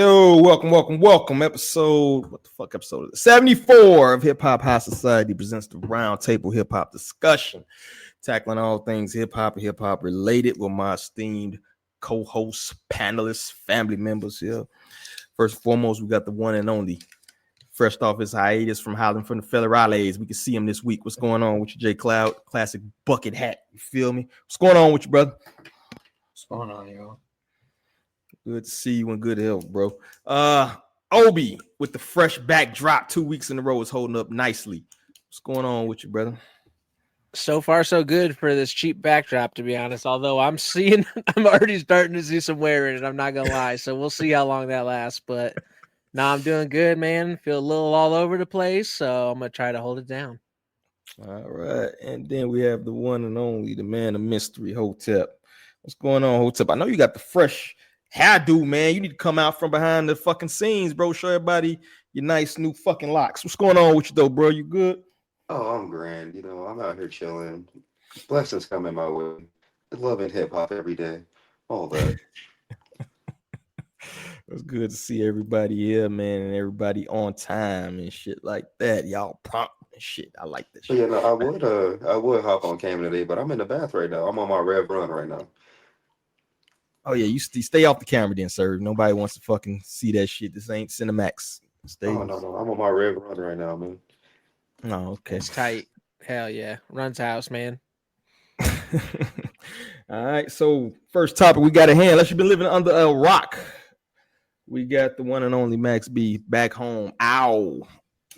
Yo, welcome. Episode, what the fuck episode is it? 74 of Hip Hop High Society presents the Roundtable Hip Hop discussion, tackling all things hip hop and hip hop related with my esteemed co-hosts, panelists, family members here. First and foremost, we got the one and only, fresh off his hiatus from howling from the Federales. We can see him this week. What's going on with you, J Cloud? Classic bucket hat. You feel me? What's going on with you, brother? What's going on, yo? Good to see you in good health, bro. Obi with the fresh backdrop 2 weeks in a row is holding up nicely. What's going on with you, brother? So far, so good for this cheap backdrop, to be honest. Although I'm already starting to see some wear in it. I'm not gonna lie. So we'll see how long that lasts. But no, I'm doing good, man. Feel a little all over the place, so I'm gonna try to hold it down. All right, and then we have the one and only, the man of mystery, Hotep. What's going on, Hotep? I know you got the fresh hairdo, man. You need to come out from behind the fucking scenes, bro. Show everybody your nice new fucking locks. What's going on with you, though, bro? You good? Oh, I'm grand. You know, I'm out here chilling. Blessings coming my way. Loving hip hop every day. All that. It's good to see everybody here, man, and everybody on time and shit like that. Y'all prompt and shit. I like this shit. Yeah, no, I would hop on cam today, but I'm in the bath right now. I'm on my rev run right now. Oh yeah, you stay off the camera then, sir. Nobody wants to fucking see that shit. This ain't Cinemax. No. I'm on my rev run right now, man. Oh, okay. It's tight. Hell yeah. Runs house, man. All right. So first topic we got at hand. Unless you've been living under a rock. We got the one and only Max B back home. Ow.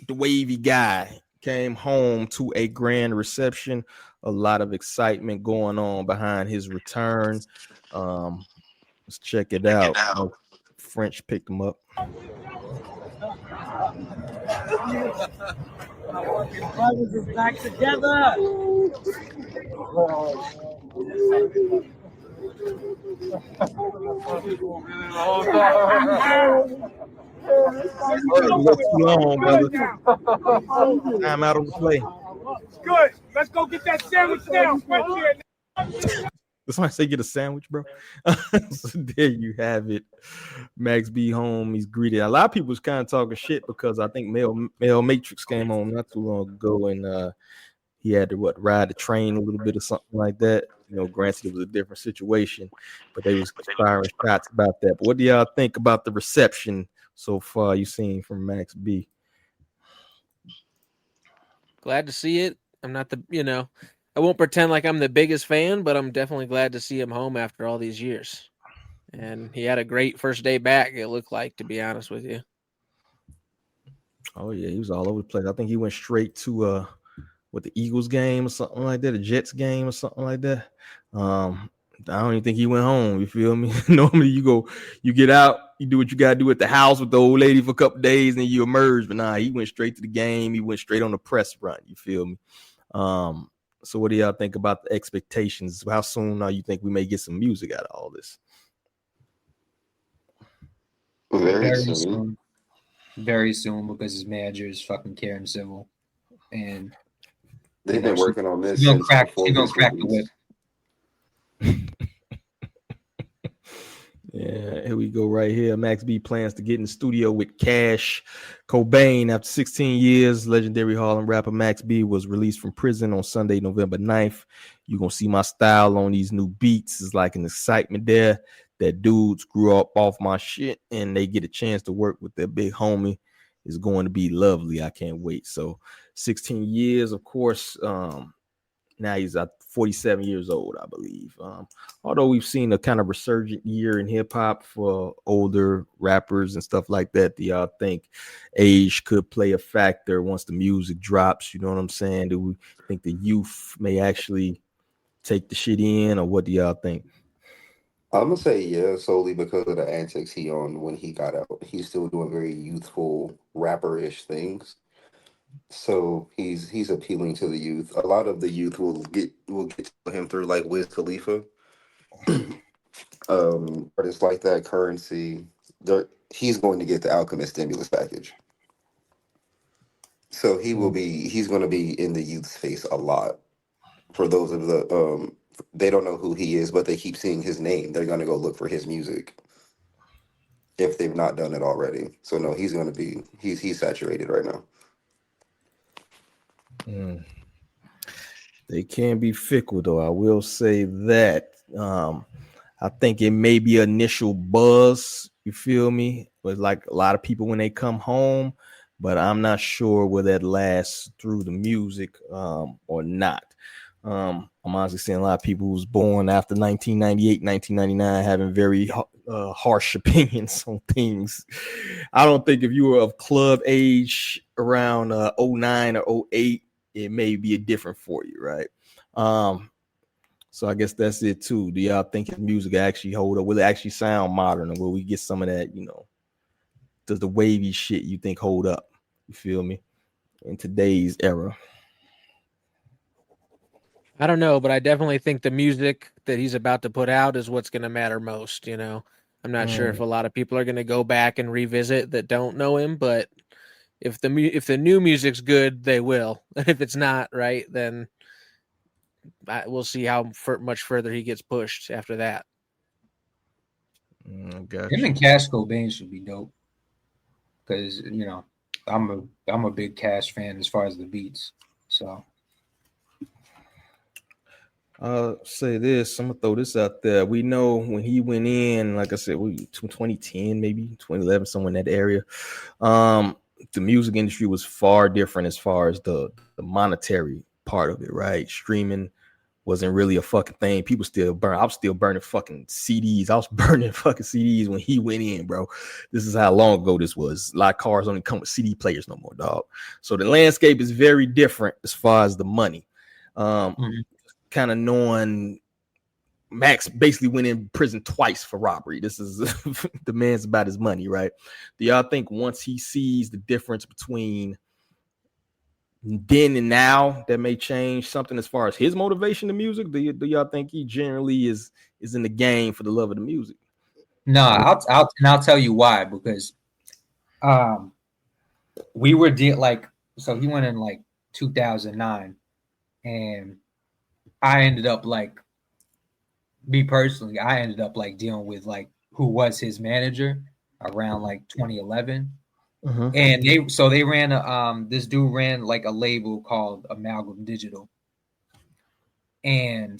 The wavy guy came home to a grand reception. A lot of excitement going on behind his return. Let's check it out. French picked him up. Brothers is back together. What's long, brother? Time out on the play. Good. Let's go get that sandwich now. That's why I say get a sandwich, bro. So there you have it. Max B home. He's greeted. A lot of people was kind of talking shit because I think Male Matrix came home not too long ago and he had to ride the train a little bit or something like that. You know, granted it was a different situation, but they was firing shots about that. But what do y'all think about the reception so far you seen from Max B? Glad to see it. I'm not I won't pretend like I'm the biggest fan, but I'm definitely glad to see him home after all these years. And he had a great first day back, it looked like, to be honest with you. Oh, yeah, he was all over the place. I think he went straight to the Eagles game or something like that, a Jets game or something like that. I don't even think he went home. You feel me? Normally you get out, you do what you got to do at the house with the old lady for a couple days, and then you emerge. But nah, he went straight to the game. He went straight on the press run. You feel me? So what do y'all think about the expectations? How soon you think we may get some music out of all this? Very soon. Very soon, because his manager is fucking Karen Civil. And they've been working on this. He's gonna crack the whip. Yeah, here we go right here. Max B plans to get in the studio with Cash Cobain. After 16 years, legendary Harlem rapper Max B was released from prison on Sunday, November 9th. You're going to see my style on these new beats. It's like an excitement there that dudes grew up off my shit and they get a chance to work with their big homie. It's going to be lovely. I can't wait. So 16 years, of course. Now he's 47 years old, I believe. Although we've seen a kind of resurgent year in hip hop for older rappers and stuff like that, do y'all think age could play a factor once the music drops? You know what I'm saying? Do we think the youth may actually take the shit in, or what do y'all think? I'm gonna say yeah, solely because of the antics he on when he got out. He's still doing very youthful rapper-ish things. So he's appealing to the youth. A lot of the youth will get to him through like Wiz Khalifa, artists like that, Currency. He's going to get the Alchemist stimulus package. So he's going to be in the youth's face a lot. For those of the they don't know who he is, but they keep seeing his name. They're going to go look for his music. if they've not done it already. So no, he's going to be he's saturated right now. They can be fickle, though. I will say that. I think it may be initial buzz. You feel me? With like a lot of people when they come home, but I'm not sure will that last through the music or not. I'm honestly seeing a lot of people who was born after 1998, 1999 having very harsh opinions on things. I don't think if you were of club age around 09 or 08, it may be different for you, right? So I guess that's it too. Do y'all think his music actually hold up? Will it actually sound modern, or will we get some of that, does the wavy shit you think hold up? You feel me? In today's era. I don't know, but I definitely think the music that he's about to put out is what's going to matter most. I'm not sure if a lot of people are going to go back and revisit that don't know him, but if the new music's good, they will. And if it's not, right, then we'll see how much further he gets pushed after that. Gotcha. Him and Cash Cobain should be dope because I'm a big Cash fan as far as the beats. So say this. I'm gonna throw this out there. We know when he went in, like I said, 2010, maybe 2011, somewhere in that area. The music industry was far different as far as the monetary part of it, right? Streaming wasn't really a fucking thing. People still burn. I was still burning fucking CDs. I was burning fucking CDs when he went in, bro. This is how long ago this was. A lot of cars don't even come with CD players no more, dog. So the landscape is very different as far as the money. Kind of knowing Max basically went in prison twice for robbery. This is the man's about his money, right? Do y'all think once he sees the difference between then and now that may change something as far as his motivation to music? Do y'all think he generally is in the game for the love of the music? No, I'll tell you why, because we were so he went in like 2009, and I ended up like dealing with like who was his manager around like 2011. And they ran this dude ran like a label called Amalgam Digital, and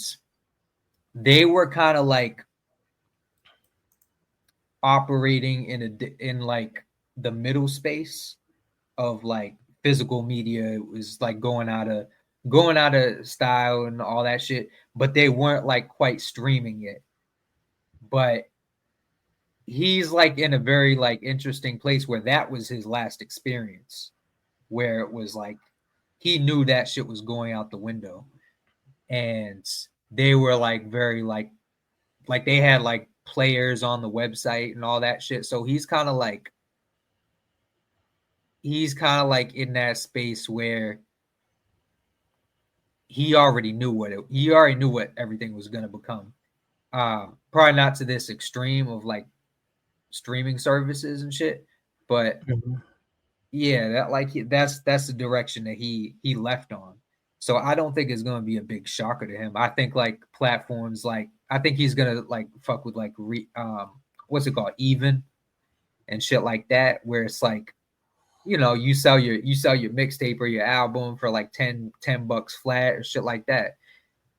they were kind of like operating in like the middle space of like physical media. It was like going out of style and all that shit, but they weren't like quite streaming yet. But he's like in a very like interesting place where that was his last experience, where it was like he knew that shit was going out the window, and they were like very like they had like players on the website and all that shit. So he's kind of like in that space where he already knew what everything was going to become. Probably not to this extreme of like streaming services and shit, but yeah, that's the direction that he left on. So I don't think it's going to be a big shocker to him. I think like platforms I think he's going to like fuck with like what's it called, Even and shit like that, where it's like, you sell your mixtape or your album for like $10 flat or shit like that.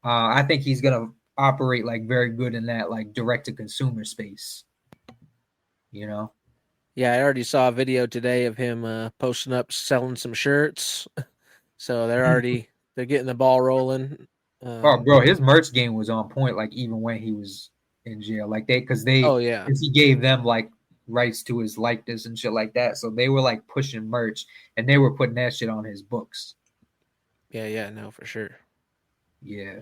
I think he's going to operate like very good in that like direct to consumer space. Yeah, I already saw a video today of him posting up selling some shirts. So they're getting the ball rolling. Bro, his merch game was on point. Like even when he was in jail, like because he gave them like rights to his likeness and shit like that. So they were like pushing merch and they were putting that shit on his books. Yeah, no, for sure. Yeah.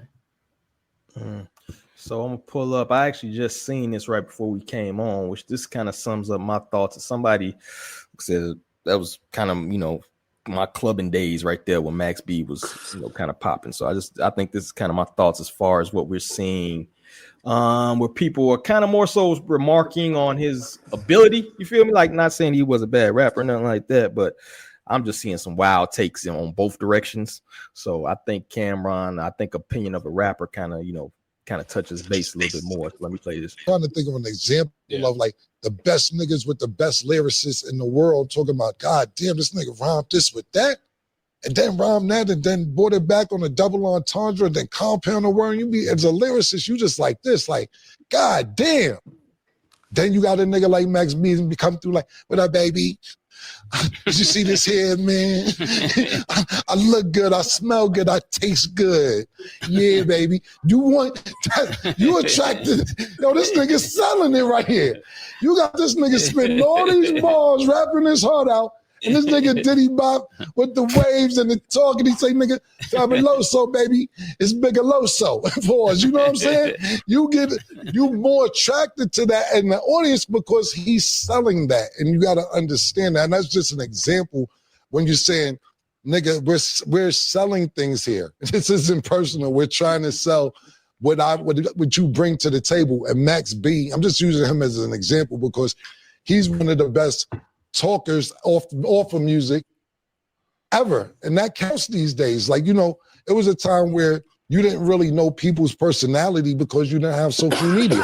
So I'm gonna pull up. I actually just seen this right before we came on, which this kind of sums up my thoughts. Somebody said that was kind of my clubbing days right there when Max B was kind of popping. So I think this is kind of my thoughts as far as what we're seeing, where people are kind of more so remarking on his ability. You feel me? Like not saying he was a bad rapper, nothing like that, but I'm just seeing some wild takes on both directions. So I think Cameron, opinion of a rapper kind of kind of touches base a little bit more. Let me play this. Trying to think of an example of like the best niggas with the best lyricists in the world talking about, God damn, this nigga rhymed this with that, and then rhymed that, and then brought it back on a double entendre, and then compound the word. You be as a lyricist, you just like this, like, God damn. Then you got a nigga like Max B and come through like, what up, baby? Did you see this here, man? I look good, I smell good, I taste good. Yeah, baby. You attracted. Yo, this nigga selling it right here. You got this nigga spitting all these bars, rapping his heart out, and this nigga Diddy Bop with the waves and the talk, and he say, nigga, fabuloso, baby. It's bigaloso. Pause. You know what I'm saying? You more attracted to that in the audience because he's selling that, and you got to understand that. And that's just an example when you're saying, nigga, we're selling things here. This isn't personal. We're trying to sell what you bring to the table. And Max B, I'm just using him as an example because he's one of the best talkers off of music ever, and that counts these days. Like, you know, it was a time where you didn't really know people's personality because you didn't have social media,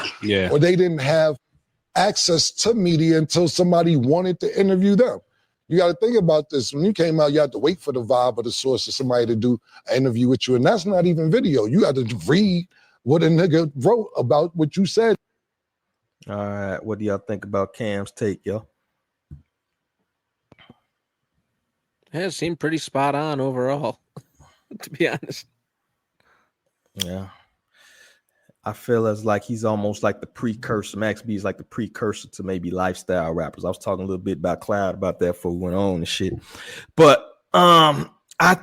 or they didn't have access to media until somebody wanted to interview them. You got to think about this. When you came out, you had to wait for the vibe or the source of somebody to do an interview with you, and that's not even video. You had to read what a nigga wrote about what you said. All right, what do y'all think about Cam's take, yo? Yeah, it seemed pretty spot on overall, to be honest. Yeah. I feel as like he's almost like the precursor. Max B is like the precursor to maybe lifestyle rappers. I was talking a little bit about Cloud about that before we went on and shit. But I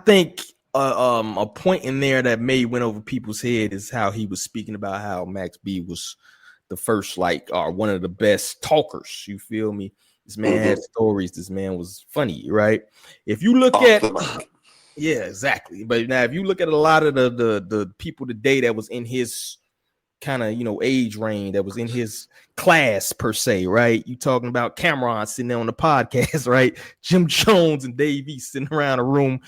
think a point in there that may went over people's head is how he was speaking about how Max B was the first, like, one of the best talkers. You feel me? This man had stories. This man was funny, right? If you look at, yeah, exactly. But now, if you look at a lot of the people today that was in his kind of, you know, age range, that was in his class per se, right? You talking about Cameron sitting there on the podcast, right? Jim Jones and Dave East sitting around a room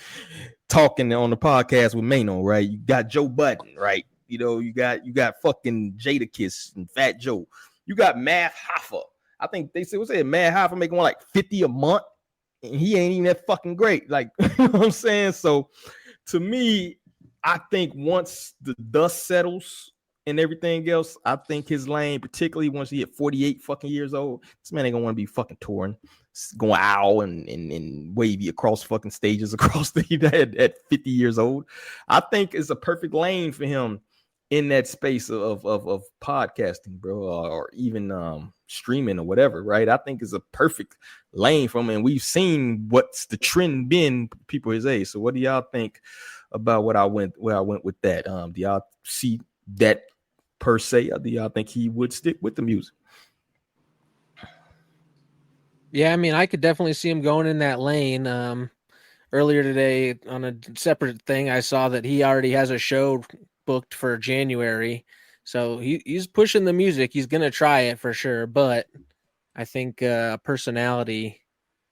talking on the podcast with Mano, right? You got Joe Budden, right? You know, you got fucking Jadakiss and Fat Joe. You got Math Hoffa. I think they said Mad Hoffa making one like 50 a month, and he ain't even that fucking great. Like, you know what I'm saying? So to me, I think once the dust settles and everything else, I think his lane, particularly once he hit 48 fucking years old, this man ain't gonna want to be fucking touring, going owl and wavy across fucking stages across the at 50 years old. I think it's a perfect lane for him in that space of podcasting, bro, or even streaming or whatever, right? I think it's a perfect lane for him, and we've seen what's the trend been people his age. So what do y'all think about where I went with that? Do y'all see that per se, or do y'all think he would stick with the music? Yeah, I mean, I could definitely see him going in that lane. Earlier today on a separate thing, I saw that he already has a show booked for January. So he's pushing the music. He's going to try it for sure. But I think personality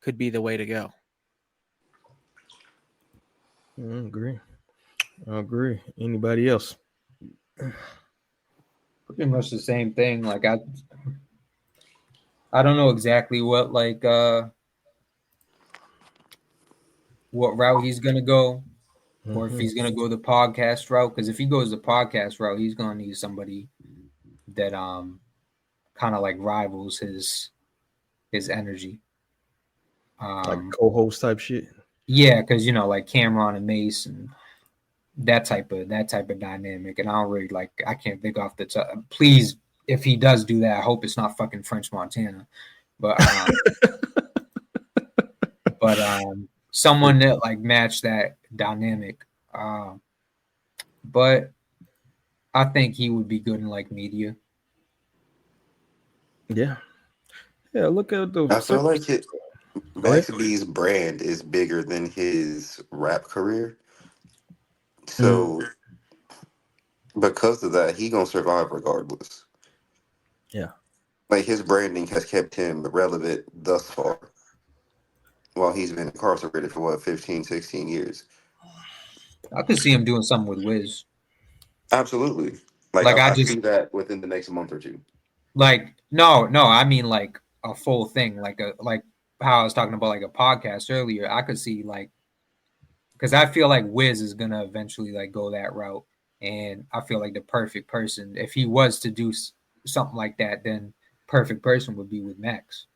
could be the way to go. I agree. Anybody else? Pretty much the same thing. Like, I don't know exactly what route he's going to go. Or if he's gonna go the podcast route, because if he goes the podcast route, he's gonna need somebody that kind of like rivals his energy, like co-host type shit. Yeah, because you know, like Cameron and Mace and that type of dynamic. And I don't really I can't think off the top. Please, if he does do that, I hope it's not fucking French Montana, but someone that like matched that dynamic. But I think he would be good in like media. Yeah. Look at those. I feel like Max B's brand is bigger than his rap career. So because of that, he gonna survive regardless. Yeah. Like his branding has kept him relevant thus far. While he's been incarcerated for 15, 16 years. I could see him doing something with Wiz. Absolutely. Like I I just see that within the next month or two. like no, I mean like a full thing, like how I was talking about like a podcast earlier. I could see like because I feel like Wiz is gonna eventually like go that route, and I feel like the perfect person, if he was to do something like that, then perfect person would be with Max.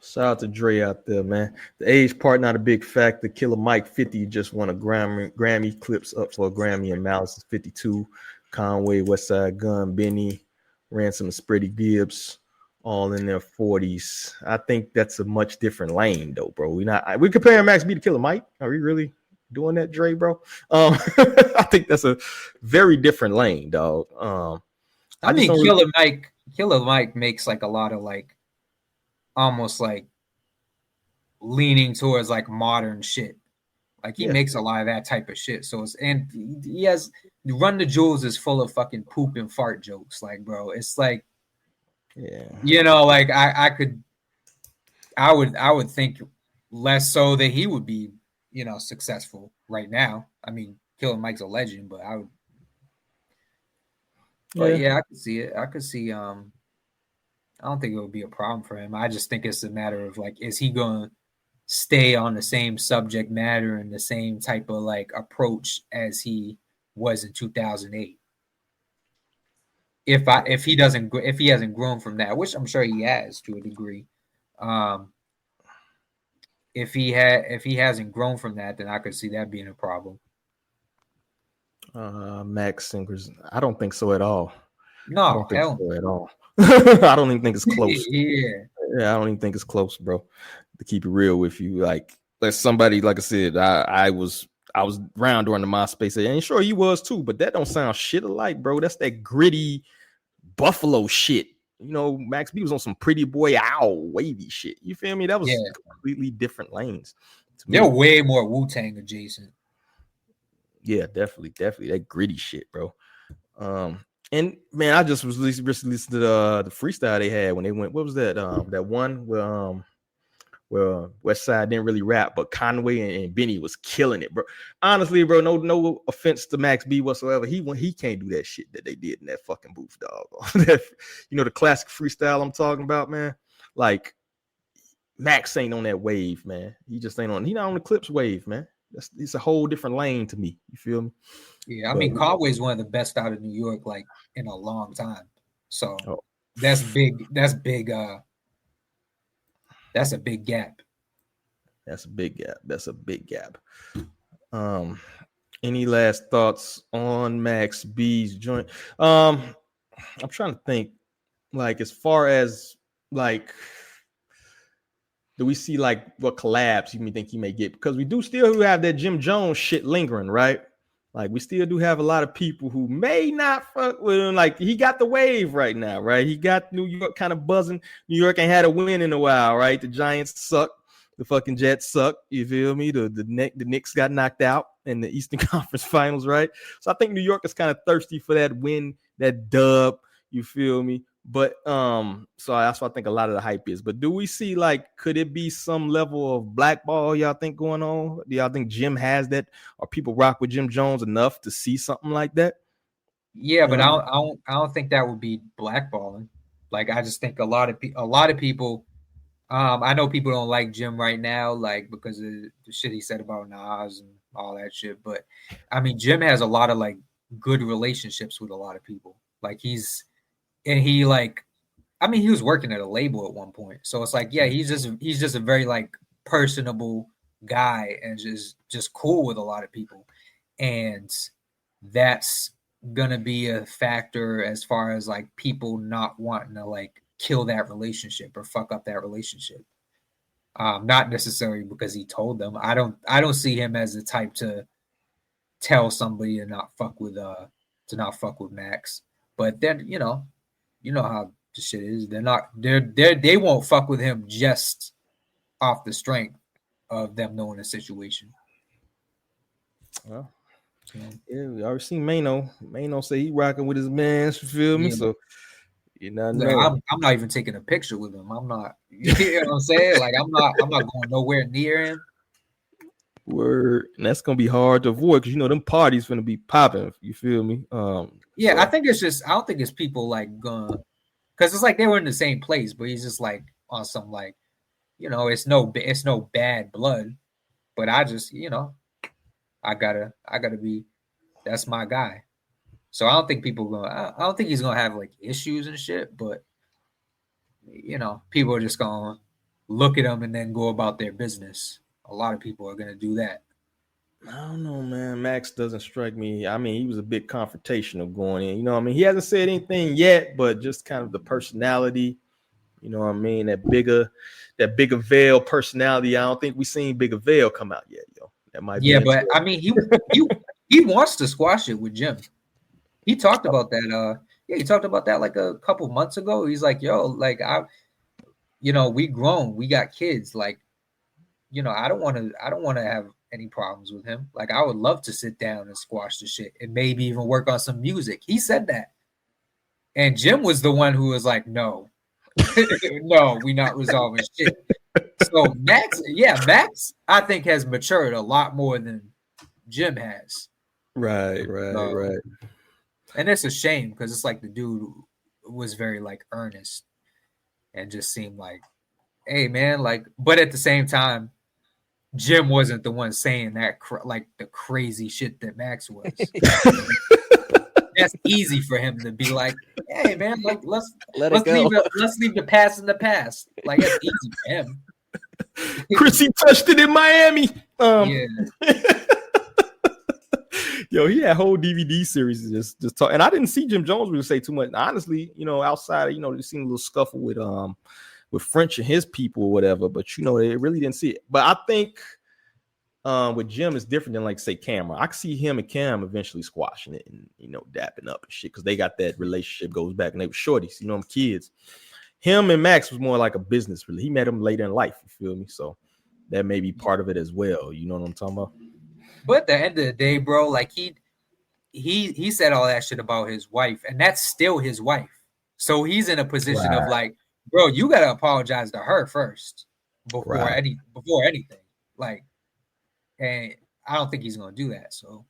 Shout out to Dre out there, man. The age part not a big factor. Killer Mike 50 just won a Grammy. Clips up for a Grammy, and Malice is 52. Conway, Westside Gunn, Benny, Ransom, and Spready Gibbs, all in their 40s. I think that's a much different lane, though, bro. We comparing Max B to Killer Mike. Are we really doing that, Dre, bro? I think that's a very different lane, dog. I mean, Killer Mike makes like a lot of like almost like leaning towards like modern shit. Like he makes a lot of that type of shit. So and he has Run the Jewels is full of fucking poop and fart jokes. Like, bro, it's like, you know, like I would think less so that he would be, you know, successful right now. I mean, Killer Mike's a legend, but I would. But yeah, I could see it. I could see. I don't think it would be a problem for him. I just think it's a matter of like, is he going to stay on the same subject matter and the same type of like approach as he was in 2008? If he hasn't grown from that, which I'm sure he has to a degree, if he hasn't grown from that, then I could see that being a problem. Max Singers, I don't think so at all. No, I don't think so at all. I don't even think it's close. Yeah, I don't even think it's close, bro. To keep it real with you, like somebody, like I said, I was around during the MySpace, and sure you was too, but that don't sound shit alike, bro. That's that gritty Buffalo shit. You know, Max B was on some Pretty Boy Owl wavy shit. You feel me? That was completely different lanes. They're way more Wu-Tang adjacent. Yeah, definitely that gritty shit, bro. And man, I just was recently listening to the freestyle they had when they went. What was that? That one where Westside didn't really rap, but Conway and Benny was killing it, bro. Honestly, bro, no offense to Max B whatsoever. He can't do that shit that they did in that fucking booth, dog. You know, the classic freestyle I'm talking about, man. Like Max ain't on that wave, man. He just ain't on. He not on the Clips wave, man. It's a whole different lane to me. You feel me? Yeah, I mean, Conway's one of the best out of New York, like in a long time. So that's big. That's big. That's a big gap. That's a big gap. Any last thoughts on Max B's joint? I'm trying to think, like, as far as like, do we see like what collabs you think he may get? Because we do still have that Jim Jones shit lingering, right? Like, we still do have a lot of people who may not fuck with him. Like, he got the wave right now, right? He got New York kind of buzzing. New York ain't had a win in a while, right? The Giants suck. The fucking Jets suck. You feel me? The Knicks got knocked out in the Eastern Conference Finals, right? So I think New York is kind of thirsty for that win, that dub. You feel me? But so that's what I think a lot of the hype is. But do we see, like, could it be some level of blackball y'all think going on? Do y'all think Jim has that, or people rock with Jim Jones enough to see something like that? Yeah, but I don't think that would be blackballing. Like, I just think a lot of people. I know people don't like Jim right now, like, because of the shit he said about Nas and all that shit. But I mean, Jim has a lot of like good relationships with a lot of people. Like, he was working at a label at one point. So it's like, yeah, he's just a very like personable guy and just cool with a lot of people. And that's gonna be a factor as far as like people not wanting to like kill that relationship or fuck up that relationship. Not necessarily because he told them. I don't see him as the type to tell somebody to not fuck with Max. But then, you know how the shit is. They won't fuck with him just off the strength of them knowing the situation. Well, yeah, we already seen Mano. Mano say he rocking with his man. You feel me? So you know, I'm not even taking a picture with him. I'm not. You know what I'm saying? Like, I'm not going nowhere near him. Word, and that's gonna be hard to avoid because them parties gonna be popping. You feel me? Yeah, so. I think it's just I don't think it's people like gonna because it's like they were in the same place, but he's just like on some like it's no bad blood, but I just I gotta be that's my guy. So I don't think I don't think he's gonna have like issues and shit, but people are just gonna look at him and then go about their business. A lot of people are gonna do that. I don't know, man. Max doesn't strike me. I mean, he was a bit confrontational going in. I mean, he hasn't said anything yet, but just kind of the personality. You know what I mean? That bigger Veil personality. I don't think we seen Bigger Veil come out yet, yo. That might be. But I mean, he wants to squash it with Jim. He talked about that. He talked about that like a couple months ago. He's like, yo, like we grown, we got kids. Like, I don't want to have any problems with him. Like, I would love to sit down and squash the shit and maybe even work on some music. He said that. And Jim was the one who was like, no, no, we not resolving shit. So Max, I think has matured a lot more than Jim has. Right. And it's a shame because it's like the dude was very like earnest and just seemed like, hey man, like, but at the same time, Jim wasn't the one saying that like the crazy shit that Max was. That's easy for him to be like, hey man, like let's leave the past in the past. Like that's easy for him. Chrissy touched it in Miami. Yeah. Yo, he had whole DVD series just talk, and I didn't see Jim Jones really say too much. Honestly, outside, you seen a little scuffle with French and his people or whatever, but they really didn't see it. But I think with Jim it's different than like say Cameron. I can see him and Cam eventually squashing it and dapping up and shit because they got that relationship goes back and they were shorties, them kids. Him and Max was more like a business really. He met him later in life, you feel me? So that may be part of it as well. You know what I'm talking about? But at the end of the day, bro, like he said all that shit about his wife, and that's still his wife. So he's in a position of like, bro, you gotta apologize to her first before anything. Like, and I don't think he's gonna do that. So,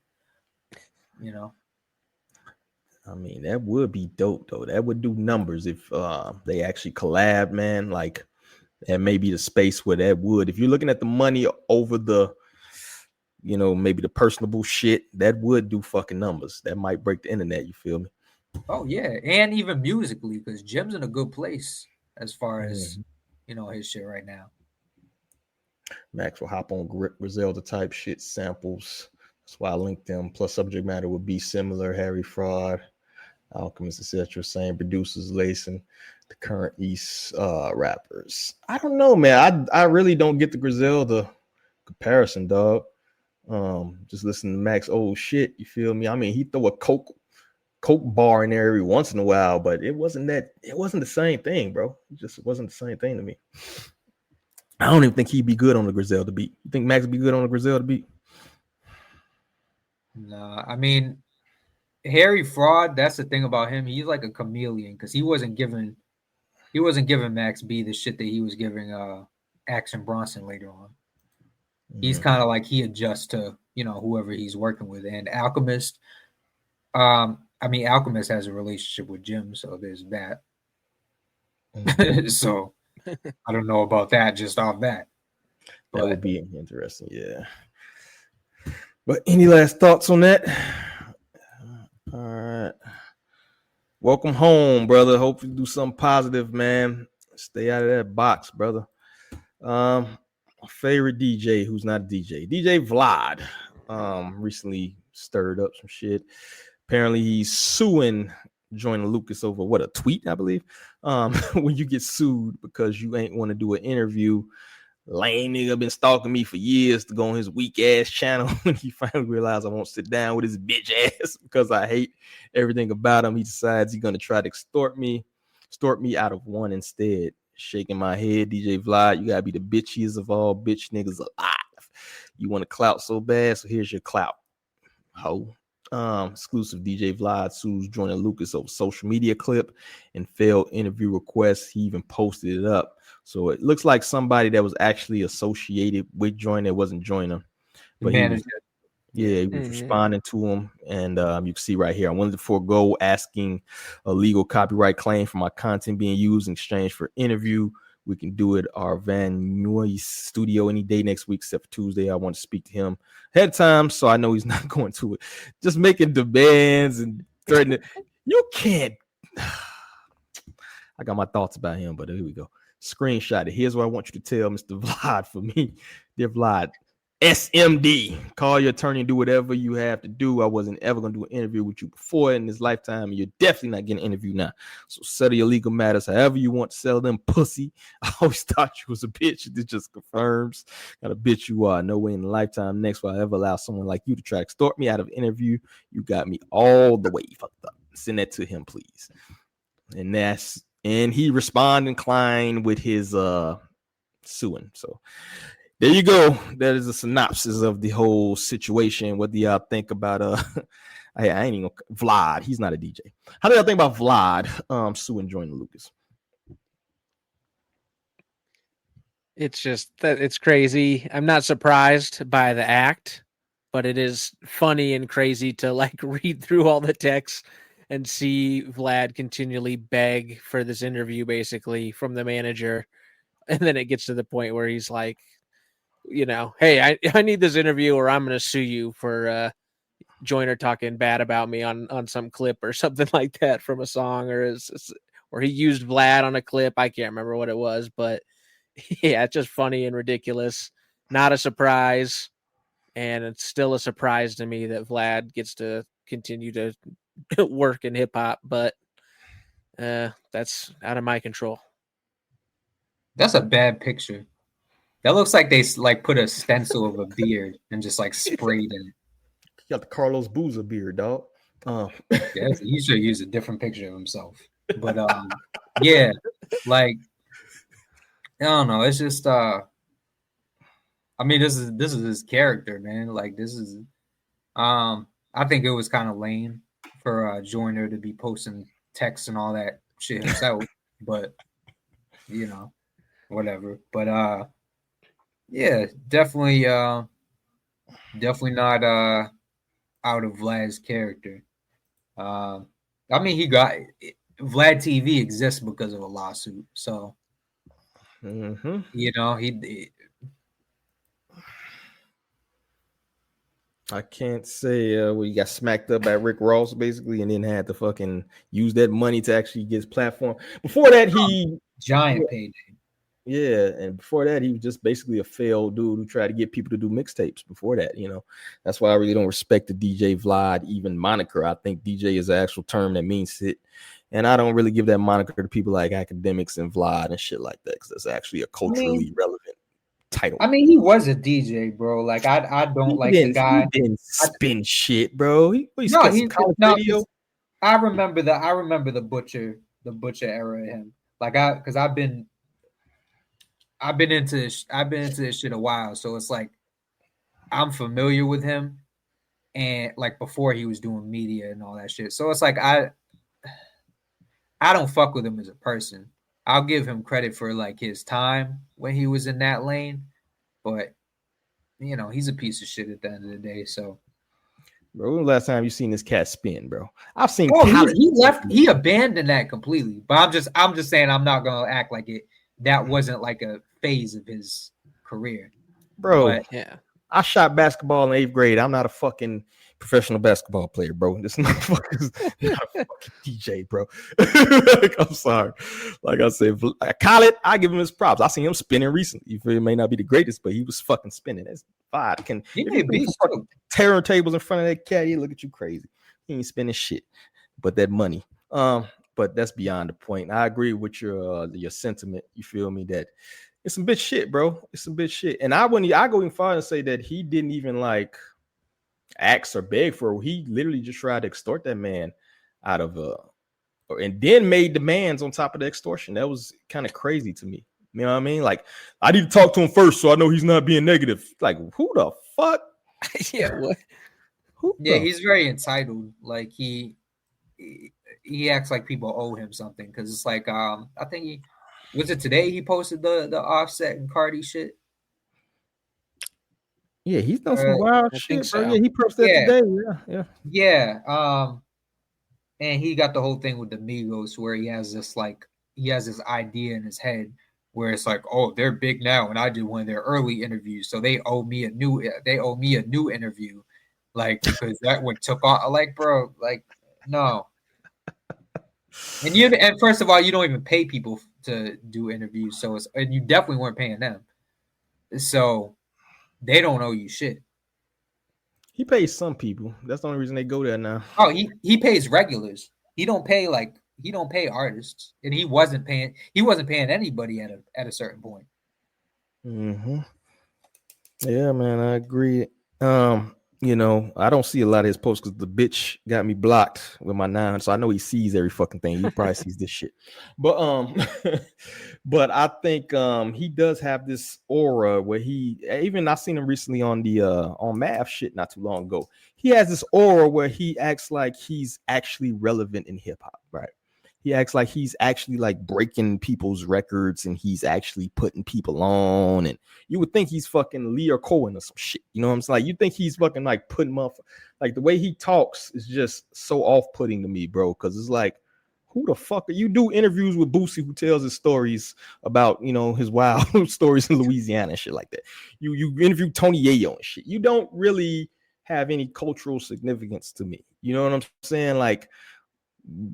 I mean, that would be dope though. That would do numbers if they actually collab, man. Like, that may be the space where that would. If you're looking at the money over the maybe the personable shit, that would do fucking numbers. That might break the internet. You feel me? Oh yeah, and even musically, because Jim's in a good place as far as his shit right now. Max will hop on Griselda type shit samples. That's why I linked them. Plus, subject matter would be similar. Harry Fraud, Alchemist, etc. Same producers lacing the current East rappers. I don't know, man. I really don't get the Griselda comparison, dog. Just listen to Max old shit, you feel me? I mean, he throw a coke bar in there every once in a while, but it wasn't the same thing, bro. It just wasn't the same thing to me. I don't even think he'd be good on the Griselda beat. You think Max would be good on the Griselda beat? Nah, I mean, Harry Fraud, that's the thing about him. He's like a chameleon because he wasn't giving Max B the shit that he was giving Action Bronson later on. He's kind of like he adjusts to whoever he's working with. And Alchemist, Alchemist has a relationship with Jim, so there's that. So I don't know about that just off that. That would be interesting, yeah. But any last thoughts on that? All right. Welcome home, brother. Hope you do something positive, man. Stay out of that box, brother. My favorite DJ who's not a DJ, DJ Vlad, recently stirred up some shit. Apparently he's suing Joyner Lucas over a tweet, I believe. When you get sued because you ain't want to do an interview, lame nigga been stalking me for years to go on his weak ass channel. When he finally realized I won't sit down with his bitch ass because I hate everything about him, he decides he's gonna try to extort me out of one instead. Shaking my head, DJ Vlad, you gotta be the bitchiest of all bitch niggas alive. You want to clout so bad, so here's your clout. Ho. Exclusive. DJ Vlad sues Joyner Lucas over social media clip and failed interview requests. He even posted it up. So it looks like somebody that was actually associated with Joyner, wasn't Joyner, But he was responding to him, and you can see right here, I wanted to forego asking a legal copyright claim for my content being used in exchange for interview. We can do it our Van Nuys studio any day next week except for Tuesday. I want to speak to him ahead of time, so I know he's not going to it. Just making demands and threatening. You can't. I got my thoughts about him, but here we go. Screenshot it. Here's what I want you to tell Mr. Vlad for me. Dear Vlad, SMD, call your attorney and do whatever you have to do. I wasn't ever going to do an interview with you before in this lifetime, and you're definitely not getting an interview now. So settle your legal matters however you want to settle them, pussy. I always thought you was a bitch. This just confirms got a bitch you are. No way in the lifetime next will I ever allow someone like you to try to extort me out of an interview. You got me all the way fucked up. Send that to him, please. And he responded inclined with his suing. So there you go. That is a synopsis of the whole situation. What do y'all think about I ain't even Vlad? He's not a DJ. How do y'all think about Vlad suing Joyner Lucas? It's just that it's crazy. I'm not surprised by the act, but it is funny and crazy to like read through all the text and see Vlad continually beg for this interview basically from the manager. And then it gets to the point where he's like, you know, hey, I need this interview or I'm going to sue you for Joyner talking bad about me on some clip or something like that from a song or he used Vlad on a clip. I can't remember what it was, but yeah, it's just funny and ridiculous. Not a surprise. And it's still a surprise to me that Vlad gets to continue to work in hip hop, but that's out of my control. That's a bad picture. That looks like they like put a stencil of a beard and just like sprayed in it. You got the Carlos Boozer beard, dog. Yeah, he should use a different picture of himself. But yeah, like I don't know. It's just I mean, this is his character, man. Like this is I think it was kind of lame for Joyner to be posting texts and all that shit himself, but you know, whatever. But yeah, definitely not out of Vlad's character. I mean, Vlad TV exists because of a lawsuit, so you know he I can't say he got smacked up by Rick Ross basically, and then had to fucking use that money to actually get his platform. Before that, giant payday. Yeah, and before that, he was just basically a failed dude who tried to get people to do mixtapes. Before that, you know, that's why I really don't respect the DJ Vlad even moniker. I think DJ is an actual term that means shit, and I don't really give that moniker to people like academics and Vlad and shit like that because that's actually a culturally relevant title. I mean, he was a DJ, bro. Like I don't like the guy. He didn't spin shit, bro. He's video. I remember the Butcher era of him. Like because I've been into this shit a while, so it's like I'm familiar with him, and like before he was doing media and all that shit. So it's like I don't fuck with him as a person. I'll give him credit for like his time when he was in that lane, but you know he's a piece of shit at the end of the day. So, bro, when the last time you seen this cat spin, bro? I've seen. He abandoned that completely. But I'm just saying I'm not gonna act like it. That wasn't like a phase of his career, bro. But, yeah, I shot basketball in 8th grade. I'm not a fucking professional basketball player, bro. This motherfucker's not a fucking DJ, bro. Like, I'm sorry. Like I said, Khaled, I give him his props. I seen him spinning recently. It may not be the greatest, but he was fucking spinning. That's fine. He may be tearing tables in front of that cat. He look at you crazy. He ain't spending shit, but that money. But that's beyond the point. I agree with your sentiment. You feel me? That it's some bitch shit, bro. It's some bitch shit. And I go even farther and say that he didn't even like ask or beg for it. He literally just tried to extort that man out of and then made demands on top of the extortion. That was kind of crazy to me. You know what I mean? Like, I need to talk to him first so I know he's not being negative. Like, who the fuck? Yeah, what? He's very entitled. Like he acts like people owe him something because it's like I think today he posted the Offset and Cardi shit. Yeah, he's done some wild I shit, think bro. so. Yeah, he posted that Yeah. today. Yeah. And he got the whole thing with the Migos where he has this idea in his head where it's like, oh, they're big now, and I did one of their early interviews, so they owe me a new interview, like, because that one took off. Like, bro, like, no. And first of all, you don't even pay people to do interviews, so and you definitely weren't paying them, so they don't owe you shit. He pays some people. That's the only reason they go there now. Oh, he pays regulars. He don't pay artists, and he wasn't paying anybody at a certain point. Mm-hmm. Yeah, man, I agree. I don't see a lot of his posts because the bitch got me blocked with my 9, so I know he sees every fucking thing. He probably sees this shit. But but I think he does have this aura where I seen him recently on the on math shit not too long ago. He has this aura where he acts like he's actually relevant in hip hop, right? He acts like he's actually like breaking people's records and he's actually putting people on. And you would think he's fucking Leo Cohen or some shit. You know what I'm saying? Like, you think he's fucking like putting up, like the way he talks is just so off-putting to me, bro. Cause it's like, who the fuck are you? Do interviews with Boosie who tells his stories about, his wild stories in Louisiana and shit like that. You interview Tony Yayo and shit. You don't really have any cultural significance to me. You know what I'm saying? Like,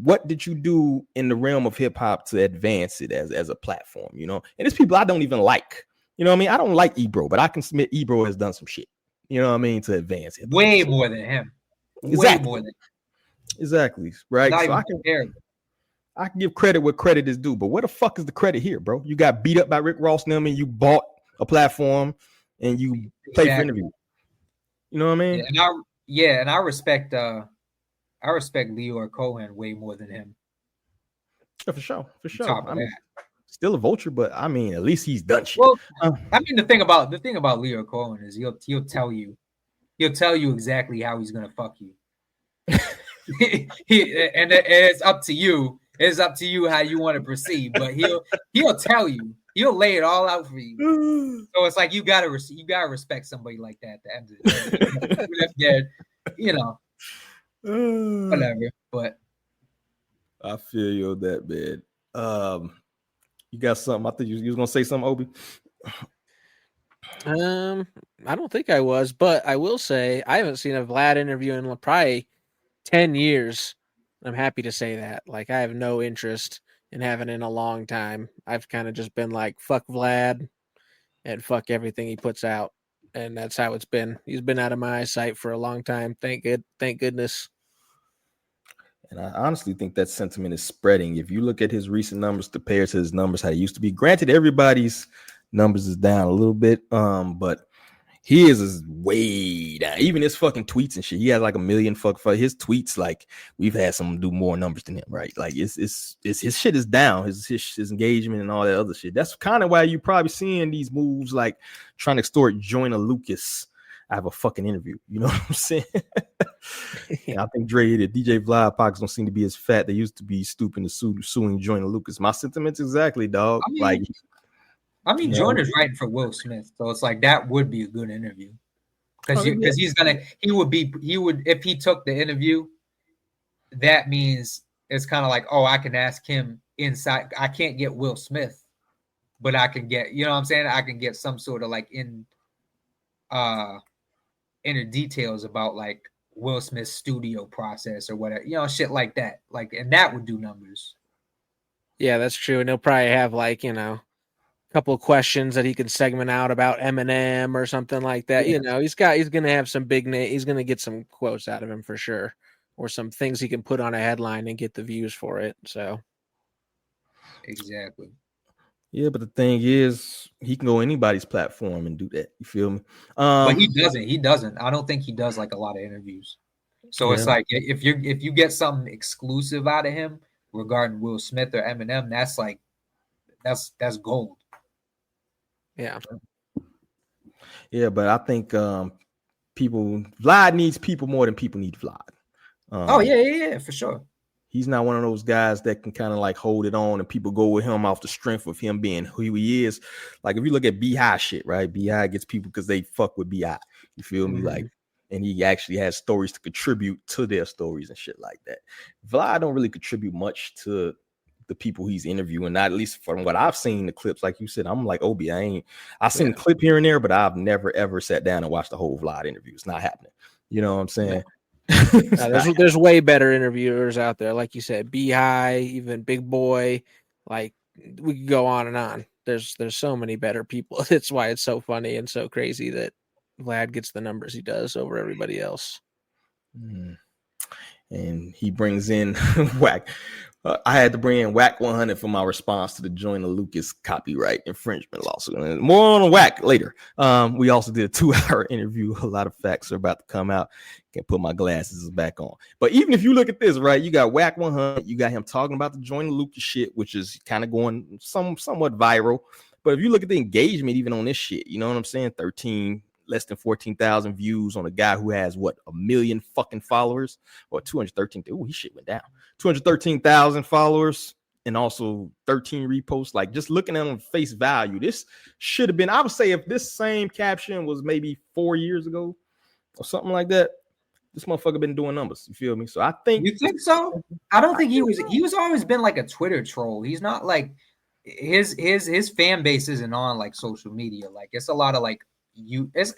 what did you do in the realm of hip hop to advance it as a platform? And it's people I don't even like. You know what I mean? I don't like Ebro, but I can submit Ebro has done some shit. You know what I mean? To advance it. Way more than him. Exactly. Way more than him. Exactly. Right. Not so even I can give credit where credit is due, but where the fuck is the credit here, bro? You got beat up by Rick Ross and them, and you bought a platform and you played for interview. You know what I mean? And I respect Leo Cohen way more than him. Yeah, for sure. I mean, still a vulture, but I mean, at least he's done shit. Well, I mean, the thing about Leo Cohen is he'll tell you exactly how he's gonna fuck you. and it's up to you. It's up to you how you want to proceed, but he'll tell you. He'll lay it all out for you. So it's like you gotta respect somebody like that at the end of the day. Whatever. But I feel you on that, man. You got something? I think you was gonna say something, Obi. I don't think I was, but I will say I haven't seen a Vlad interview in probably 10 years. I'm happy to say that. Like, I have no interest in having it in a long time. I've kind of just been like, fuck Vlad and fuck everything he puts out. And that's how it's been. He's been out of my eyesight for a long time. Thank goodness. And I honestly think that sentiment is spreading. If you look at his recent numbers compared to his numbers how they used to be, granted, everybody's numbers is down a little bit, but his is way down. Even his fucking tweets and shit, he has like 1 million his tweets. Like, we've had someone do more numbers than him, right? Like, it's his shit is down. His engagement and all that other shit. That's kind of why you're probably seeing these moves like trying to extort Joyner Lucas. I have a fucking interview. You know what I'm saying? And I think Dre hit it. DJ Vlad pockets don't seem to be as fat. They used to be stooping to suing Joyner Lucas. My sentiments exactly, dog. Joyner's writing for Will Smith, so it's like that would be a good interview because he would if he took the interview. That means it's kind of like, oh, I can ask him inside. I can't get Will Smith, but I can get, you know what I'm saying? I can get some sort of like inner details about like Will Smith's studio process or whatever, shit like that. Like, and that would do numbers. Yeah, that's true. And he'll probably have like, a couple of questions that he can segment out about Eminem or something like that. Yeah. He's going to have some big name. He's going to get some quotes out of him for sure, or some things he can put on a headline and get the views for it. So. Exactly. Yeah, but the thing is, he can go anybody's platform and do that. You feel me? But he doesn't. I don't think he does like a lot of interviews. So it's like if you get something exclusive out of him regarding Will Smith or Eminem, that's like that's gold. Yeah. Yeah, but I think Vlad needs people more than people need Vlad. Yeah, for sure. He's not one of those guys that can kind of like hold it on and people go with him off the strength of him being who he is. Like if you look at B.I. shit, right? B.I. gets people because they fuck with B.I. You feel me? Like, and he actually has stories to contribute to their stories and shit like that. Vlad don't really contribute much to the people he's interviewing, not at least from what I've seen the clips. Like you said, I'm like Obi. I've seen a clip here and there, but I've never ever sat down and watched the whole Vlad interview. It's not happening. You know what I'm saying? There's way better interviewers out there, like you said, B.I., even Big Boy. Like we could go on and on. There's so many better people. That's why it's so funny and so crazy that Vlad gets the numbers he does over everybody else. And he brings in Wack. I had to bring in Wack 100 for my response to the Joyner Lucas copyright infringement lawsuit. And more on Wack later. We also did a 2-hour interview. A lot of facts are about to come out. Can't put my glasses back on. But even if you look at this, right, you got Wack 100. You got him talking about the Joyner Lucas shit, which is kind of going somewhat viral. But if you look at the engagement, even on this shit, you know what I'm saying? Less than 14,000 views on a guy who has what, 1 million fucking followers, or 213. Oh, his shit went down. 213,000 followers and also 13 reposts. Like just looking at it on face value, this should have been, I would say, if this same caption was maybe 4 years ago or something like that, this motherfucker been doing numbers. You feel me? So I think. You think so? I don't think he was always been like a Twitter troll. He's not like his fan base isn't on like social media. Like it's a lot of like it's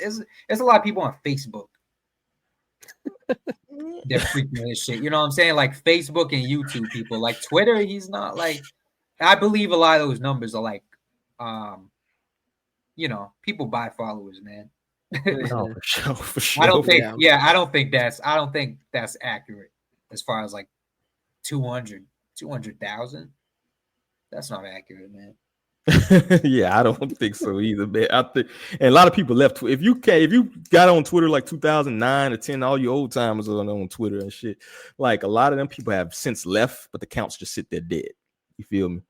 a lot of people on Facebook. They're freaking his shit. You know what I'm saying? Like Facebook and YouTube people. Like Twitter, he's not like. I believe a lot of those numbers are like, people buy followers, man. No, for sure. I don't think that's accurate as far as like 200,000. That's not accurate, man. Yeah, I don't think so either, man. I think, and a lot of people left. If you got on Twitter like 2009 or 10, all you old timers are on Twitter and shit. Like a lot of them people have since left, but the accounts just sit there dead. You feel me?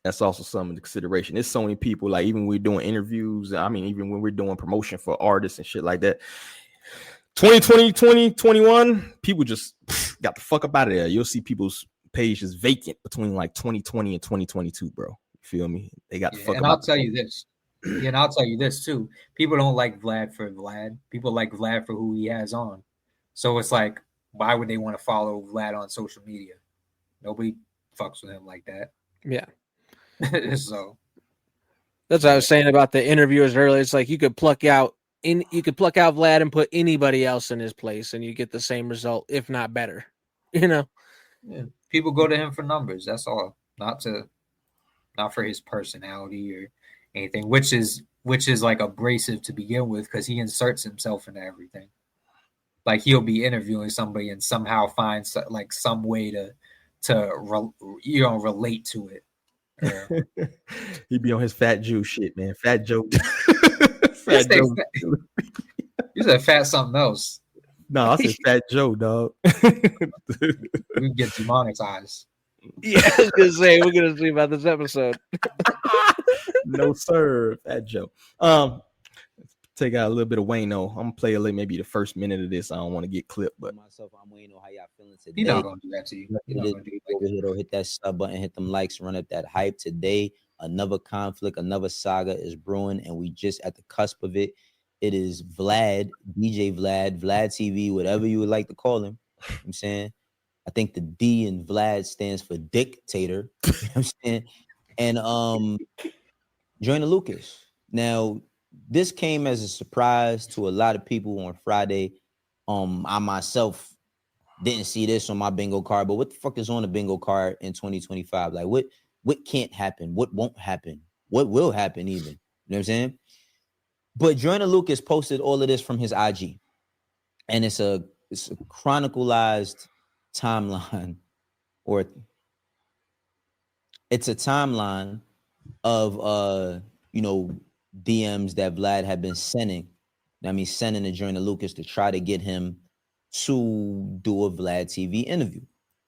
That's also some of the consideration. There's so many people, like even when we're doing interviews, I mean, even when we're doing promotion for artists and shit like that. 2020, 2021, people just got the fuck up out of there. You'll see people's pages vacant between like 2020 and 2022, bro. You feel me? They got the fuck up. And I'll tell you this. Yeah, and I'll tell you this too. People don't like Vlad for Vlad. People like Vlad for who he has on. So it's like, why would they want to follow Vlad on social media? Nobody fucks with him like that. Yeah. So that's what I was saying about the interviewers earlier. It's like you could pluck out Vlad and put anybody else in his place, and you get the same result, if not better. You know, people go to him for numbers. That's all. Not for his personality or anything, which is like abrasive to begin with, because he inserts himself into everything. Like he'll be interviewing somebody and somehow find like some way to relate to it. Yeah. He be on his Fat Joe shit, man. Fat Joe. Fat Joe. You said fat something else. No, I said Fat Joe, dog. We get demonetized. Yeah, I was gonna say we're gonna see about this episode. No, sir, Fat Joe. Take out a little bit of Wayno. I'm gonna play maybe the first minute of this. I don't want to get clipped, but myself, I'm Wayno. How y'all feeling today? He's not gonna do that to you. Over here, hit that sub button, hit them likes, run up that hype. Today, another conflict, another saga is brewing, and we just at the cusp of it. It is Vlad, DJ Vlad, Vlad TV, whatever you would like to call him. You know what I'm saying, I think the D in Vlad stands for dictator. You know what I'm saying, and Joyner Lucas. Now, this came as a surprise to a lot of people on Friday. I myself didn't see this on my bingo card, but what the fuck is on the bingo card in 2025? Like what can't happen? What won't happen? What will happen even? You know what I'm saying? But Joyner Lucas posted all of this from his IG. And it's a chronicalized timeline, or it's a timeline of DMs that Vlad had been sending to Joyner Lucas to try to get him to do a Vlad TV interview.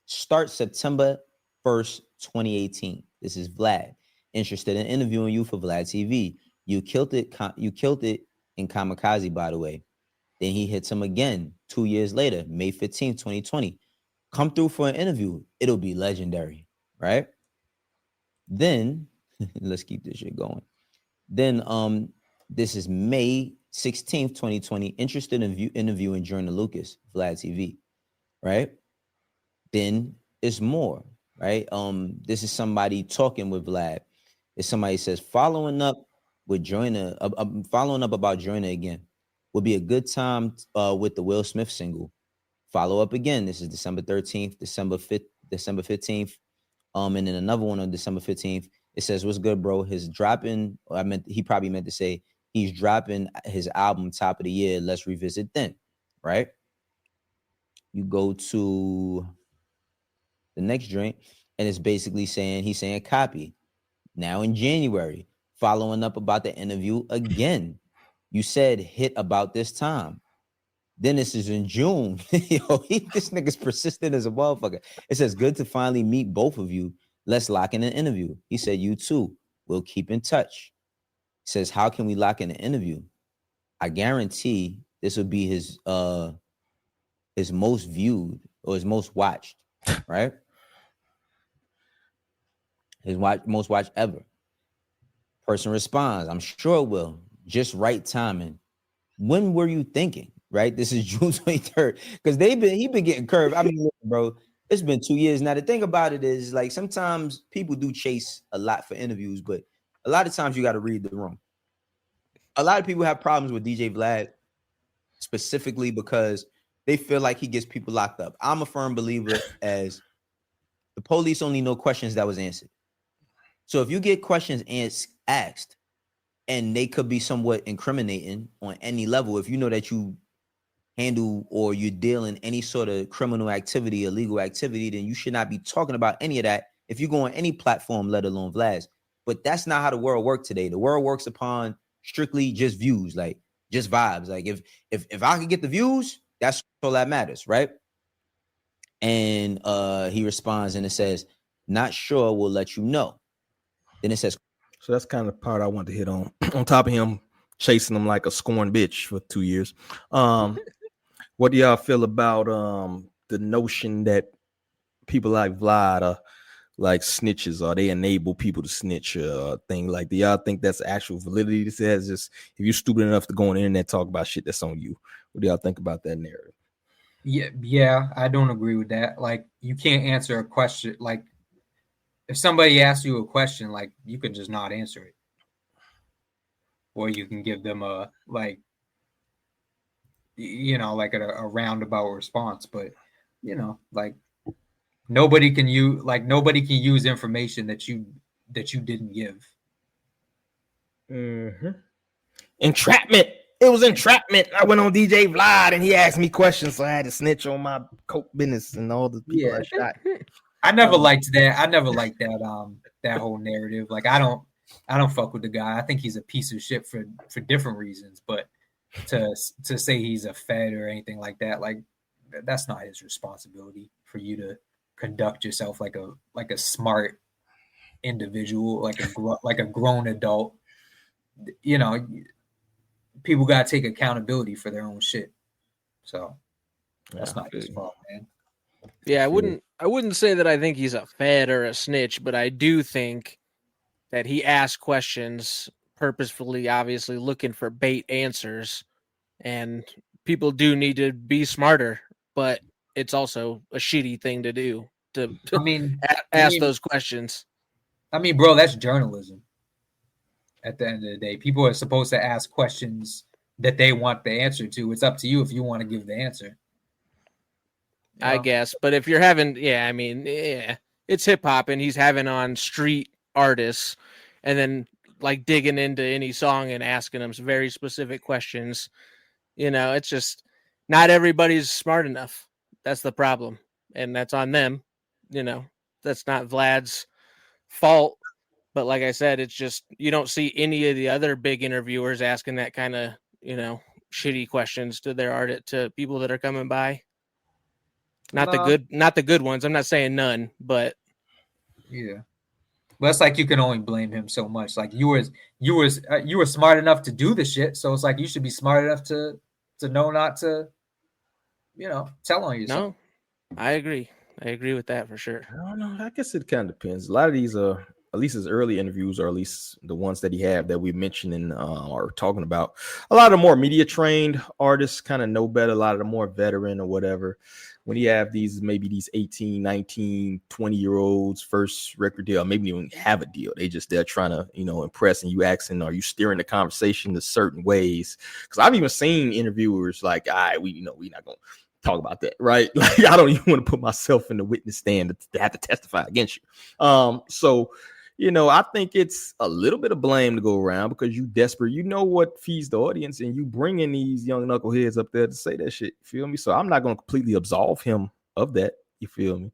Start September 1st, 2018. This is Vlad. Interested in interviewing you for Vlad TV. You killed it in Kamikaze, by the way. Then he hits him again 2 years later, May 15th, 2020. Come through for an interview. It'll be legendary, right? Then let's keep this shit going. Then this is May 16th, 2020. Interested in interviewing Joyner Lucas, Vlad TV, right? Then it's more, right? This is somebody talking with Vlad. It's somebody says following up with Joyner, following up about Joyner again would be a good time with the Will Smith single. Follow up again. This is December 13th, December 15th. And then another one on December 15th. It says, what's good, bro? His dropping, he probably meant to say he's dropping his album top of the year. Let's revisit then, right? You go to the next drink, and it's basically saying, he's saying copy. Now in January, following up about the interview again. You said hit about this time. Then this is in June. Yo, this nigga's persistent as a motherfucker. It says, good to finally meet both of you. Let's lock in an interview. He said, you too. We'll keep in touch. He says, how can we lock in an interview? I guarantee this would be his most viewed or his most watched, right? His most watched ever. Person responds, I'm sure it will. Just right timing. When were you thinking? Right? This is June 23rd. Because he been getting curved. I mean, bro, it's been 2 years. Now, the thing about it is, like, sometimes people do chase a lot for interviews, but a lot of times you got to read the room. A lot of people have problems with DJ Vlad specifically because they feel like he gets people locked up. I'm a firm believer as the police only know questions that was answered. So if you get questions asked, and they could be somewhat incriminating on any level, if you know that you handle or you deal in any sort of criminal activity, illegal activity, then you should not be talking about any of that if you go on any platform, let alone Vlad's. But that's not how the world works today. The world works upon strictly just views, like just vibes. Like if I could get the views, that's all that matters, right? And he responds and it says, not sure, we'll let you know. Then it says, so that's kind of the part I want to hit on. On top of him chasing them like a scorned bitch for 2 years. What do y'all feel about the notion that people like Vlad are like snitches, or they enable people to snitch or thing like that? Y'all think that's actual validity? This has just, if you're stupid enough to go on the internet talk about shit that's on you. What do y'all think about that narrative? Yeah, I don't agree with that. Like, you can't answer a question. Like, if somebody asks you a question, like, you can just not answer it. Or you can give them a, like, you know, like a roundabout response. But, you know, like, nobody can use information that you didn't give. Mm-hmm. Entrapment. It was entrapment. I went on DJ Vlad and he asked me questions, so I had to snitch on my coke business and all the people I shot. I never liked that. I never liked that that whole narrative. Like, I don't fuck with the guy. I think he's a piece of shit for different reasons. But to say he's a fed or anything like that, like, that's not his responsibility for you to conduct yourself like a smart individual, like a grown adult. You know, people gotta take accountability for their own shit. So that's not his fault, man. Yeah, I wouldn't say that I think he's a fed or a snitch, but I do think that he asks questions purposefully, obviously looking for bait answers, and people do need to be smarter, but it's also a shitty thing to do to ask those questions. I mean, bro, that's journalism. At the end of the day, people are supposed to ask questions that they want the answer to. It's up to you if you want to give the answer. I guess, but if you're having, it's hip hop, and he's having on street artists, and then like digging into any song and asking them some very specific questions. You know, it's just not everybody's smart enough. That's the problem, and that's on them. You know, that's not Vlad's fault. But like I said, it's just you don't see any of the other big interviewers asking that kind of, shitty questions to their art to people that are coming by. Not the good ones. I'm not saying none, but yeah. But it's like you can only blame him so much. Like you were smart enough to do the shit, so it's like you should be smart enough to know not to, tell on yourself. No, I agree. I agree with that for sure. I don't know. I guess it kind of depends. A lot of these at least his early interviews, or at least the ones that he had that we mentioned and are talking about. A lot of the more media trained artists kind of know better. A lot of the more veteran or whatever. When you have these, maybe these 18, 19, 20-year-olds first record deal, maybe even have a deal. They're trying to, impress, and you asking, are you steering the conversation to certain ways? Because I've even seen interviewers like, all right, we're not going to talk about that, right? Like, I don't even want to put myself in the witness stand to have to testify against you. So, I think it's a little bit of blame to go around because you desperate. You know what feeds the audience, and you bring in these young knuckleheads up there to say that shit. You feel me? So I'm not going to completely absolve him of that. You feel me?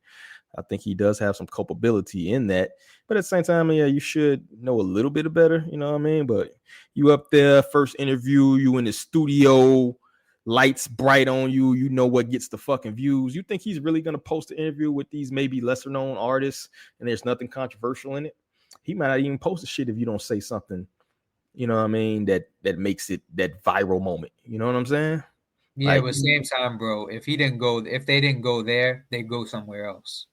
I think he does have some culpability in that. But at the same time, yeah, you should know a little bit better. You know what I mean? But you up there, first interview, you in the studio, lights bright on you. You know what gets the fucking views. You think he's really going to post an interview with these maybe lesser known artists and there's nothing controversial in it? He might not even post the shit if you don't say something, you know what I mean, that makes it that viral moment. You know what I'm saying? Yeah, but same time, bro, if they didn't go there, they go somewhere else.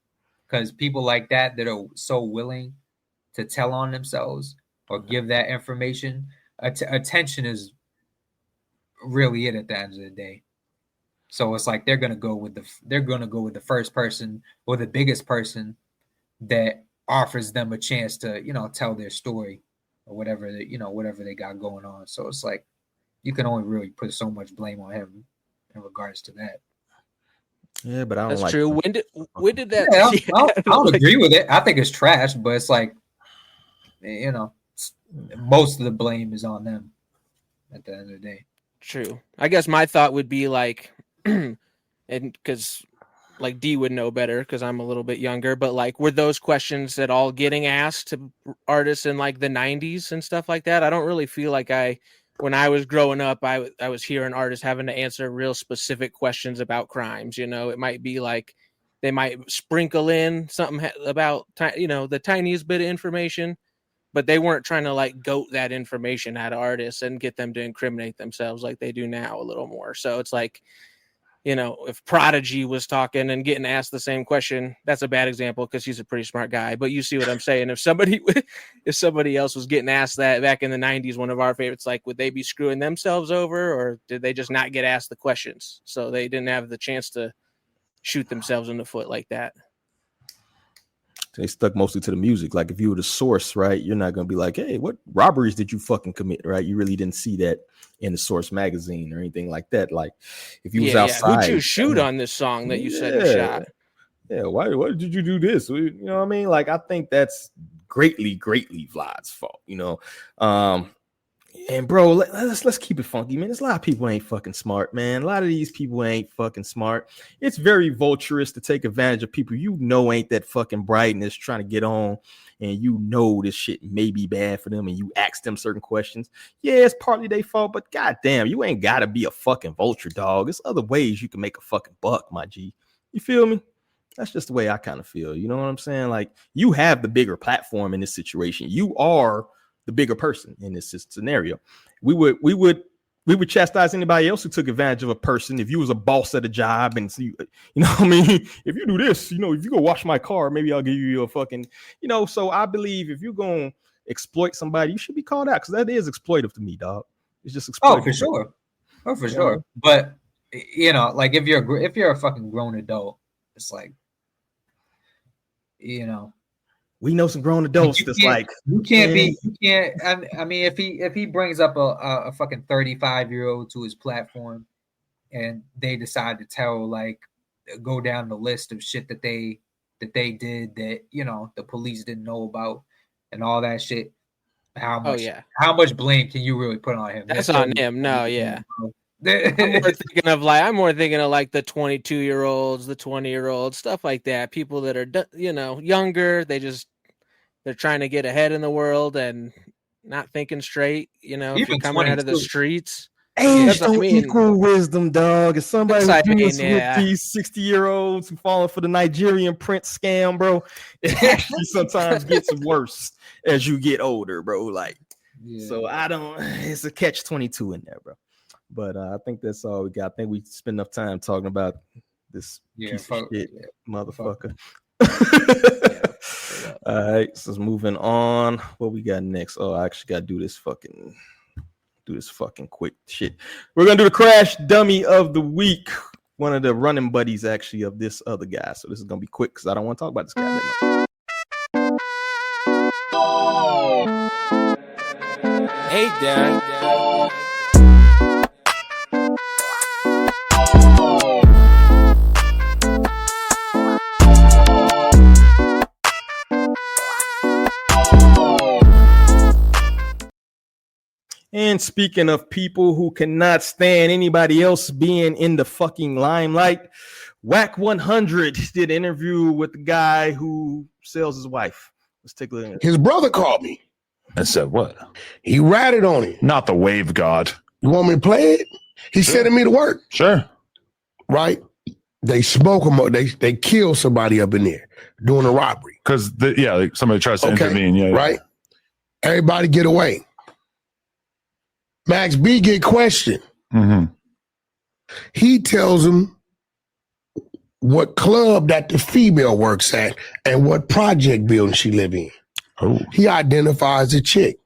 Because people like that are so willing to tell on themselves or give that information, attention is really it at the end of the day. So it's like they're gonna go with the first person or the biggest person that offers them a chance to, tell their story or whatever they got going on. So it's like you can only really put so much blame on him in regards to that. Yeah, but I don't That's like. True. When did that? Yeah, I don't agree with it. I think it's trash, but it's like, most of the blame is on them at the end of the day. True. I guess my thought would be like, and because like D would know better because I'm a little bit younger, but like, were those questions at all getting asked to artists in like the 90s and stuff like that? I don't really feel like when I was growing up, I was hearing artists having to answer real specific questions about crimes. It might be like they might sprinkle in something about, the tiniest bit of information, but they weren't trying to like goat that information out of artists and get them to incriminate themselves like they do now a little more. So it's like, if Prodigy was talking and getting asked the same question, that's a bad example because he's a pretty smart guy. But you see what I'm saying? If somebody else was getting asked that back in the 90s, one of our favorites, like, would they be screwing themselves over, or did they just not get asked the questions? So they didn't have the chance to shoot themselves in the foot like that. They stuck mostly to the music. Like if you were the source, right, you're not going to be like, hey, what robberies did you fucking commit, right? You really didn't see that in the Source magazine or anything like that. Like if you was outside. Who'd you shoot on this song that you said you shot? Yeah, why did you do this? You know what I mean? Like I think that's greatly Vlad's fault, And bro, let's keep it funky, man. There's a lot of people ain't fucking smart, man. A lot of these people ain't fucking smart. It's very vulturous to take advantage of people ain't that fucking bright and is trying to get on, and this shit may be bad for them, and you ask them certain questions. Yeah, it's partly their fault, but goddamn, you ain't gotta be a fucking vulture, dog. There's other ways you can make a fucking buck, my G. You feel me? That's just the way I kind of feel. You know what I'm saying? Like you have the bigger platform in this situation. You are the bigger person in this scenario. We would chastise anybody else who took advantage of a person. If you was a boss at a job and you know what I mean, if you do this, if you go wash my car, maybe I'll give you a fucking, so I believe if you're going to exploit somebody, you should be called out because that is exploitive to me, dog. It's just exploitive. Oh, for sure. But like if you're a fucking grown adult, it's like, we know some grown adults that's like you can't. I mean, if he brings up a fucking 35-year-old to his platform, and they decide to go down the list of shit that they did that the police didn't know about and all that shit. How much blame can you really put on him? That's on him. No, yeah. I'm more thinking of like the 22-year-olds, the 20-year-olds, stuff like that. People that are, younger, they're trying to get ahead in the world and not thinking straight. If you're coming out of the streets, age don't equal wisdom, dog. If somebody's doing this with these 60-year-olds who falling for the Nigerian prince scam, bro, it actually sometimes gets worse as you get older, bro. Like, so it's a catch-22 in there, bro. But I think that's all we got. I think we spent enough time talking about This Yeah, piece fuck, of shit yeah, motherfucker. Yeah. All right, so moving on. What we got next? Oh, I actually gotta do this fucking quick shit. We're gonna do the crash dummy of the week. One of the running buddies actually of this other guy. So this is gonna be quick because I don't want to talk about this guy that much. Hey, Dad. And speaking of people who cannot stand anybody else being in the fucking limelight, Wack 100 did an interview with the guy who sells his wife. Let's take a look at it. His brother called me. And said what? He ratted on him. Not the wave god. You want me to play it? He's sending me to work. Sure. Right? They smoke him up. They kill somebody up in there doing a robbery. Because somebody tries to intervene. Yeah. Right? Everybody get away. Max B get questioned. Mm-hmm. He tells him what club that the female works at and what project building she live in. Oh. He identifies the chick.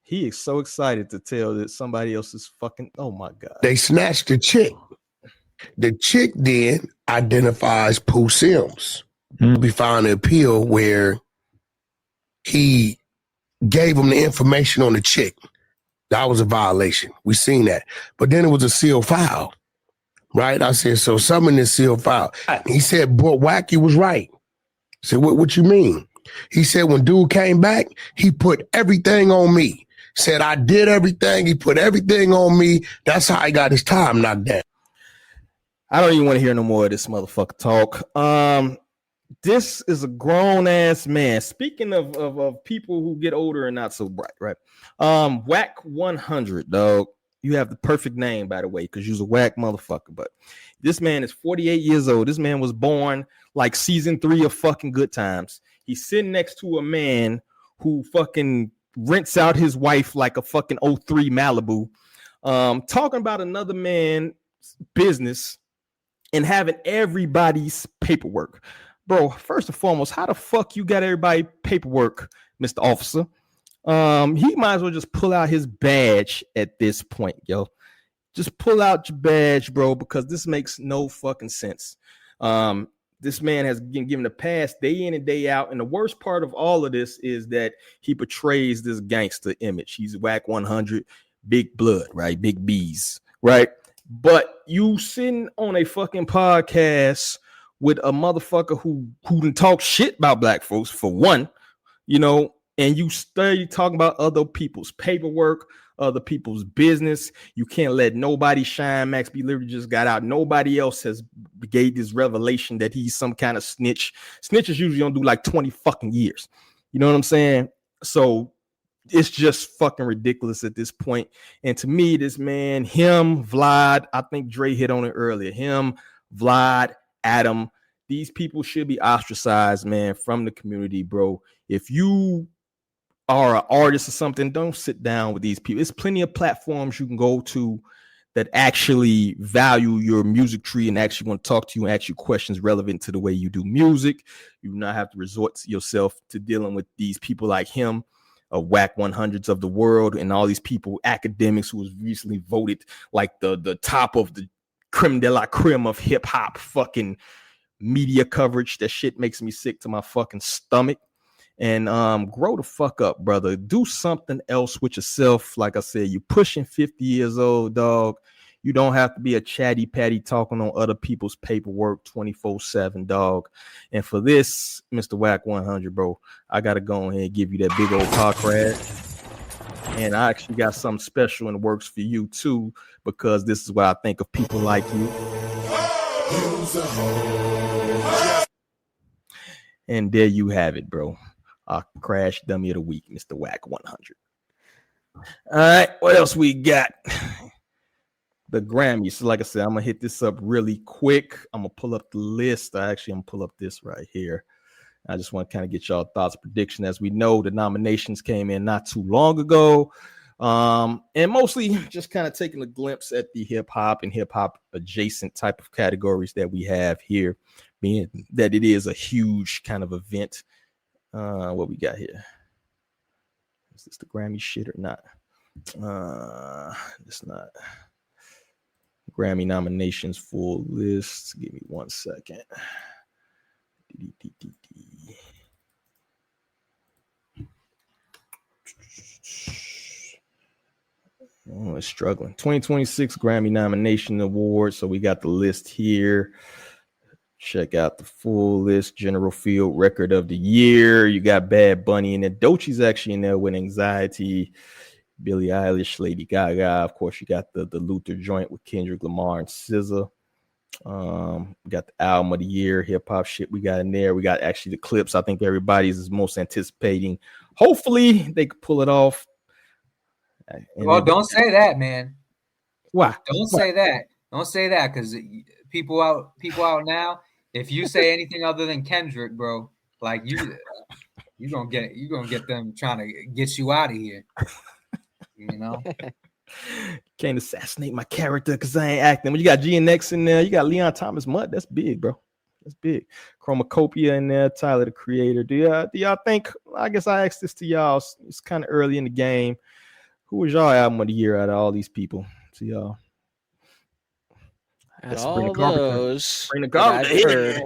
He is so excited to tell that somebody else is fucking. Oh my god! They snatched the chick. The chick then identifies Pooh Sims. We found an appeal where he gave him the information on the chick. That was a violation. We seen that. But then it was a sealed file, right? I said, so some in this sealed file. He said, but Wacky was right. I said, what you mean? He said, when dude came back, he put everything on me. Said, I did everything. He put everything on me. That's how he got his time knocked down. I don't even want to hear no more of this motherfucker talk. This is a grown ass man. Speaking of people who get older and not so bright, right? Wack 100, dog. You have the perfect name, by the way, because you're a whack motherfucker. But this man is 48 years old. This man was born like season 3 of fucking Good Times. He's sitting next to a man who fucking rents out his wife like a fucking 03 Malibu, talking about another man's business and having everybody's paperwork. Bro, first and foremost, how the fuck you got everybody paperwork, Mr. Officer? He might as well just pull out his badge at this point, yo. Just pull out your badge, bro, because this makes no fucking sense. This man has been given a pass day in and day out. And the worst part of all of this is that he portrays this gangster image. He's Wack 100, big blood, right? Big B's, right? But you sitting on a fucking podcast with a motherfucker who didn't talk shit about black folks, for one, you know, and you stay talking about other people's paperwork, other people's business. You can't let nobody shine. Max B literally just got out. Nobody else has gave this revelation that he's some kind of snitch. Snitches usually don't do like 20 fucking years. You know what I'm saying? So it's just fucking ridiculous at this point. And to me, this man, him, Vlad, I think Dre hit on it earlier. Him, Vlad, Adam, these people should be ostracized, man, from the community, bro. If you are an artist or something, don't sit down with these people. There's plenty of platforms you can go to that actually value your music tree and actually want to talk to you and ask you questions relevant to the way you do music. You do not have to resort to yourself to dealing with these people like him, Wack 100s of the world, and all these people, academics who was recently voted like the top of the creme de la creme of hip hop fucking media coverage. That shit makes me sick to my fucking stomach. And grow the fuck up, brother. Do something else with yourself. Like I said, you pushing 50 years old, dog. You don't have to be a chatty patty talking on other people's paperwork 24/7, dog. And for this, Mr. Wack 100, bro, I gotta go ahead and give you that big old car crash. And I actually got something special in the works for you too, because this is what I think of people like you. And there you have it, bro. Crash dummy of the week, Mr. Wack 100. All right, what else we got? The Grammys. So like I said, I'm gonna hit this up really quick. I'm gonna pull up the list. I'm gonna pull up this right here. I just want to kind of get y'all thoughts, prediction. As we know, the nominations came in not too long ago. And mostly just kind of taking a glimpse at the hip hop and hip hop adjacent type of categories that we have here, being that it is a huge kind of event. What we got here? Is this the Grammy shit or not? It's not. Grammy nominations full list. Give me 1 second. Oh, it's struggling. 2026 Grammy Nomination Award. So we got the list here. Check out the full list. General Field Record of the Year. You got Bad Bunny in there. Doechie's actually in there with Anxiety. Billie Eilish, Lady Gaga. Of course, you got the Luther joint with Kendrick Lamar and SZA. We got the album of the year, hip hop shit we got in there. We got actually the clips I think everybody's most anticipating. Hopefully they could pull it off. Well, don't say that, man. Why? Don't say that. Don't say that, because people out now. If you say anything other than Kendrick, bro, like you're gonna get them trying to get you out of here. You know, can't assassinate my character because I ain't acting. When you got GNX in there, you got Leon Thomas Mutt. That's big, bro. That's big. Chromacopia in there. Tyler the Creator. Do y'all think? I guess I asked this to y'all. It's kind of early in the game. Who was y'all album of the year out of all these people? To y'all. At all those, bring the garbage.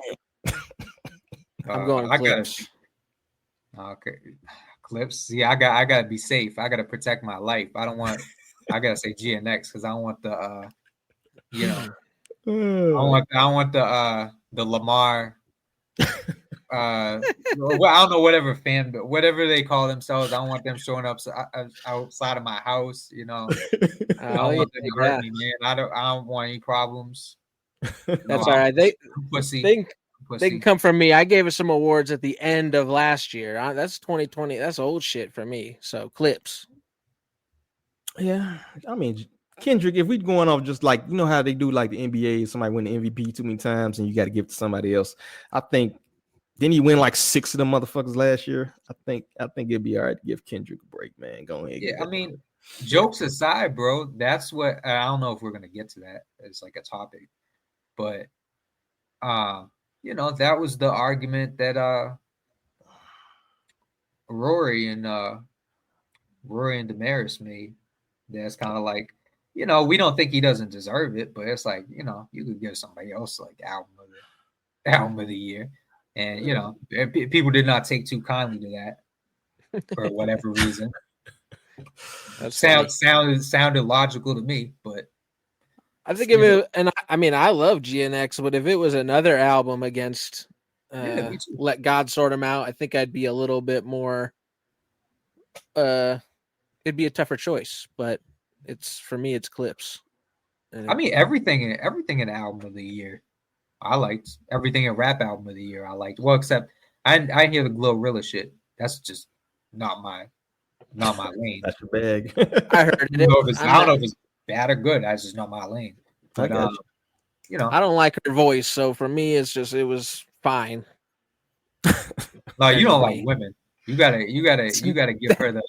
I'm going Clips. Okay, Clips. See, I gotta be safe. I gotta protect my life. I gotta say GNX because I don't want the I want the Lamar. I don't know, whatever they call themselves. I don't want them showing up outside of my house. You know, I don't want them to hurt me, man. I don't want any problems. That's all right. They can come from me. I gave us some awards at the end of last year. That's 2020. That's old shit for me. So Clips. Yeah, I mean Kendrick. If we going off just like how they do like the NBA, somebody win the MVP too many times and you got to give it to somebody else. I think. Didn't he win like 6 of them motherfuckers last year? I think it'd be all right to give Kendrick a break, man. Go ahead. Yeah, I mean, jokes aside, bro, that's what I don't know if we're gonna get to that as like a topic, but that was the argument that Rory and Damaris made. That's kind of like, we don't think he doesn't deserve it, but it's like, you could give somebody else like album of the year. And people did not take too kindly to that for whatever reason. That sounded logical to me, but I think I love GNX, but if it was another album against Let God Sort Him Out, I think I'd be a little bit more. It'd be a tougher choice, but for me, it's Clips. I mean, everything in album of the year. I liked everything in rap album of the year. I liked, well, except I didn't hear the Glorilla shit. That's just not my lane. That's your bag. I heard it. I don't know if it's bad or good. That's just not my lane. But I don't like her voice, so for me, it was fine. No, you don't like women. You gotta give her the.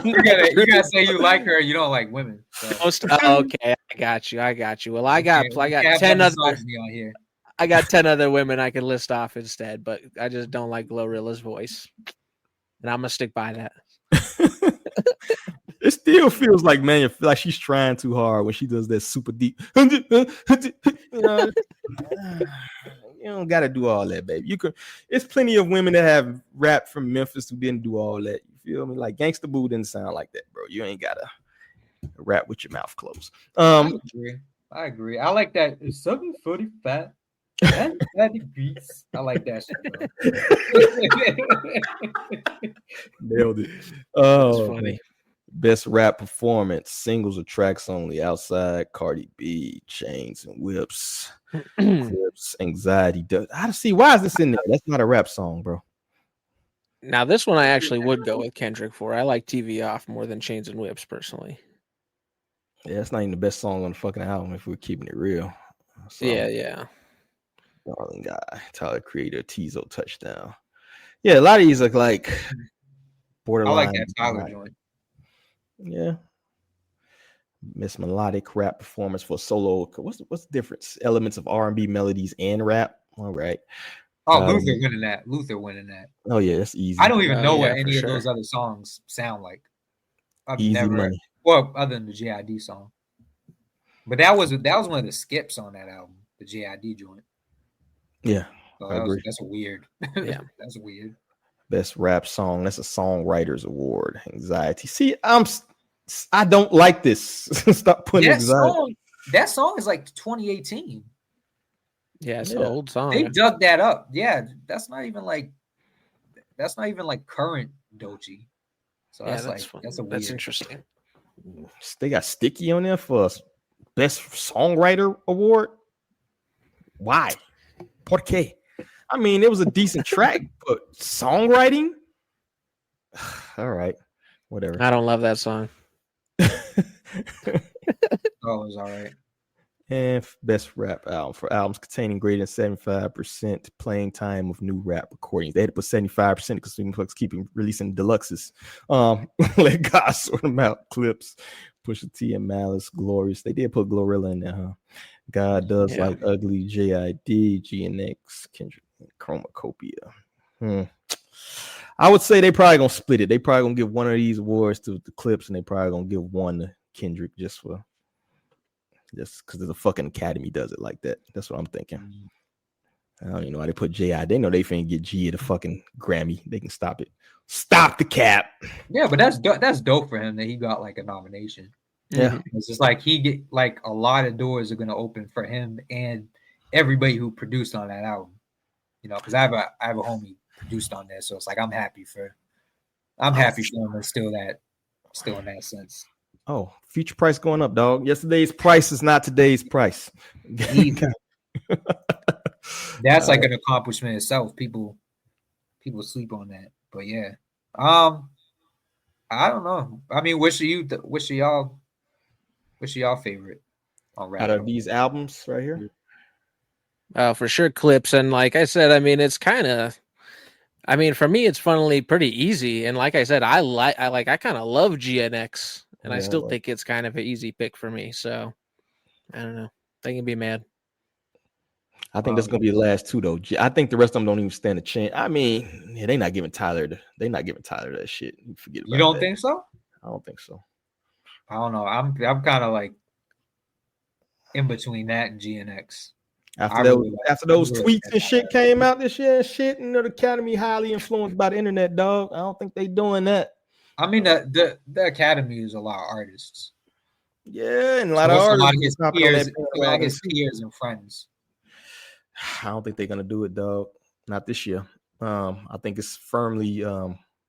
you gotta say you like her. You don't like women. So. Okay, I got you. Well, I got 10 other. On here. I got 10 other women I could list off instead, but I just don't like Glorilla's voice, and I'm gonna stick by that. It still feels like, man, like she's trying too hard when she does that super deep. You don't got to do all that, baby. It's plenty of women that have rap from Memphis who didn't do all that. You feel me? Like Gangsta Boo didn't sound like that, bro. You ain't got to rap with your mouth closed. I agree. I like that. It's 7:45. And beats. I like that shit. Nailed it. Oh, that's funny. Best rap performance, singles or tracks only. Outside, Cardi B, Chains and Whips. Clips, Anxiety. I see. Why is this in there? That's not a rap song, bro. Now this one I actually would go with Kendrick for. I like TV Off more than Chains and Whips personally. Yeah, it's not even the best song on the fucking album if we're keeping it real. So, yeah. Darling Guy, Tyler Creator, Tizo Touchdown. Yeah, a lot of these look like borderline. I like that Tyler joint. Yeah. Miss melodic rap performance for solo. What's the difference? Elements of R&B melodies and rap. All right. Oh, Luther winning that. Luther winning that. Oh yeah, that's easy. I don't even know what yeah, any for of those sure. other songs sound like. I've Easy never, money. well, other than the JID song. But that was one of the skips on that album, the JID joint. Yeah, So I agree. that's weird. Yeah. That's weird. Best rap song. That's a songwriters award. Anxiety. See, I don't like this. Stop putting anxiety. That song is like 2018. Yeah, it's an old song. They dug that up. Yeah, that's not even like current Doechii. So Yeah, that's weird. That's interesting. They got Sticky on there for best songwriter award. Why? Por qué? I mean, it was a decent track, but songwriting. All right, whatever. I don't love that song. Oh, it was all right. And best rap album for albums containing greater than 75% playing time of new rap recordings. They had to put 75% because some folks keep releasing deluxes. Let God sort them out. Clips, Pusha T and Malice, Glorious. They did put Glorilla in there, huh? God Does Like Ugly, JID, GNX, Kendrick, Chromacopia. I would say they probably gonna split it. They probably gonna give one of these awards to the Clips, and they probably gonna give one to Kendrick just because the fucking Academy does it like that. That's what I'm thinking. I don't even know why they put J.I. They know they finna get G at the fucking Grammy. They can stop it. Stop the cap. Yeah, but that's dope for him that he got like a nomination. Yeah, it's just like he get like a lot of doors are gonna open for him and everybody who produced on that album. You know, because I have a homie produced on there, so it's like I'm happy for him. Still in that sense. Oh, future price going up, dog. Yesterday's price is not today's price. That's like an accomplishment itself. People sleep on that, but yeah. I don't know. I mean, which of y'all favorite on rap? Out of these albums right here? For sure, Clips. And like I said, I mean, it's kind of, I mean, for me, it's funnily pretty easy. And like I said, I kind of love GNX. And I still think it's kind of an easy pick for me. So I don't know. They can be mad. I think that's gonna be the last two though. I think the rest of them don't even stand a chance. I mean, yeah, they're not giving Tyler that shit. Forget about You don't that. think so? I don't think so. I don't know. I'm kind of like in between that and GNX. After those tweets and shit came out this year and shit, and the Academy highly influenced by the internet, dog. I don't think they doing that. I mean, the Academy is a lot of artists. Yeah, and a lot of artists. A lot of his peers and friends. I don't think they're gonna do it, dog. Not this year. I think it's firmly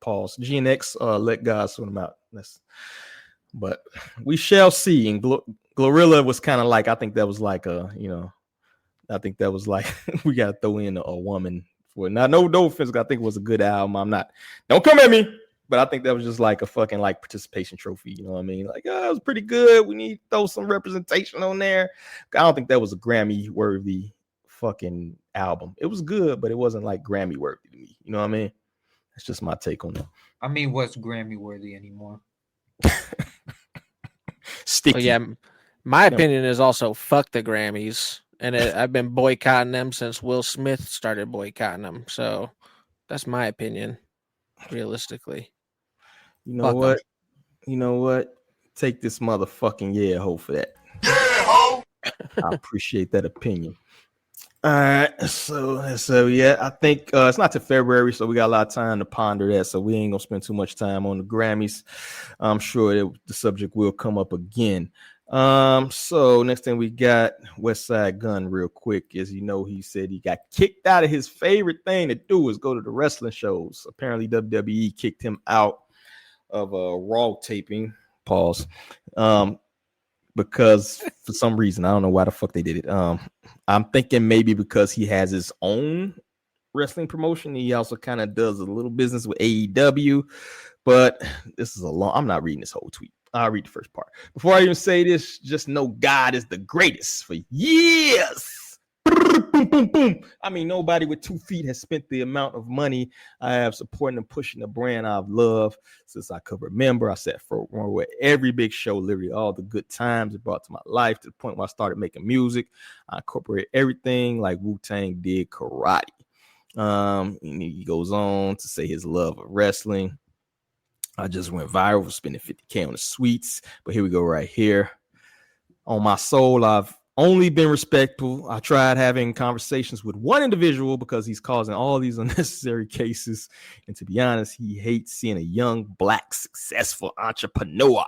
paused. GNX, let God sort them out. But we shall see. And Glorilla was kind of like, I think that was like I think that was like we gotta throw in a woman for it. Now, no offense, I think it was a good album. Don't come at me. But I think that was just like a fucking like participation trophy. You know what I mean? Like, it was pretty good. We need to throw some representation on there. I don't think that was a Grammy worthy fucking album. It was good, but it wasn't like Grammy worthy to me. You know what I mean? That's just my take on that. I mean, what's Grammy worthy anymore? Sticky. Well, yeah, my opinion is also fuck the Grammys. And I've been boycotting them since Will Smith started boycotting them. So that's my opinion, realistically. You know what? You know what? Take this motherfucking ho for that. Yeah, ho! I appreciate that opinion. All right, so yeah, I think it's not till February, so we got a lot of time to ponder that. So we ain't gonna spend too much time on the Grammys. I'm sure the subject will come up again. So next thing we got Westside Gunn real quick. As you know, he said he got kicked out of his favorite thing to do is go to the wrestling shows. Apparently WWE kicked him out of a Raw taping. Pause. Because for some reason, I don't know why the fuck they did it. I'm thinking maybe because he has his own wrestling promotion. He also kind of does a little business with AEW, but this is I'm not reading this whole tweet. I'll read the first part. Before I even say this, just know God is the greatest for years. boom, boom, boom. I mean, nobody with 2 feet has spent the amount of money I have supporting and pushing the brand I've loved since I could remember. I sat for with every big show, literally all the good times it brought to my life, to the point where I started making music. I incorporated everything like Wu-Tang did karate. And he goes on to say his love of wrestling. I just went viral for spending 50K on the sweets. But here we go right here. On my soul, I've only been respectful. I tried having conversations with one individual because he's causing all these unnecessary cases. And to be honest, he hates seeing a young, black, successful entrepreneur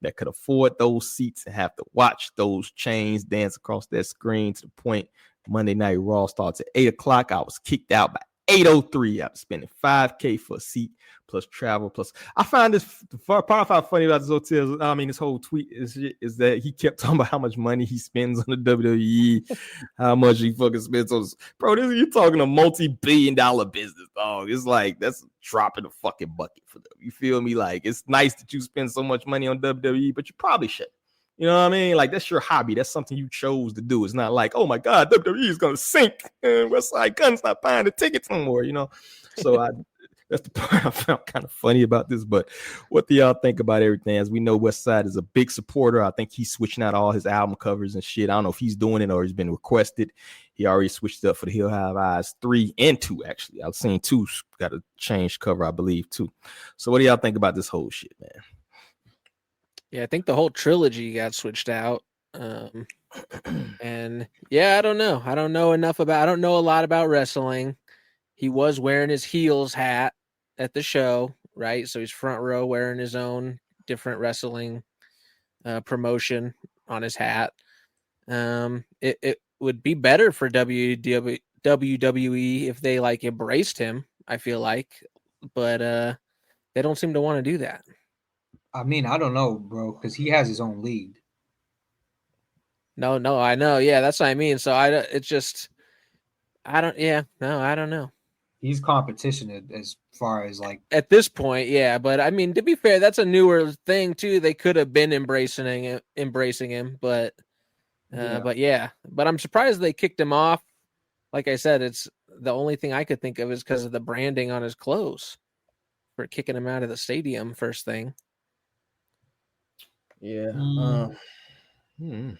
that could afford those seats and have to watch those chains dance across that screen, to the point Monday Night Raw starts at 8 o'clock. I was kicked out by 8:03 after spending $5K for a seat plus travel plus. I find this part I find funny about this hotel. I mean, this whole tweet is that he kept talking about how much money he spends on the WWE, how much he fucking spends on this. Bro, you're talking a multi-billion-dollar business, dog. It's like that's a drop in the fucking bucket for them. You feel me? Like, it's nice that you spend so much money on WWE, but you probably shouldn't. You know what I mean? Like, that's your hobby. That's something you chose to do. It's not like, oh my God, WWE is gonna sink and Westside Gunn's not buying the tickets anymore, you know. So that's the part I found kind of funny about this. But what do y'all think about everything? As we know, Westside is a big supporter. I think he's switching out all his album covers and shit. I don't know if he's doing it or he's been requested. He already switched up for the Hill Have Eyes 3 and 2, actually. I've seen 2 got a changed cover, I believe, too. So what do y'all think about this whole shit, man? Yeah, I think the whole trilogy got switched out. And yeah, I don't know. I don't know a lot about wrestling. He was wearing his heels hat at the show, right? So he's front row wearing his own different wrestling promotion on his hat. It would be better for WWE if they like embraced him, I feel like, but they don't seem to want to do that. I mean, I don't know, bro, because he has his own league. No, I know. Yeah, that's what I mean. So I don't know. He's competition as far as like at this point, yeah. But I mean, to be fair, that's a newer thing too. They could have been embracing him, but I'm surprised they kicked him off. Like I said, it's the only thing I could think of is because of the branding on his clothes for kicking him out of the stadium first thing. Yeah. I mean,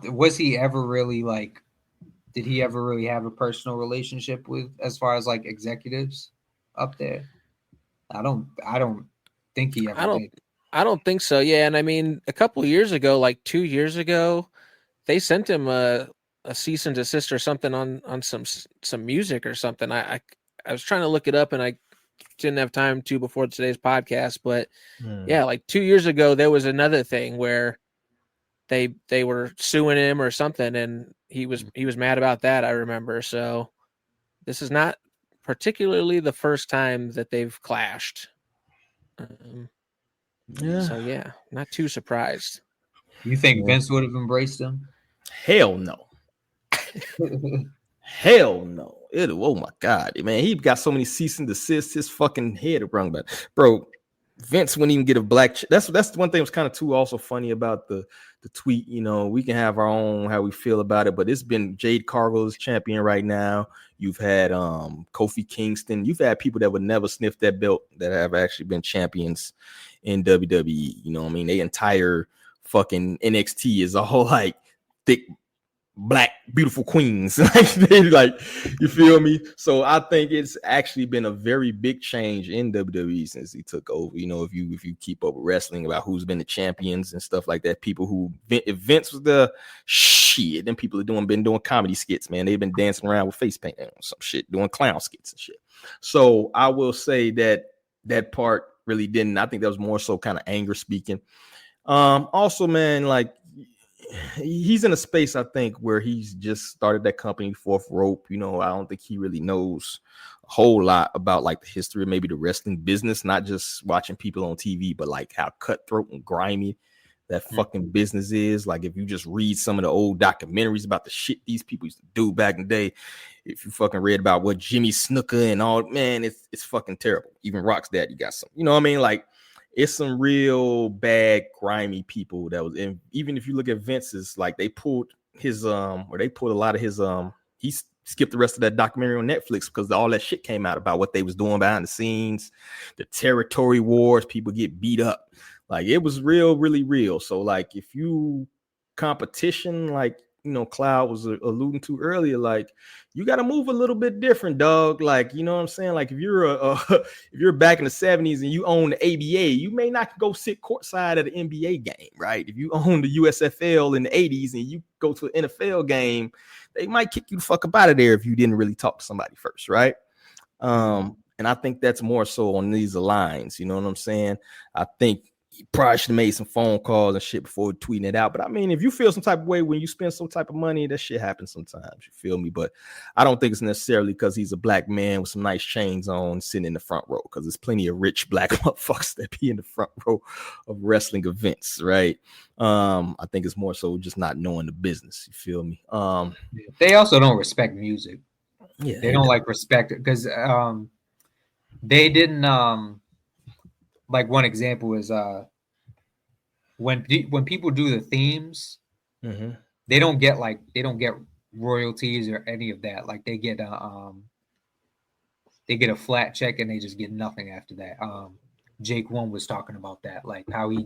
was he ever really like, did he ever really have a personal relationship with, as far as like executives up there? I don't think he ever did. I don't think so. Yeah. And I mean, a couple of years ago, like 2 years ago, they sent him a cease and desist or something on some music or something. I was trying to look it up and I didn't have time to before today's podcast, but yeah, like 2 years ago, there was another thing where they were suing him or something, and he was mad about that, I remember. So this is not particularly the first time that they've clashed. So yeah, not too surprised. You think Vince would have embraced him? Hell no. Hell no. Oh my God, man, he got so many cease and desists, his fucking head rung back. Bro, Vince wouldn't even get a black that's the one thing that was kind of too also funny about the tweet. You know, we can have our own how we feel about it, but it's been Jade Cargill's champion right now. You've had Kofi Kingston. You've had people that would never sniff that belt that have actually been champions in WWE. You know what I mean? They entire fucking NXT is all like thick black beautiful queens. like, you feel me? So I think it's actually been a very big change in WWE since he took over. You know, if you keep up with wrestling about who's been the champions and stuff like that, people who, if Vince was the shit, then people been doing comedy skits, man. They've been dancing around with face paint and some shit, doing clown skits and shit. So I will say that part really didn't. I think that was more so kind of anger speaking. Also, man, like, he's in a space, I think, where he's just started that company, Fourth Rope. You know, I don't think he really knows a whole lot about like the history of maybe the wrestling business, not just watching people on TV, but like how cutthroat and grimy that fucking business is. Like, if you just read some of the old documentaries about the shit these people used to do back in the day, if you fucking read about what Jimmy Snuka and all, man, it's fucking terrible. Even Rock's daddy got some, you know what I mean? Like, it's some real bad, grimy people that was in. Even if you look at Vince's, like, they pulled his a lot of his skip the rest of that documentary on Netflix because all that shit came out about what they was doing behind the scenes, the territory wars, people get beat up. Like it was real, really real. So like if you competition, like, you know, Cloud was alluding to earlier, like you got to move a little bit different, dog. Like, you know what I'm saying? Like if you're if you're back in the 70s and you own the ABA, you may not go sit courtside at an NBA game, right? If you own the USFL in the 80s and you go to an NFL game, they might kick you the fuck up out of there if you didn't really talk to somebody first, right? And I think that's more so on these lines, you know what I'm saying? I think he probably should have made some phone calls and shit before tweeting it out. But I mean, if you feel some type of way when you spend some type of money, that shit happens sometimes. You feel me? But I don't think it's necessarily because he's a black man with some nice chains on sitting in the front row, because there's plenty of rich black motherfuckers that be in the front row of wrestling events, right? I think it's more so just not knowing the business. You feel me? They also don't respect music. Yeah, they don't like respect it because they didn't like one example is when people do the themes, they don't get royalties or any of that. Like they get a flat check and they just get nothing after that. Jake One was talking about that, like how he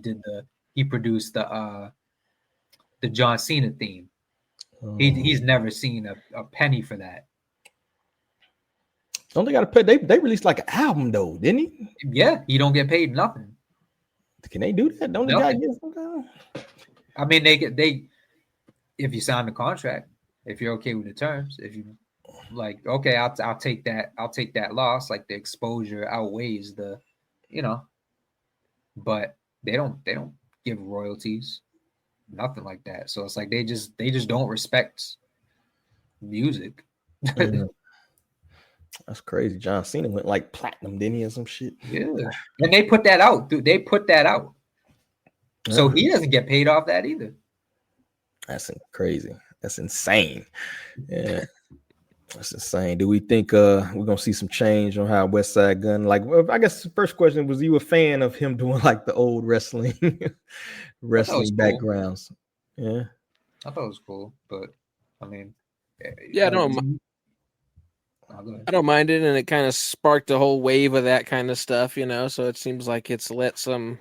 produced the John Cena theme. He's never seen a penny for that. Don't they got to pay? They released like an album though, didn't he? Yeah, he don't get paid nothing. Can they do that? Don't the guy get something? I mean, they if you sign the contract, if you're okay with the terms, if you like, okay, I'll take that loss. Like the exposure outweighs the, you know. But they don't give royalties, nothing like that. So it's like they just don't respect music. That's crazy. John Cena went like platinum, didn't he, or some shit? Yeah, and they put that out. They put that out, so he doesn't get paid off that either. That's crazy. That's insane. Yeah, that's insane. Do we think we're gonna see some change on how Westside Gunn? Like, well, I guess the first question was, you a fan of him doing like the old wrestling backgrounds? Cool. Yeah, I thought it was cool, but I mean, yeah, I don't mind it, and it kind of sparked a whole wave of that kind of stuff, you know. So it seems like it's let some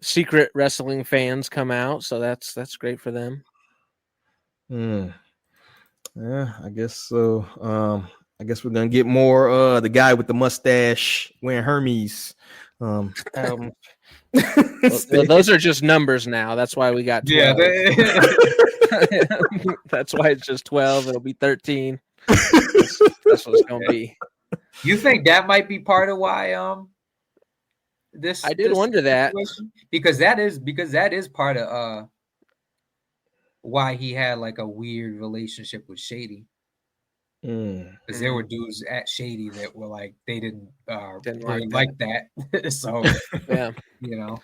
secret wrestling fans come out, so that's great for them. Yeah, I guess so. I guess we're gonna get more the guy with the mustache wearing Hermes. Well, those are just numbers now. That's why we got 12. Yeah, that's why it's just 12. It'll be 13. That's what it's gonna be. You think that might be part of why this? I did wonder that, because that is part of why he had like a weird relationship with Shady. Because there were dudes at Shady that were like they didn't really like that. So yeah, you know.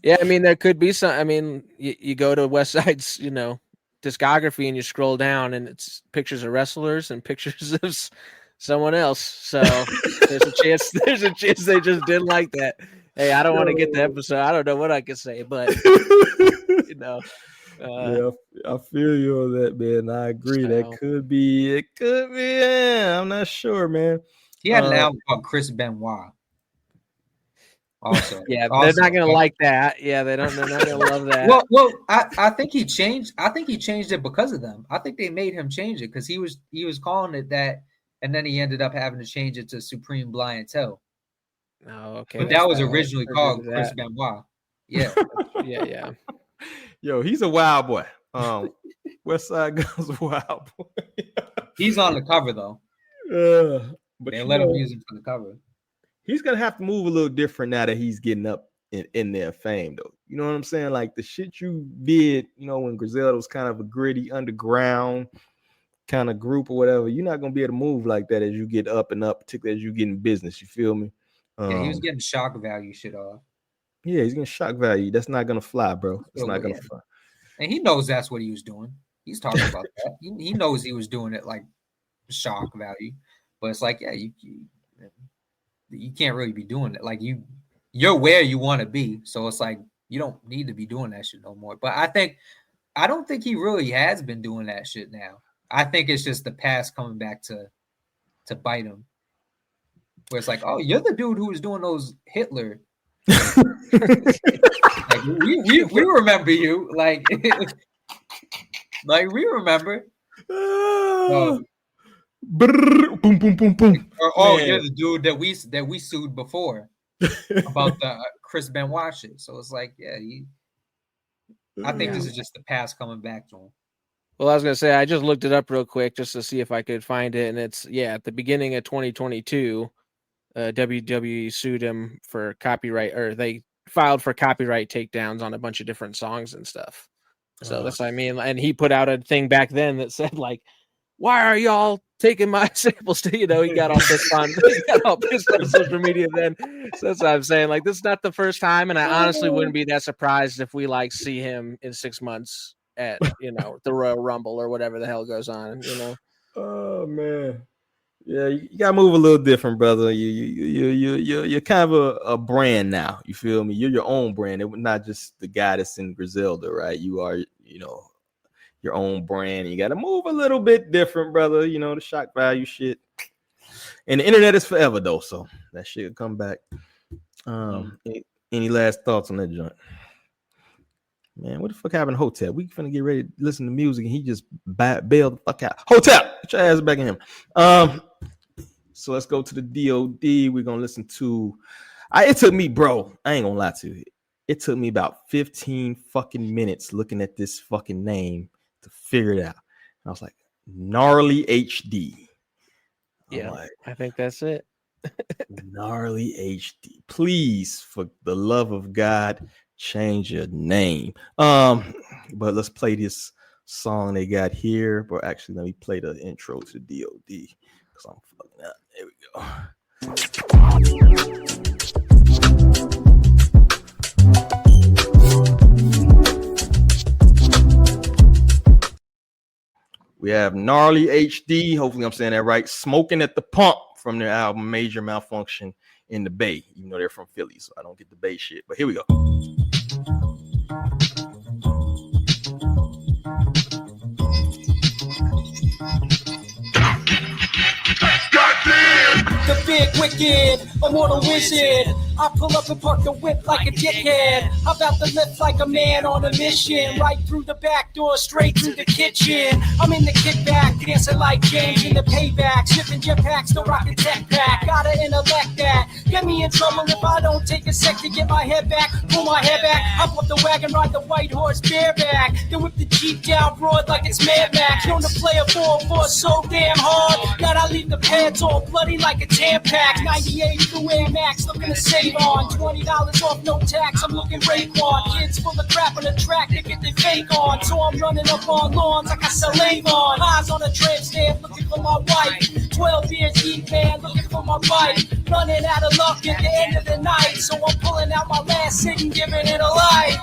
Yeah, I mean there could be some. I mean, you go to Westside's, you know, discography and you scroll down and it's pictures of wrestlers and pictures of someone else. So there's a chance they just didn't like that. Hey, I don't want to get the episode. I don't know what I can say, but you know. Yeah, I feel you on that, man. I agree. That could be. It could be. Yeah, I'm not sure, man. He had an album called Chris Benoit. Also, yeah, they're not gonna like that. Yeah, they're not gonna love that. Well, I think he changed. I think he changed it because of them. I think they made him change it because he was calling it that, and then he ended up having to change it to Supreme Clientele. Oh, okay. But that was originally called Chris Benoit. Yeah, yeah. Yo, he's a wild boy. Westside Gunn's a wild boy. He's on the cover though. But they let him use him for the cover. He's gonna have to move a little different now that he's getting up in their fame, though. You know what I'm saying? Like the shit you did, you know, when Griselda was kind of a gritty underground kind of group or whatever. You're not gonna be able to move like that as you get up and up, particularly as you get in business. You feel me? Yeah, he was getting shock value shit off. Yeah, he's getting shock value. That's not gonna fly, bro. It's not gonna fly. And he knows that's what he was doing. He's talking about that. He knows he was doing it like shock value, but it's like, yeah, you can't really be doing it. Like you're where you want to be, so it's like you don't need to be doing that shit no more. But I don't think he really has been doing that shit now. I think it's just the past coming back to bite him. Where it's like, oh, you're the dude who was doing those Hitler. Like we remember you. Like we remember. Boom, boom, boom, boom. Or, you're the dude that we sued before about the Chris Benoit shit. So it's like, yeah, I think this is just the past coming back to him. Well, I was gonna say I just looked it up real quick just to see if I could find it, and it's at the beginning of 2022, WWE sued him for copyright, or they filed for copyright takedowns on a bunch of different songs and stuff. So that's what I mean. And he put out a thing back then that said like, "Why are y'all taking my samples?" To, he got all pissed on social media then. So that's what I'm saying. Like, this is not the first time, and I honestly wouldn't be that surprised if we like see him in 6 months at the Royal Rumble or whatever the hell goes on. Oh man, yeah, you gotta move a little different, brother. You're kind of a brand now. You feel me? You're your own brand. It was not just the guy that's in Griselda, right? You are, your own brand. You got to move a little bit different, brother. The shock value shit. And the internet is forever, though, so that shit will come back. Any last thoughts on that joint? Man, what the fuck happened to Hotep? We finna get ready to listen to music, and he just bailed the fuck out. Hotep, put your ass back in him. So let's go to the DOD. We're gonna listen to. It took me, bro. I ain't gonna lie to you. It took me about 15 fucking minutes looking at this fucking name to figure it out. I was like, Gnarly HD. Yeah, I think that's it. Gnarly HD. Please, for the love of God, change your name. But let's play this song they got here. But actually, let me play the intro to the DOD because I'm fucking up. There we go. We have Gnarly HD. Hopefully, I'm saying that right. Smoking at the Pump from their album Major Malfunction in the Bay. Even though they're from Philly, so I don't get the Bay shit. But here we go. The big wicked, immortal wizard. I pull up and park the whip like a dickhead. I'm about to lift like a man on a mission. Right through the back door, straight to the kitchen. I'm in the kickback, dancing like James in the payback. Shipping jetpacks, the rocket tech pack. Gotta intellect that. Get me in trouble if I don't take a sec to get my head back. Pull my hair back, hop up the wagon, ride the white horse bareback. Then whip the Jeep down broad like it's Mad Max. Known to play a 4-4 so damn hard that I leave the pads all bloody like a Tampax. 98 through Air Max, looking to save on $20 off, no tax. I'm looking Raekwon. Kids full of crap on the track to get their fake on. So I'm running up on lawns like I sell Avon. Eyes on a tramp stand, looking for my wife. 12 years deep, man, looking for my wife. Running out of luck at the end of the night, so I'm pulling out my last hit and giving it a light.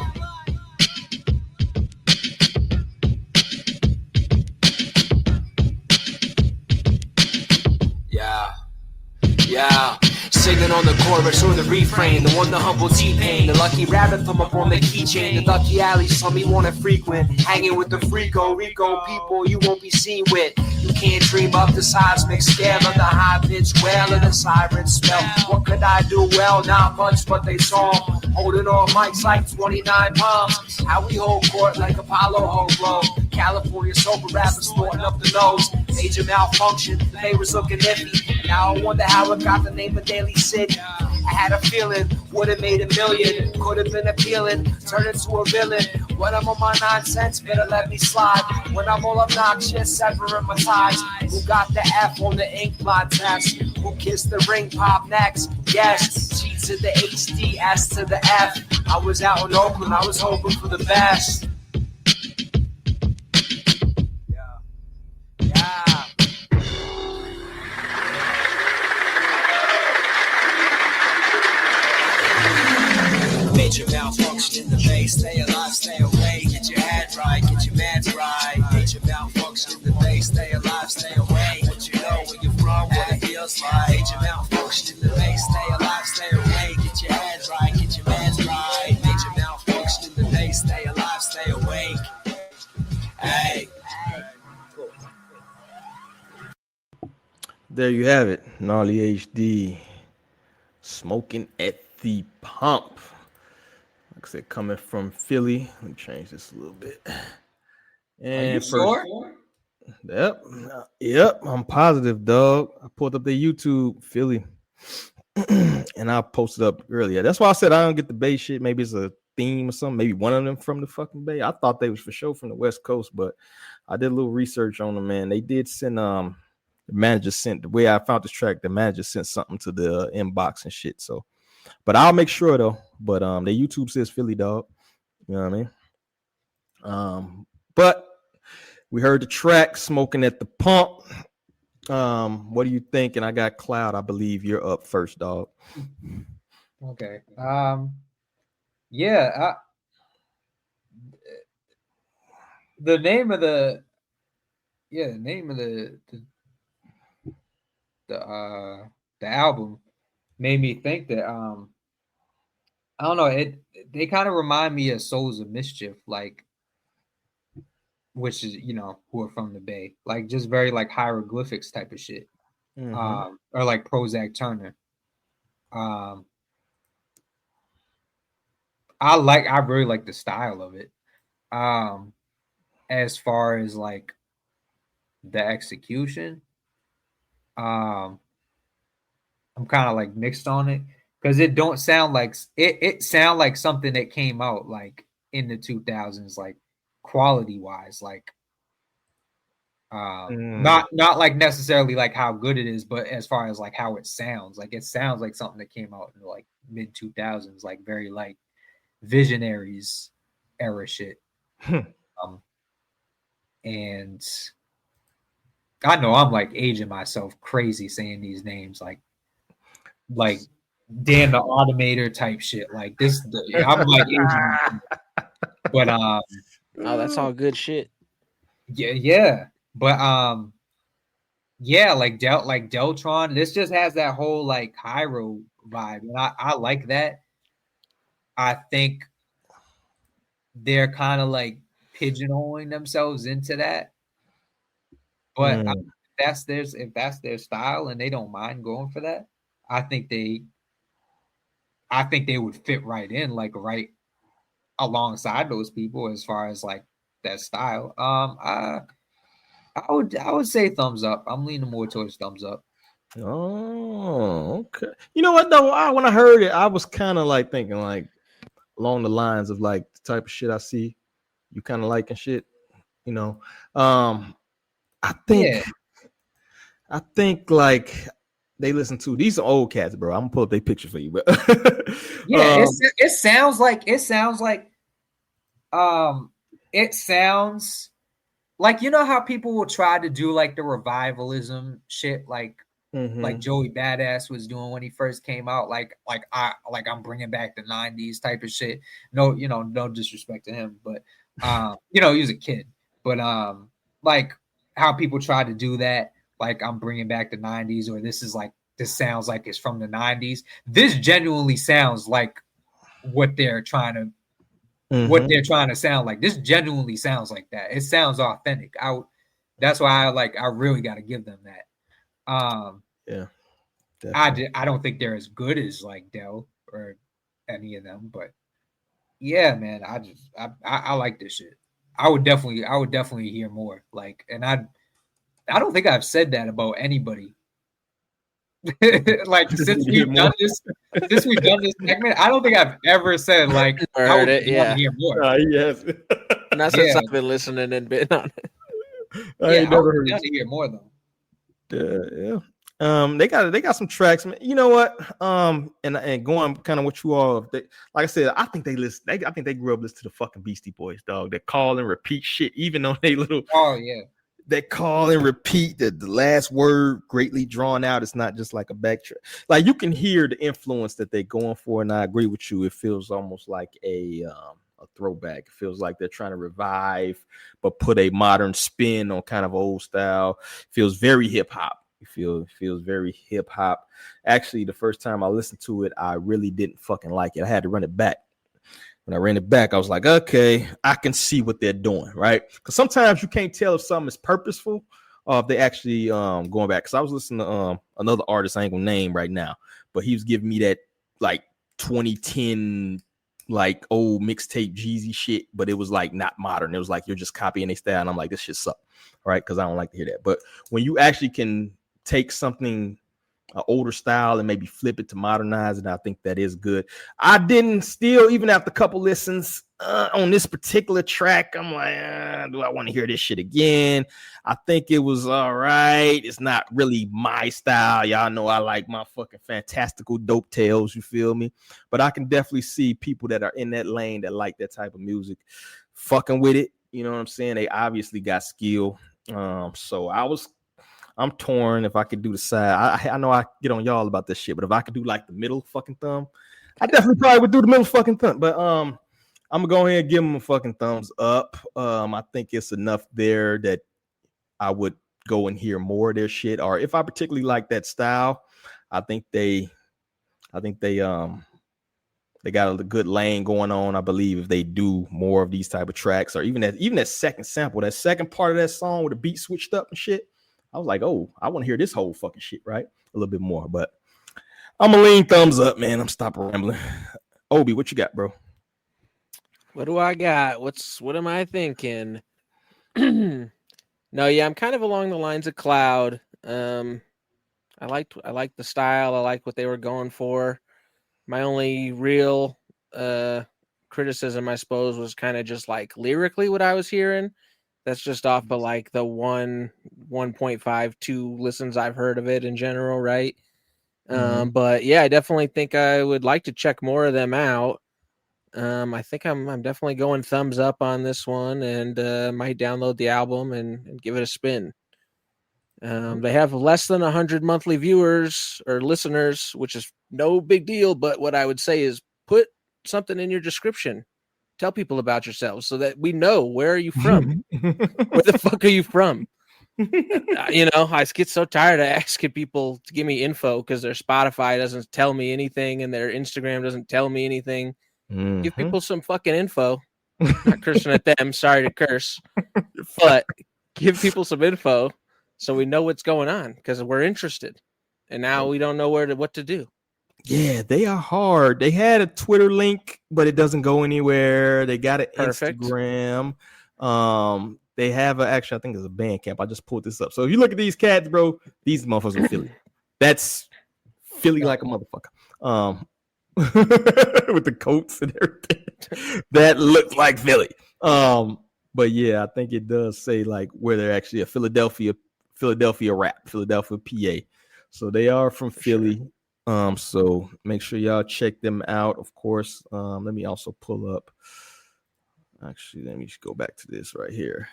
Yeah, singing on the chorus or the refrain, the one the humble T-Pain, the lucky rabbit thumb up on the keychain, the lucky alley some me wanna frequent, hanging with the Rico people you won't be seen with. You can't dream up the seismic scale of the high-pitched wail of the siren smell. What could I do? Well, not much, but they saw holding on mics like 29 pounds. How we hold court like Apollo Hobo. California sober rappers snorting up the nose. Major malfunction, they was looking iffy. Now I wonder how it got the name of Daily City. I had a feeling, would have made $1 million. Could have been appealing, turned into a villain. When I'm on my nonsense, better let me slide. When I'm all obnoxious, severing my ties. Who got the F on the ink blot test? Who kissed the ring pop next? Yes, G to the HD, S to the F. I was out in Oakland, I was hoping for the best. Major malfunction in the base, stay alive, stay away. Get your head right, get your mans right. Major malfunction in the base, stay alive, stay away. What you know, where you're from, what it feels like. Major malfunction in the base, stay alive, stay away. Get your head right, get your mans right. Major malfunction in the base, stay alive, stay awake. Hey. There you have it. Gnarly HD. Smoking at the pump. Like I said, coming from Philly. Let me change this a little bit. And Are you first, sure? Yep. I'm positive, dog. I pulled up their YouTube, Philly. And I posted up earlier. That's why I said I don't get the Bay shit. Maybe it's a theme or something. Maybe one of them from the fucking Bay. I thought they was for sure from the West Coast, but I did a little research on them, man. They did send the manager sent the way I found this track, the manager sent something to the inbox and shit. So, but I'll make sure though. But the YouTube says Philly, dog. You know what I mean? But we heard the track Smoking at the Pump. What do you think? And I got Cloud. I believe you're up first, dog. Okay. Yeah. The name of the album made me think that I don't know, they kind of remind me of Souls of Mischief, like, which is, you know, who are from the Bay, like just very like hieroglyphics type of shit. Or like Prozac Turner. I really like the style of it. As far as like the execution, I'm kind of like mixed on it because it don't sound like it sound like something that came out like in the 2000s, like quality wise, like not like necessarily like how good it is, but as far as like how it sounds like something that came out in the like mid 2000s, like very like Visionaries era shit. And I know I'm like aging myself crazy saying these names, like Dan the Automator type shit. Like this, I'm like aging myself. But oh, that's all good shit. Yeah. But yeah, like Deltron. This just has that whole like Hyro vibe, and I like that. I think they're kind of like pigeonholing themselves into that, but if that's their style and they don't mind going for that, I think they would fit right in, like right alongside those people as far as like that style. I would say thumbs up. I'm leaning more towards thumbs up. Oh, okay. You know what though? When I heard it, I was kind of like thinking like along the lines of like the type of shit I see you kind of liking shit, you know. I think like they listen to these are old cats, bro. I'm gonna pull up their picture for you, but yeah, it sounds like you know how people will try to do like the revivalism shit, like Joey Badass was doing when he first came out, like I'm bringing back the 90s type of shit. No, you know, no disrespect to him, but you know, he was a kid, but like how people try to do that, like I'm bringing back the 90s, or this sounds like it's from the 90s. This genuinely sounds like what they're trying to sound like. This genuinely sounds like that. It sounds authentic. That's why I really got to give them that. Yeah, I don't think they're as good as like Dell or any of them, but yeah, man, I like this shit. I would definitely hear more. Like, and I don't think I've said that about anybody. Like since we've done this segment, I don't think I've ever said like I would hear more. Yes, not since I've been listening and been on it. I would love to hear more though. Yeah. They got some tracks, man. You know what? And going kind of what you all, like I said, I think they listen. I think they grew up listening to the fucking Beastie Boys, dog. They call and repeat shit, even though they little. Oh yeah. They call and repeat the last word greatly drawn out. It's not just like a backtrack. Like you can hear the influence that they're going for, and I agree with you. It feels almost like a throwback. It feels like they're trying to revive, but put a modern spin on kind of old style. It feels very hip hop. It feels very hip hop. Actually, the first time I listened to it, I really didn't fucking like it. I had to run it back. When I ran it back, I was like, okay, I can see what they're doing, right? Because sometimes you can't tell if something is purposeful if they actually going back, because I was listening to another artist I ain't gonna name right now, but he was giving me that like 2010 like old mixtape Jeezy shit, but it was like not modern. It was like you're just copying their style, and I'm like, this shit suck, right? Because I don't like to hear that. But when you actually can take something an older style and maybe flip it to modernize it, I think that is good. I didn't still, even after a couple listens on this particular track, I'm like, do I want to hear this shit again? I think it was all right. It's not really my style. Y'all know I like my fucking fantastical dope tales, you feel me? But I can definitely see people that are in that lane that like that type of music fucking with it. You know what I'm saying? They obviously got skill. So I'm torn if I could do the side. I know I get on y'all about this shit, but if I could do like the middle fucking thumb, I definitely probably would do the middle fucking thumb. But I'm gonna go ahead and give them a fucking thumbs up. I think it's enough there that I would go and hear more of their shit. Or if I particularly like that style, I think they got a good lane going on. I believe if they do more of these type of tracks, or even that second sample, that second part of that song with the beat switched up and shit, I was like, oh, I want to hear this whole fucking shit, right? A little bit more, but I'm a lean thumbs up, man. I'm stopping rambling. Obi, what you got, bro? What do I got? What am I thinking? No, yeah, I'm kind of along the lines of Cloud. I liked the style. I like what they were going for. My only real criticism, I suppose, was kind of just like lyrically what I was hearing. That's just off of like the 1.5, 2 listens I've heard of it in general, right? But yeah, I definitely think I would like to check more of them out. I think I'm definitely going thumbs up on this one, and might download the album and give it a spin. They have less than 100 monthly viewers or listeners, which is no big deal. But what I would say is put something in your description. Tell people about yourselves so that we know, where are you from? Where the fuck are you from? I get so tired of asking people to give me info because their Spotify doesn't tell me anything and their Instagram doesn't tell me anything. Give people some fucking info. Not cursing at them. Sorry to curse. But give people some info so we know what's going on, because we're interested. And now we don't know what to do. Yeah, they are hard. They had a Twitter link, but it doesn't go anywhere. They got an Instagram. They have actually, I think it's a Bandcamp. I just pulled this up. So if you look at these cats, bro, these motherfuckers are Philly. That's Philly like a motherfucker. With the coats and everything. That looks like Philly. But yeah, I think it does say like where they're actually a Philadelphia rap, Philadelphia, PA. So they are from Philly. So make sure y'all check them out, of course. Let me also pull up. Actually, let me just go back to this right here.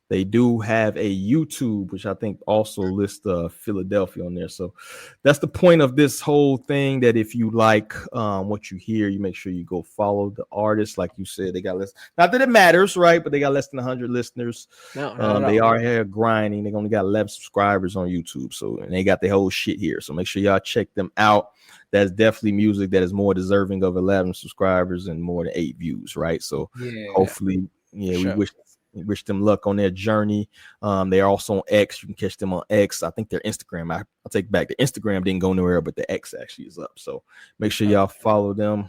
They do have a YouTube, which I think also lists Philadelphia on there. So that's the point of this whole thing, that if you like what you hear, you make sure you go follow the artist. Like you said, they got less. Not that it matters, right? But they got less than 100 listeners. No, they are here grinding. They only got 11 subscribers on YouTube. So, and they got the whole shit here. So make sure y'all check them out. That's definitely music that is more deserving of 11 subscribers and more than 8 views, right? So hopefully, we wish them luck on their journey. They're also on X. You can catch them on X. I think their Instagram, I'll take back, the Instagram didn't go nowhere, but the X actually is up. So make sure y'all follow them,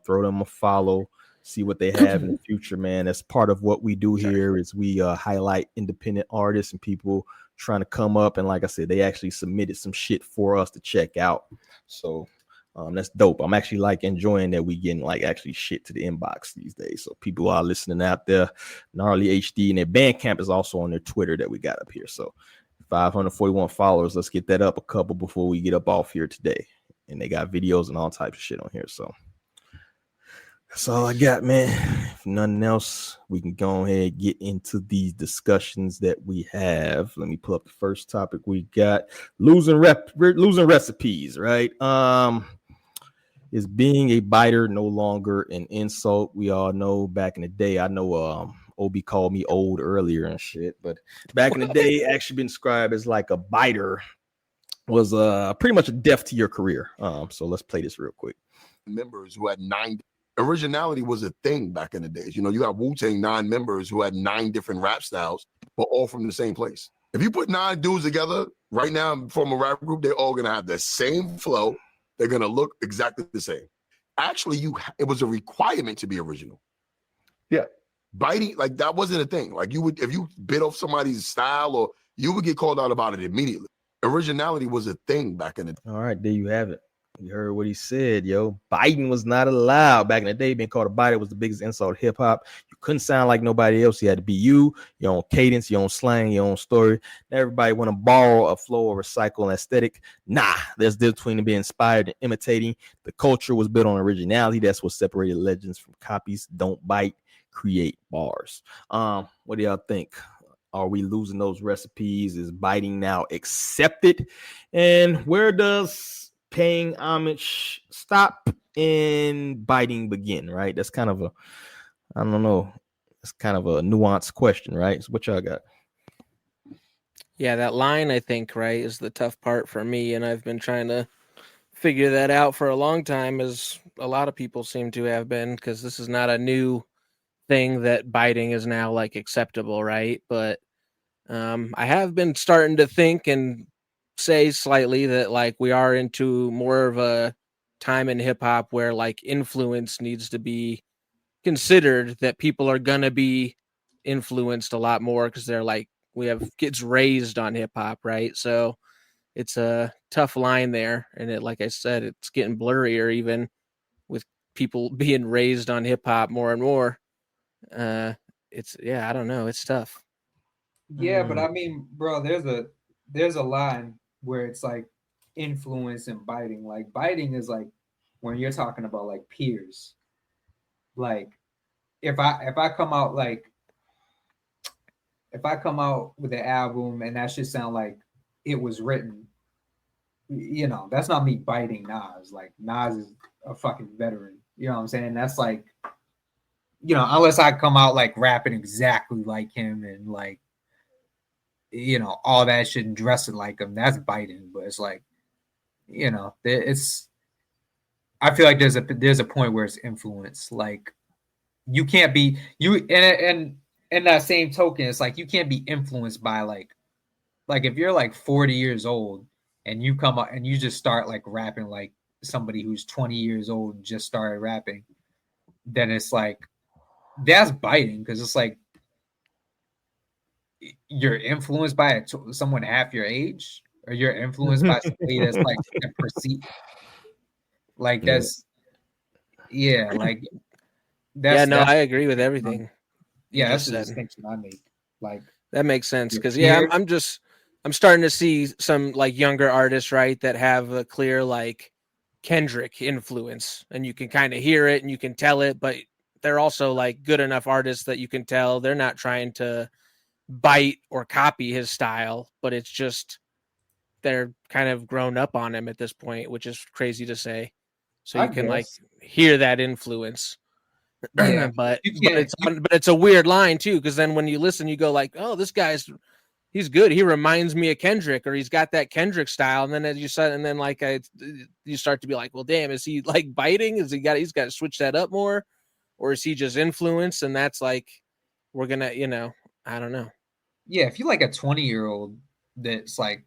throw them a follow, see what they have in the future, man. That's part of what we do here, is we highlight independent artists and people trying to come up. And like I said, they actually submitted some shit for us to check out. So that's dope. I'm actually like enjoying that we getting like actually shit to the inbox these days. So people are listening out there. Gnarly HD, and their Bandcamp is also on their Twitter that we got up here. So 541 followers. Let's get that up a couple before we get up off here today. And they got videos and all types of shit on here. So that's all I got, man. If nothing else, we can go ahead and get into these discussions that we have. Let me pull up the first topic we got. Losing recipes, right? Is being a biter no longer an insult? We all know back in the day, I know Obi called me old earlier and shit, but back in the day, actually been described as like a biter was pretty much a death to your career. So let's play this real quick. Members who had 9. Originality was a thing back in the days. You know, you got Wu-Tang 9 members who had 9 different rap styles, but all from the same place. If you put 9 dudes together right now from a rap group, they're all gonna have the same flow. They're gonna look exactly the same. Actually, it was a requirement to be original. Yeah, biting like that wasn't a thing. Like you would, if you bit off somebody's style, or you would get called out about it immediately. Originality was a thing back in the day. All right, there you have it. You heard what he said, yo. Biting was not allowed back in the day. Being called a biter was the biggest insult to hip hop. You couldn't sound like nobody else. You had to be you, your own cadence, your own slang, your own story. Everybody want to borrow a flow or recycle an aesthetic. Nah, there's a difference between being inspired and imitating. The culture was built on originality. That's what separated legends from copies. Don't bite, create bars. What do y'all think? Are we losing those recipes? Is biting now accepted? And where does paying homage stop and biting begin? Right? That's kind of a, I don't know. It's kind of a nuanced question, right? So what y'all got? Yeah, that line, I think, right, is the tough part for me. And I've been trying to figure that out for a long time, as a lot of people seem to have been, because this is not a new thing that biting is now like acceptable, right? But I have been starting to think and say slightly that like we are into more of a time in hip hop where like influence needs to be considered, that people are gonna be influenced a lot more because they're like, we have kids raised on hip hop, right? So it's a tough line there, and it, like I said, it's getting blurrier even with people being raised on hip hop more and more. It's, yeah, I don't know, it's tough. Yeah, but I mean, bro, there's a line where it's like influence and biting. Like biting is like when you're talking about like peers. Like if I come out with an album and that should sound like it was written, you know, that's not me biting Nas. Like Nas is a fucking veteran. You know what I'm saying? That's like, you know, unless I come out like rapping exactly like him and like, you know, all that shit and dressing like him, that's biting. But it's like, you know, it's, I feel like there's a point where it's influence. Like you can't be and that same token, it's like you can't be influenced by like if you're like 40 years old and you come up and you just start like rapping like somebody who's 20 years old and just started rapping, then it's like that's biting, because it's like you're influenced by someone half your age, or you're influenced by somebody that's like perceived like that's like that's, yeah, no, I agree with everything. Yeah, that's the distinction I make. Like that makes sense, because I'm starting to see some like younger artists, right, that have a clear like Kendrick influence, and you can kind of hear it and you can tell it, but they're also like good enough artists that you can tell they're not trying to bite or copy his style, but it's just they're kind of grown up on him at this point, which is crazy to say. So you can like hear that influence. Yeah, but it's a weird line too, because then when you listen, you go like, oh, this guy's he's good. He reminds me of Kendrick, or he's got that Kendrick style. And then as you said, and then like you start to be like, well, damn, is he like biting? He's got to switch that up more, or is he just influenced? And that's like, we're gonna, you know, I don't know. Yeah, if you like a 20-year-old that's like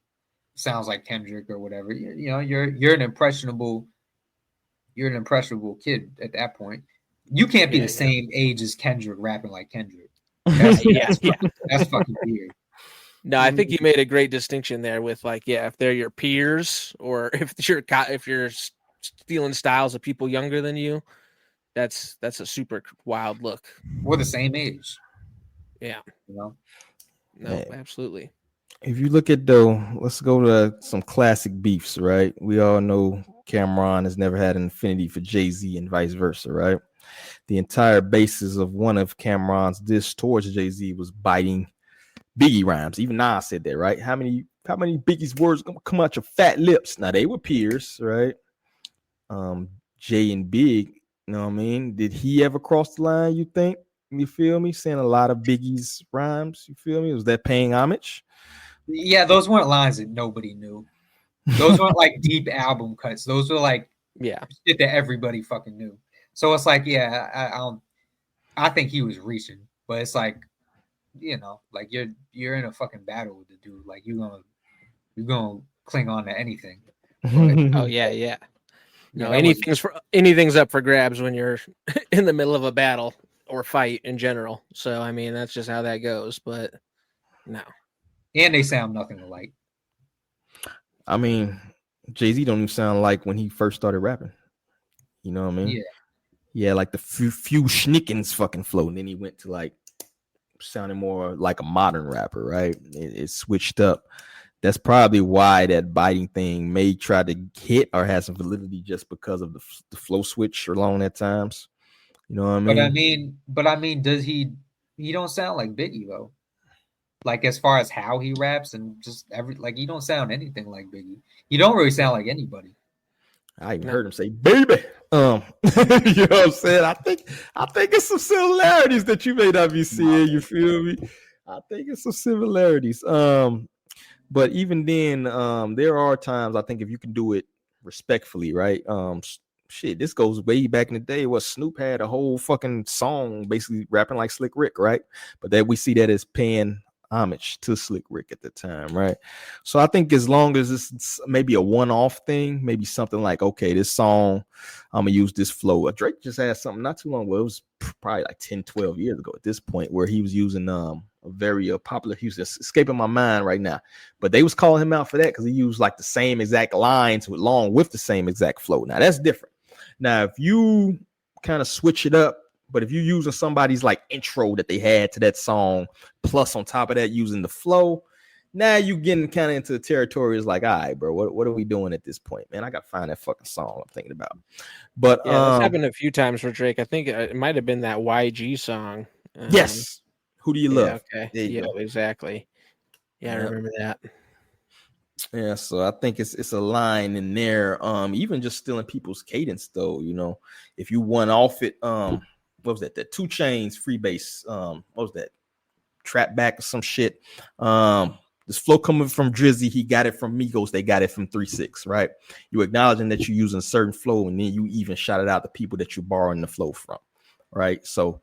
sounds like Kendrick or whatever, you know, you're an impressionable kid at that point. You can't be the same age as Kendrick rapping like Kendrick. That's fucking weird. No, I think you made a great distinction there with like, yeah, if they're your peers, or if you're stealing styles of people younger than you, that's a super wild look. We're the same age. Yeah. You know? No, absolutely. If you look at though, let's go to some classic beefs, right? We all know Cameron has never had an affinity for Jay-Z and vice versa, right? The entire basis of one of Cameron's diss towards Jay-Z was biting Biggie rhymes. Even Nas said that, right? How many Biggie's words gonna come out your fat lips? Now they were peers, right? Jay and Big, you know what I mean? Did he ever cross the line, you think? You feel me? Saying a lot of Biggie's rhymes, you feel me? Was that paying homage? Yeah, those weren't lines that nobody knew. Those weren't like deep album cuts. Those were like shit that everybody fucking knew. So it's like, yeah, I think he was reaching, but it's like you know, like you're in a fucking battle with the dude. Like you're gonna cling on to anything. Oh yeah. No, anything's up for grabs when you're in the middle of a battle or fight in general. So I mean, that's just how that goes. But no, and they sound nothing alike. I mean, Jay-Z don't even sound like when he first started rapping. You know what I mean? Yeah, like the few schnickens fucking flow, and then he went to like sounding more like a modern rapper, right? It switched up. That's probably why that biting thing may try to hit or have some validity just because of the flow switch along at times. You know what I mean? But I mean, does he don't sound like Biggie though? Like as far as how he raps and just he don't sound anything like Biggie. He don't really sound like anybody. I even heard him say "baby." You know what I'm saying? I think it's some similarities that you may not be seeing. You feel me? I think it's some similarities. But even then, there are times I think if you can do it respectfully, right? Shit, this goes way back in the day. What Snoop had a whole fucking song basically rapping like Slick Rick, right? But that we see that as paying homage to Slick Rick at the time, right? So I think as long as it's maybe a one-off thing, maybe something like, okay, this song, I'm gonna use this flow. Drake just had something not too long ago. It was probably like 10, 12 years ago at this point, where he was using a very popular, he was just escaping my mind right now, but they was calling him out for that because he used like the same exact lines along with the same exact flow. Now that's different. Now if you kind of switch it up, but if you're using somebody's like intro that they had to that song, plus on top of that using the flow, now you getting kind of into the territory is like, all right, bro, what are we doing at this point, man? I gotta find that fucking song I'm thinking about. But yeah, that's happened a few times for Drake. I think it might have been that YG song. Yes. Who do you love? Okay. Yeah, exactly. Yeah, I remember that. Yeah, so I think it's a line in there. Even just stealing people's cadence, though. You know, if you won off it, what was that? The 2 Chainz Freebase. What was that? Trap back or some shit. This flow coming from Drizzy, he got it from Migos. They got it from 3-6, right? You acknowledging that you're using a certain flow, and then you even shout it out to people that you're borrowing the flow from, right? So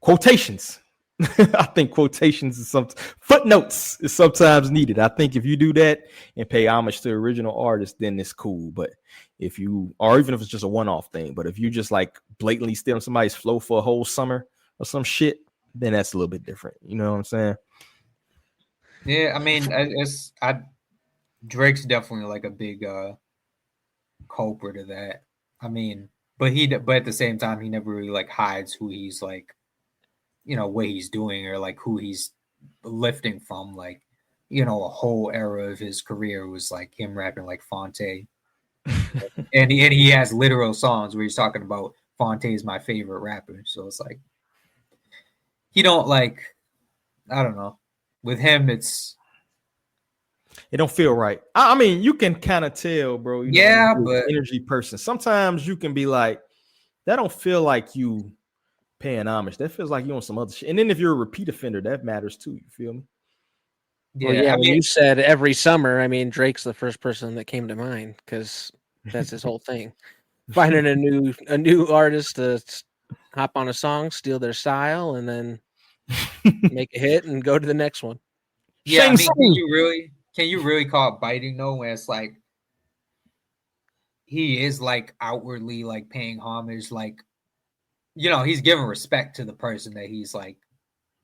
quotations. I think quotations is footnotes is sometimes needed. I think if you do that and pay homage to the original artist, then it's cool. But if you, or even if it's just a one-off thing, but if you just like blatantly stealing somebody's flow for a whole summer or some shit, then that's a little bit different. You know what I'm saying? Yeah, I mean, Drake's definitely like a big culprit of that. I mean, but at the same time, he never really like hides who he's like, you know, what he's doing or like who he's lifting from. Like, you know, a whole era of his career was like him rapping like Fonte. and he has literal songs where he's talking about Fonte is my favorite rapper. So it's like he don't like, I don't know. With him, it don't feel right. I mean, you can kind of tell, bro. You know, but energy person. Sometimes you can be like, that don't feel like you paying homage. That feels like you on some other shit. And then if you're a repeat offender, that matters too. You feel me? Yeah, well, yeah. I mean, you said every summer. I mean, Drake's the first person that came to mind because that's his whole thing. Finding a new artist to hop on a song, steal their style, and then make a hit and go to the next one. Yeah, I mean, can you really call it biting though? When it's like he is like outwardly like paying homage, like, you know, he's giving respect to the person that he's like,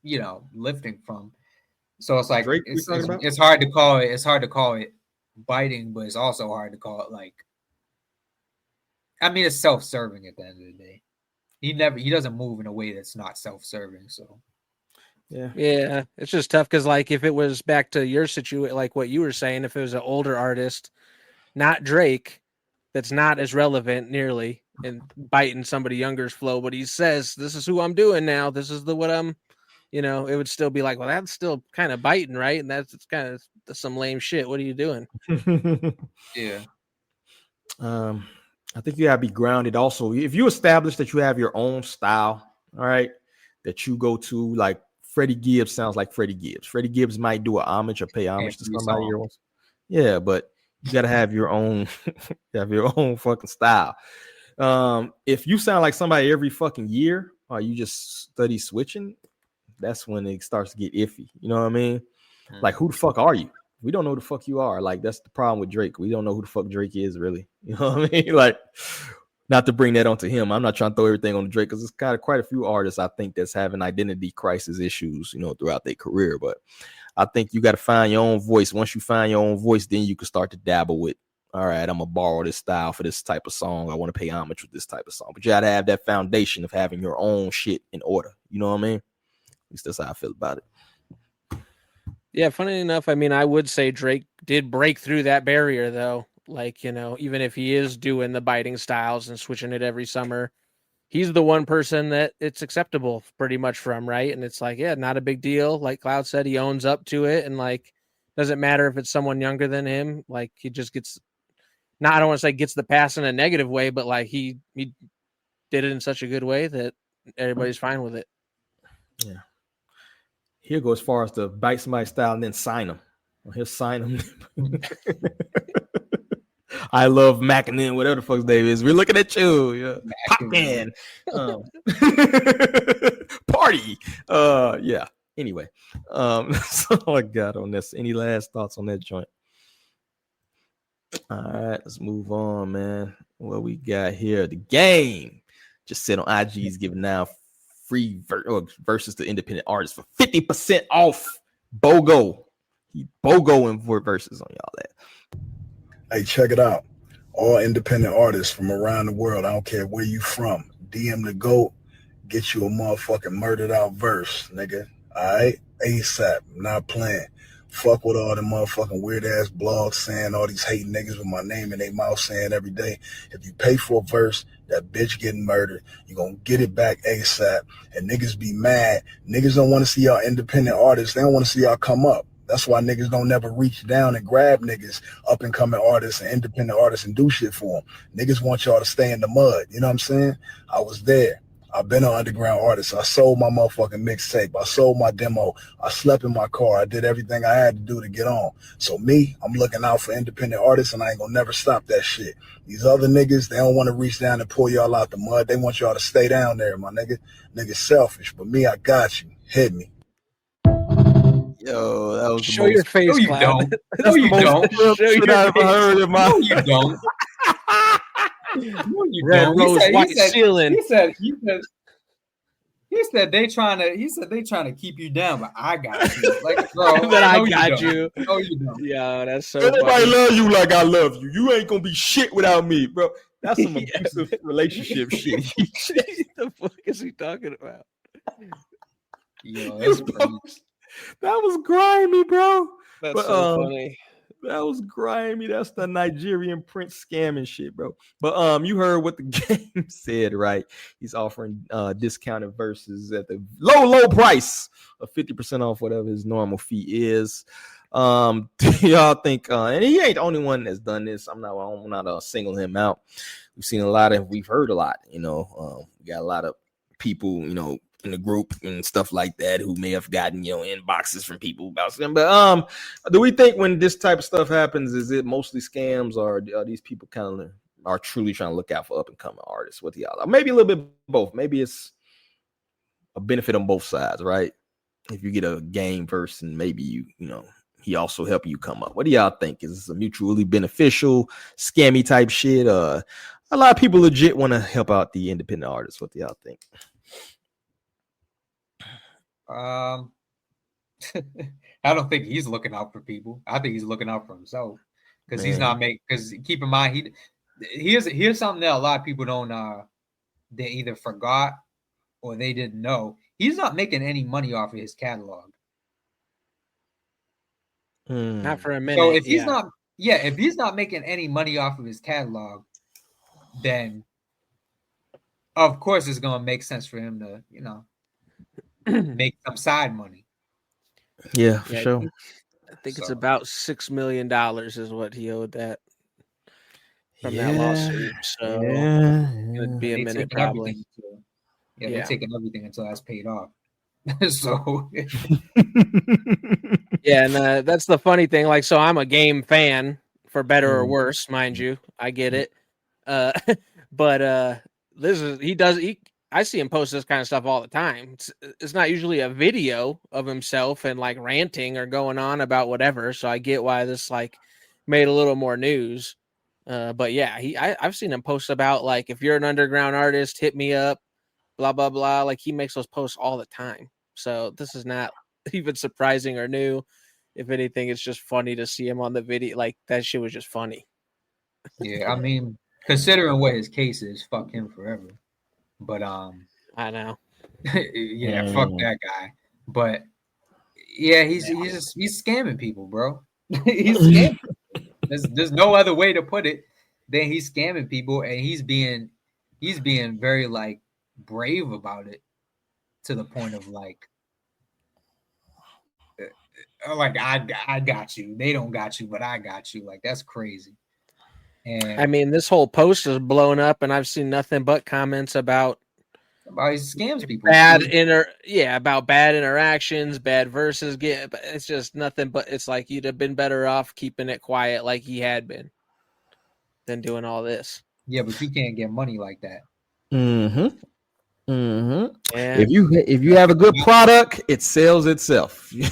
you know, lifting from. So it's like Drake, it's hard to call it. It's hard to call it biting, but it's also hard to call it like. I mean, it's self-serving at the end of the day. He doesn't move in a way that's not self-serving. So. Yeah, it's just tough because like if it was back to your situation, like what you were saying, if it was an older artist, not Drake, that's not as relevant nearly and biting somebody younger's flow, but he says, this is who I'm doing now. This is what I'm, you know, it would still be like, well, that's still kind of biting, right? And it's kind of some lame shit. What are you doing? Yeah. I think you gotta be grounded also. If you establish that you have your own style, all right, that you go to, like Freddie Gibbs sounds like Freddie Gibbs. Freddie Gibbs might do a homage or pay homage to somebody else. Yeah, but you gotta have your own, fucking style. If you sound like somebody every fucking year, or you just study switching, that's when it starts to get iffy. You know what I mean? Like, who the fuck are you? We don't know who the fuck you are. Like, that's the problem with Drake. We don't know who the fuck Drake is, really. You know what I mean? Like, not to bring that onto him. I'm not trying to throw everything on Drake because it's kind of quite a few artists I think that's having identity crisis issues, you know, throughout their career. But I think you got to find your own voice. Once you find your own voice, then you can start to dabble with, all right, I'm going to borrow this style for this type of song. I want to pay homage with this type of song. But you got to have that foundation of having your own shit in order. You know what I mean? At least that's how I feel about it. Yeah, funny enough, I mean, I would say Drake did break through that barrier, though. Like, you know, even if he is doing the biting styles and switching it every summer, he's the one person that it's acceptable pretty much from, right? And it's like, yeah, not a big deal. Like Cloud said, he owns up to it. And like, doesn't matter if it's someone younger than him. Like, he just gets, not, I don't want to say gets the pass in a negative way, but like he did it in such a good way that everybody's fine with it. Yeah. He'll go as far as to bite somebody's style and then sign them. He'll sign them. I love Mac and then whatever the fuck's name is. We're looking at you. Yeah. Pac-Man. Party. Yeah. Anyway. That's all I got on this. Any last thoughts on that joint? All right, let's move on, man. What we got here? The Game just said on IG is giving now free versus the independent artists for 50% off. BOGO. He BOGO and verses on y'all that. Hey, check it out. All independent artists from around the world, I don't care where you from, DM the GOAT, get you a motherfucking murdered out verse, nigga. All right? ASAP. Not playing. Fuck with all the motherfucking weird ass blogs saying all these hating niggas with my name in their mouth saying every day, if you pay for a verse, that bitch getting murdered, you gonna get it back ASAP. And niggas be mad. Niggas don't want to see y'all independent artists. They don't want to see y'all come up. That's why niggas don't never reach down and grab niggas, up and coming artists and independent artists and do shit for them. Niggas want y'all to stay in the mud. You know what I'm saying? I was there. I've been an underground artist. I sold my motherfucking mixtape. I sold my demo. I slept in my car. I did everything I had to do to get on. So me, I'm looking out for independent artists, and I ain't gonna never stop that shit. These other niggas, they don't want to reach down and pull y'all out the mud. They want y'all to stay down there, my nigga. Niggas selfish, but me, I got you. Hit me. Yo, that was Show your face, No, you Cloud. don't. That's No, the you most don't. shit I've ever heard in my. No, you don't. No, you Red don't. rose, white ceiling. He said they trying to keep you down, but I got you. Like, bro, That I no, got you. you. No, you don't. Yeah, that's so Nobody funny. love you like I love you. You ain't gonna be shit without me, bro. That's some abusive relationship shit. The fuck is he talking about? Yo, that's crazy. That was grimy, bro. That's But, so funny. That was grimy. That's the Nigerian Prince scamming shit, bro. But you heard what the Game said, right? He's offering discounted verses at the low price of 50% off whatever his normal fee is. Do y'all think and he ain't the only one that's done this. I'm not singling him out. We've heard a lot, you know. We got a lot of people, you know, in the group and stuff like that who may have gotten, you know, inboxes from people about them. But do we think when this type of stuff happens, is it mostly scams, or are these people kind of are truly trying to look out for up and coming artists? What do y'all? Maybe a little bit of both. Maybe it's a benefit on both sides, right? If you get a Game verse and maybe you know he also helping you come up. What do y'all think? Is this a mutually beneficial scammy type shit? A lot of people legit want to help out the independent artists. What do y'all think? I don't think he's looking out for people. I think he's looking out for himself because he's not making. Because keep in mind, here's something that a lot of people don't. They either forgot or they didn't know. He's not making any money off of his catalog. Not for a minute. So if he's not making any money off of his catalog, then of course it's gonna make sense for him to, you know, make some side money. Yeah, for sure. I think it's about $6 million is what he owed that from that lawsuit. So it'd be a minute probably. They're taking everything until that's paid off. So yeah, and that's the funny thing. Like, so I'm a Game fan, for better or worse, mind you. I get it. But this is he I see him post this kind of stuff all the time. It's not usually a video of himself and like ranting or going on about whatever. So I get why this like made a little more news. But yeah, I've seen him post about like, if you're an underground artist, hit me up, blah, blah, blah. Like he makes those posts all the time. So this is not even surprising or new. If anything, it's just funny to see him on the video. Like that shit was just funny. Yeah, I mean, considering what his case is, fuck him forever. But I know. Yeah, fuck that guy. But yeah, he's scamming people, bro. He's scamming. There's no other way to put it than he's scamming people, and he's being very like brave about it, to the point of like I got you. They don't got you, but I got you. Like that's crazy. And I mean, this whole post is blown up, and I've seen nothing but comments about he scams people. About bad interactions, bad verses. It's just nothing but it's like you'd have been better off keeping it quiet like he had been than doing all this. Yeah, but you can't get money like that. Mm-hmm. Mm-hmm. Yeah. If you have a good product, it sells itself. You know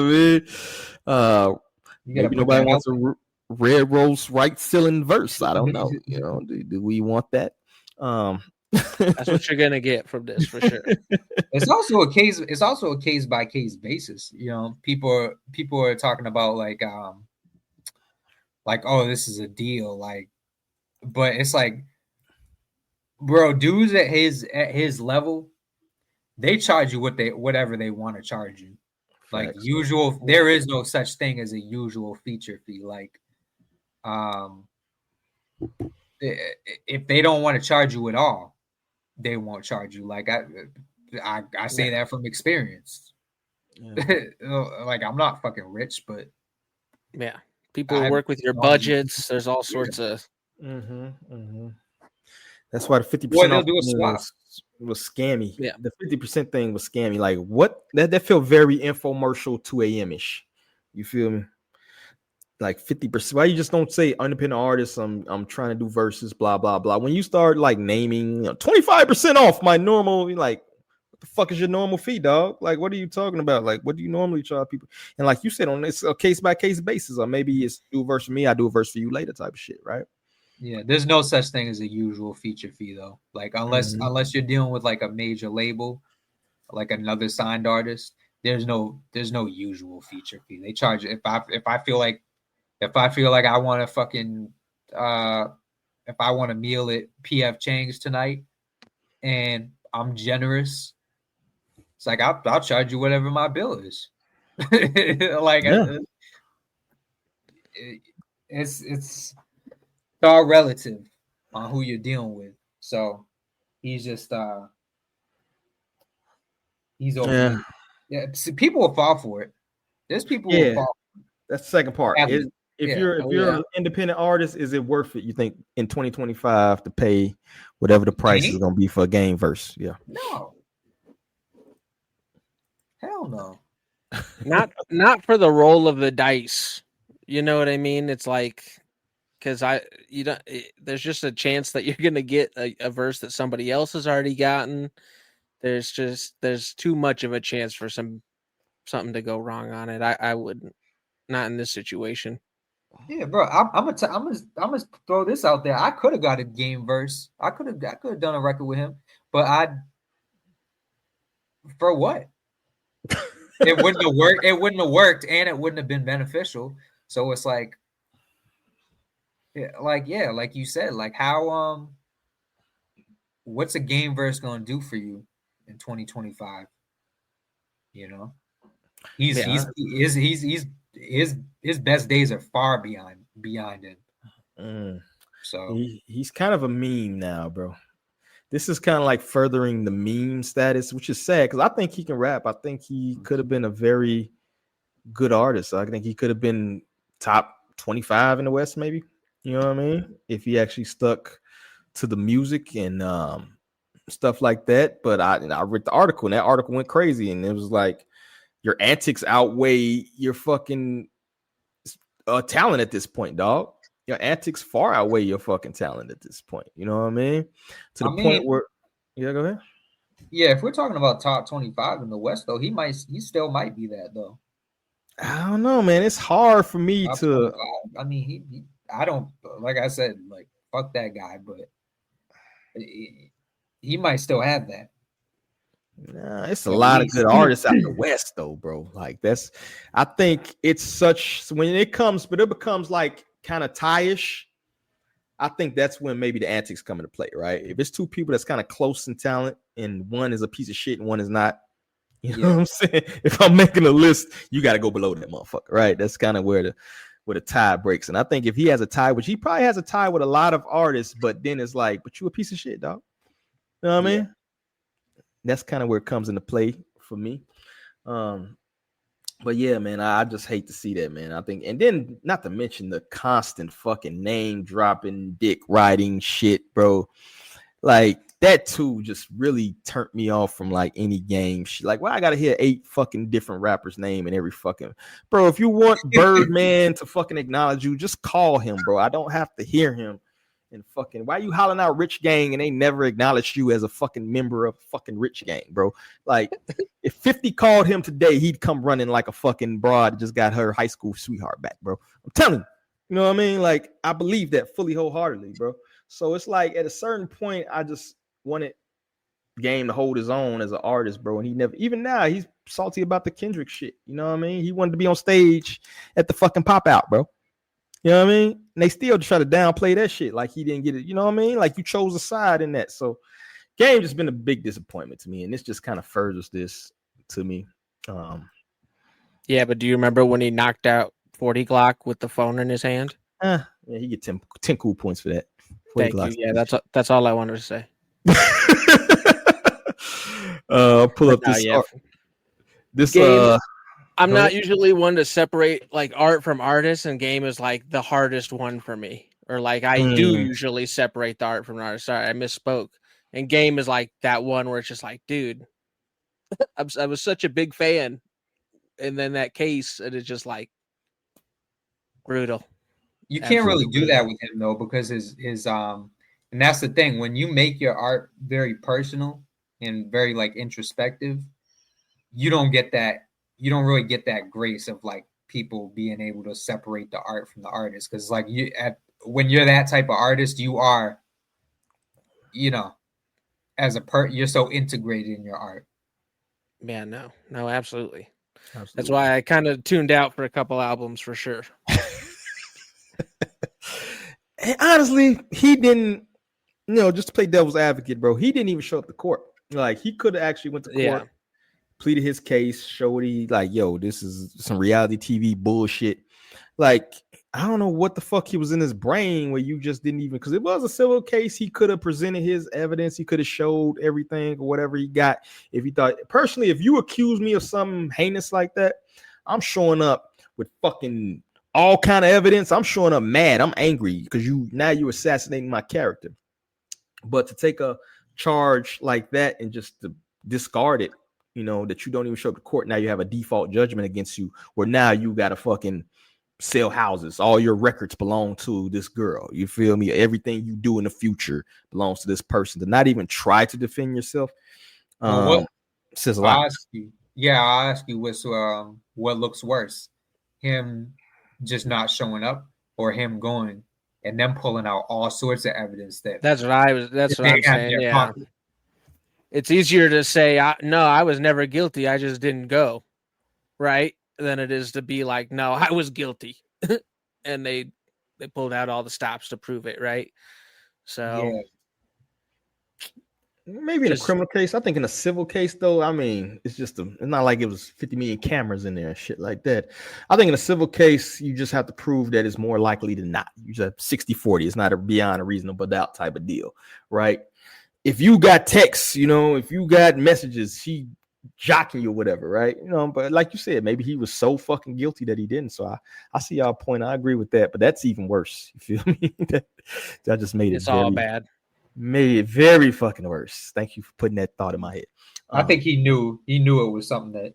what I mean? Maybe nobody wants a Red Rose right filling verse. I don't know. You know, do we want that? That's what you're gonna get from this for sure. It's also a case by case basis. You know, people are talking about like oh, this is a deal, like, but it's like, bro, dudes at his level, they charge you whatever they want to charge you. Like usual, there is no such thing as a usual feature fee. Like, if they don't want to charge you at all, they won't charge you. Like I say that from experience. Yeah. Like I'm not fucking rich, but yeah, people work with your budgets. There's all sorts of. That's why the 50% off was scammy. Yeah, the 50% thing was scammy. Like what? That felt very infomercial 2 a.m.ish. You feel me? Like 50%. Why you just don't say independent artists? I'm trying to do verses, blah blah blah. When you start like naming 25% off my normal, you're like, what the fuck is your normal fee, dog? Like, what are you talking about? Like, what do you normally charge people? And like you said, on this a case by case basis, or maybe it's do a verse for me, I do a verse for you later, type of shit, right? Yeah, there's no such thing as a usual feature fee though. Like unless you're dealing with like a major label, like another signed artist, there's no usual feature fee. They charge if I feel like I want to fucking if I want a meal at PF Chang's tonight and I'm generous, it's like I'll charge you whatever my bill is. Like it's all relative on who you're dealing with. So he's just he's over. Yeah, people will fall for it. There's people who will fall. That's the second part. If you're an independent artist, is it worth it, you think, in 2025 to pay whatever the price is going to be for a game verse? Yeah. No. Hell no. Not for the roll of the dice. You know what I mean? It's like, because there's just a chance that you're going to get a verse that somebody else has already gotten. There's too much of a chance for something to go wrong on it. I wouldn't. Not in this situation. Yeah, bro. I'm gonna throw this out there. I could have got a game verse. I could have done a record with him, but for what? It wouldn't have worked. It wouldn't have worked, and it wouldn't have been beneficial. So it's like you said, like how what's a game verse gonna do for you in 2025? You know, his best days are far behind him. So he's kind of a meme now, bro. This is kind of like furthering the meme status, which is sad because I think he can rap. I think he could have been a very good artist. I think he could have been top 25 in the West, maybe. You know what I mean? If he actually stuck to the music and stuff like that. But I read the article, and that article went crazy, and it was like your antics outweigh your fucking talent at this point, dog. Your antics far outweigh your fucking talent at this point. You know what I mean? To the point where Yeah, go ahead. Yeah, if we're talking about top 25 in the West, though, he still might be that though. I don't know, man. It's hard for me Top to. 25. I mean, I don't, like I said, like fuck that guy, but he might still have that. Nah, it's a lot of good artists out the West, though, bro. Like I think it's such when it comes, but it becomes like kind of tie-ish. I think that's when maybe the antics come into play, right? If it's two people that's kind of close in talent, and one is a piece of shit and one is not, you know what I'm saying? If I'm making a list, you got to go below that motherfucker, right? That's kind of where the tie breaks. And I think if he has a tie, which he probably has a tie with a lot of artists, but then it's like, but you a piece of shit, dog. You know what I mean? That's kind of where it comes into play for me. But yeah, man, I just hate to see that, man. I think, and then not to mention the constant fucking name dropping, dick riding shit, bro. Like that too just really turned me off from like any game shit. Like, why I gotta hear 8 fucking different rappers' name in every fucking bro? If you want Birdman to fucking acknowledge you, just call him, bro. I don't have to hear him. And fucking, why you hollering out Rich Gang and they never acknowledged you as a fucking member of fucking Rich Gang, bro? Like, if 50 called him today, he'd come running like a fucking broad that just got her high school sweetheart back, bro. I'm telling you, you know what I mean? Like, I believe that fully wholeheartedly, bro. So it's like at a certain point, I just wanted Game to hold his own as an artist, bro. And he never, even now, he's salty about the Kendrick shit. You know what I mean? He wanted to be on stage at the fucking pop out, bro. You know what I mean? And they still try to downplay that shit like he didn't get it. You know what I mean? Like you chose a side in that. So Game just been a big disappointment to me. And this just kind of furthers this to me. Yeah, but do you remember when he knocked out 40 Glock with the phone in his hand? Yeah, he get 10 cool points for that. Thank you. Yeah, that's all I wanted to say. Pull up this. This Game, I'm not usually one to separate like art from artists, and Game is like the hardest one for me. Or like I do usually separate the art from an artist. Sorry, I misspoke. And Game is like that one where it's just like, dude, I was such a big fan, and then that case, and it's just like brutal. You can't really do that with him though, because his and that's the thing. When you make your art very personal and very like introspective, you don't get that. You don't really get that grace of like people being able to separate the art from the artist. Because like when you're that type of artist, you are, you know, you're so integrated in your art. Man, no, absolutely. That's why I kind of tuned out for a couple albums for sure. And honestly, he didn't, just to play devil's advocate, bro, he didn't even show up to court. Like he could have actually went to court. Pleaded his case, showed like, yo, this is some reality TV bullshit. Like, I don't know what the fuck he was in his brain where you just didn't even, because it was a civil case. He could have presented his evidence. He could have showed everything or whatever he got. If he thought, personally, if you accuse me of something heinous like that, I'm showing up with fucking all kind of evidence. I'm showing up mad. I'm angry because you're assassinating my character. But to take a charge like that and just to discard it, that you don't even show up to court. Now you have a default judgment against you where now you got to fucking sell houses. All your records belong to this girl. You feel me? Everything you do in the future belongs to this person. To not even try to defend yourself says a lot. I'll ask you what looks worse? Him just not showing up or him going and then pulling out all sorts of evidence that's what I'm saying. Yeah. Pocket. It's easier to say, no, I was never guilty. I just didn't go. Right. Than it is to be like, no, I was guilty. And they pulled out all the stops to prove it. Right. So maybe in a criminal case. I think in a civil case, though, I mean, it's not like it was 50 million cameras in there and shit like that. I think in a civil case, you just have to prove that it's more likely than not. You just have 60-40. It's not a beyond a reasonable doubt type of deal. Right. If you got texts, if you got messages, she jocking you or whatever, right? But like you said, maybe he was so fucking guilty that he didn't. So I see y'all point. I agree with that, but that's even worse. You feel me? that just made it all bad. Made it very fucking worse. Thank you for putting that thought in my head. I think he knew it was something that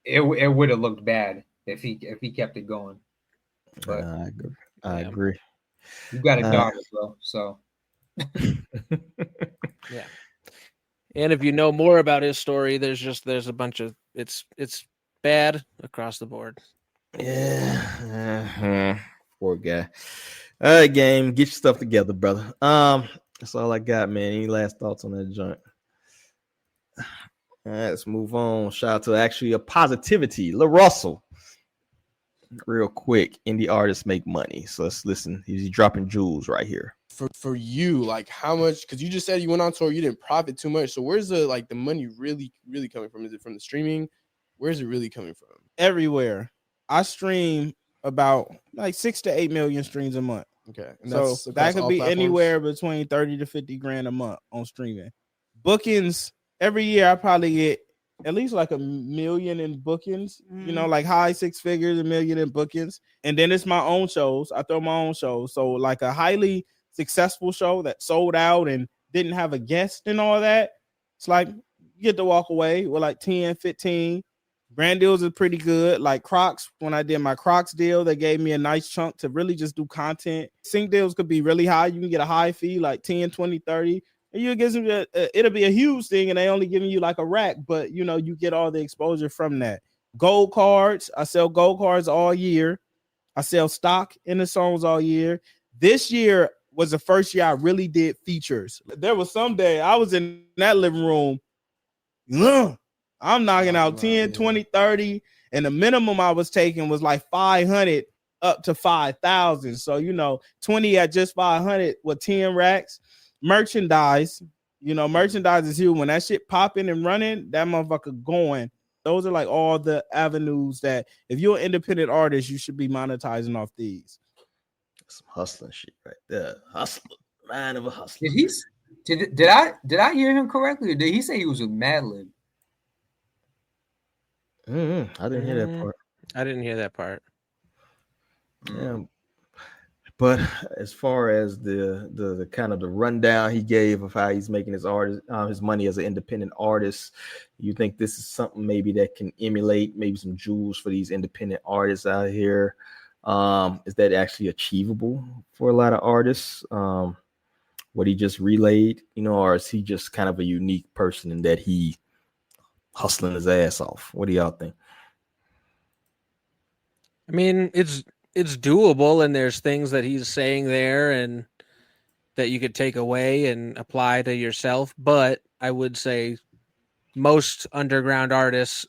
it would have looked bad if he kept it going. But I agree. You got a daughter, bro. So Yeah. And if you know more about his story, there's a bunch of it's bad across the board. Yeah. Poor guy. All right, game. Get your stuff together, brother. That's all I got, man. Any last thoughts on that joint? All right, let's move on. Shout out to actually a positivity. La Russell. Real quick, indie artists make money. So let's listen. He's dropping jewels right here. For you, like how much? Because you just said you went on tour, you didn't profit too much. So where's the money really coming from? Is it from the streaming? Where's it really coming from? Everywhere. I stream about like 6 to 8 million streams a month. Okay, and so that's that could all be platforms? anywhere between 30 to 50 grand a month on streaming. Bookings every year, I probably get at least like 1 million in bookings. You know, like high 6 figures, 1 million in bookings. And then it's my own shows. I throw my own shows. So like a highly successful show that sold out and didn't have a guest and all that, it's like you get to walk away with like 10, 15. Brand deals are pretty good. Like Crocs, when I did my Crocs deal, they gave me a nice chunk to really just do content. Sync deals could be really high. You can get a high fee, like 10, 20, 30. And you get some, it'll be a huge thing, and they only giving you like a rack, but you know, you get all the exposure from that. Gold cards, I sell gold cards all year. I sell stock in the songs all year. This year was the first year I really did features. There was some day I was in that living room. I'm knocking out 10, 20, 30. And the minimum I was taking was like 500 up to 5,000. So, you know, 20 at just 500 with 10 racks. Merchandise, you know, merchandise is huge. When that shit popping and running, that motherfucker going. Those are like all the avenues that if you're an independent artist, you should be monetizing off these. Some hustling shit right there. Hustler, man of a hustler. Did I hear him correctly, or did he say he was with Madlib? I didn't hear that part. I didn't hear that part. Yeah, but as far as the kind of the rundown he gave of how he's making his his money as an independent artist, you think this is something maybe that can emulate maybe some jewels for these independent artists out here? Is that actually achievable for a lot of artists? What he just relayed, you know, or is he just kind of a unique person in that he hustling his ass off? What do y'all think? I mean, it's doable, and there's things that he's saying there and that you could take away and apply to yourself. But I would say most underground artists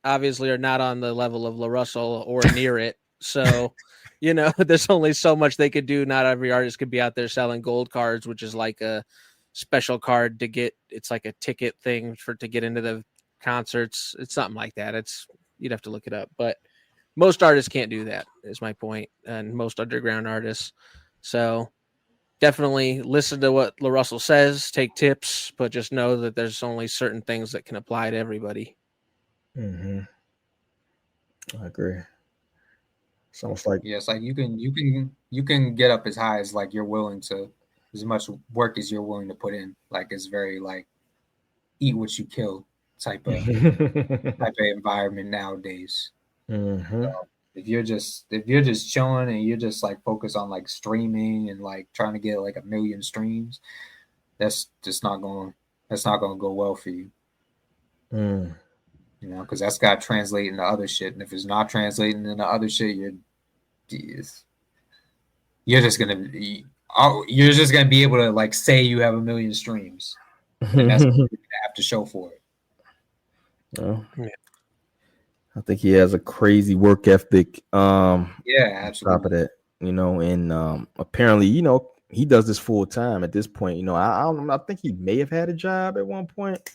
obviously are not on the level of La Russell or near it. So, you know, there's only so much they could do. Not every artist could be out there selling gold cards, which is like a special card to get. It's like a ticket thing to get into the concerts. It's something like that. You'd have to look it up, but most artists can't do that, is my point, and most underground artists. So definitely listen to what La Russell says, take tips, but just know that there's only certain things that can apply to everybody. I agree. It's almost like, yeah, it's like you can get up as high as like you're willing to, as much work as you're willing to put in. Like it's very like eat what you kill type of environment nowadays. So if you're just chilling and you're just like focused on like streaming and like trying to get like 1 million streams, that's not going to go well for you. You know, because that's got to translate into other shit, and if it's not translating into other shit, you're just gonna be able to like say you have 1 million streams, and that's what you're gonna have to show for it. Well, I think he has a crazy work ethic. Yeah, absolutely. On top of that, you know, and apparently, you know, he does this full time at this point. You know, I think he may have had a job at one point.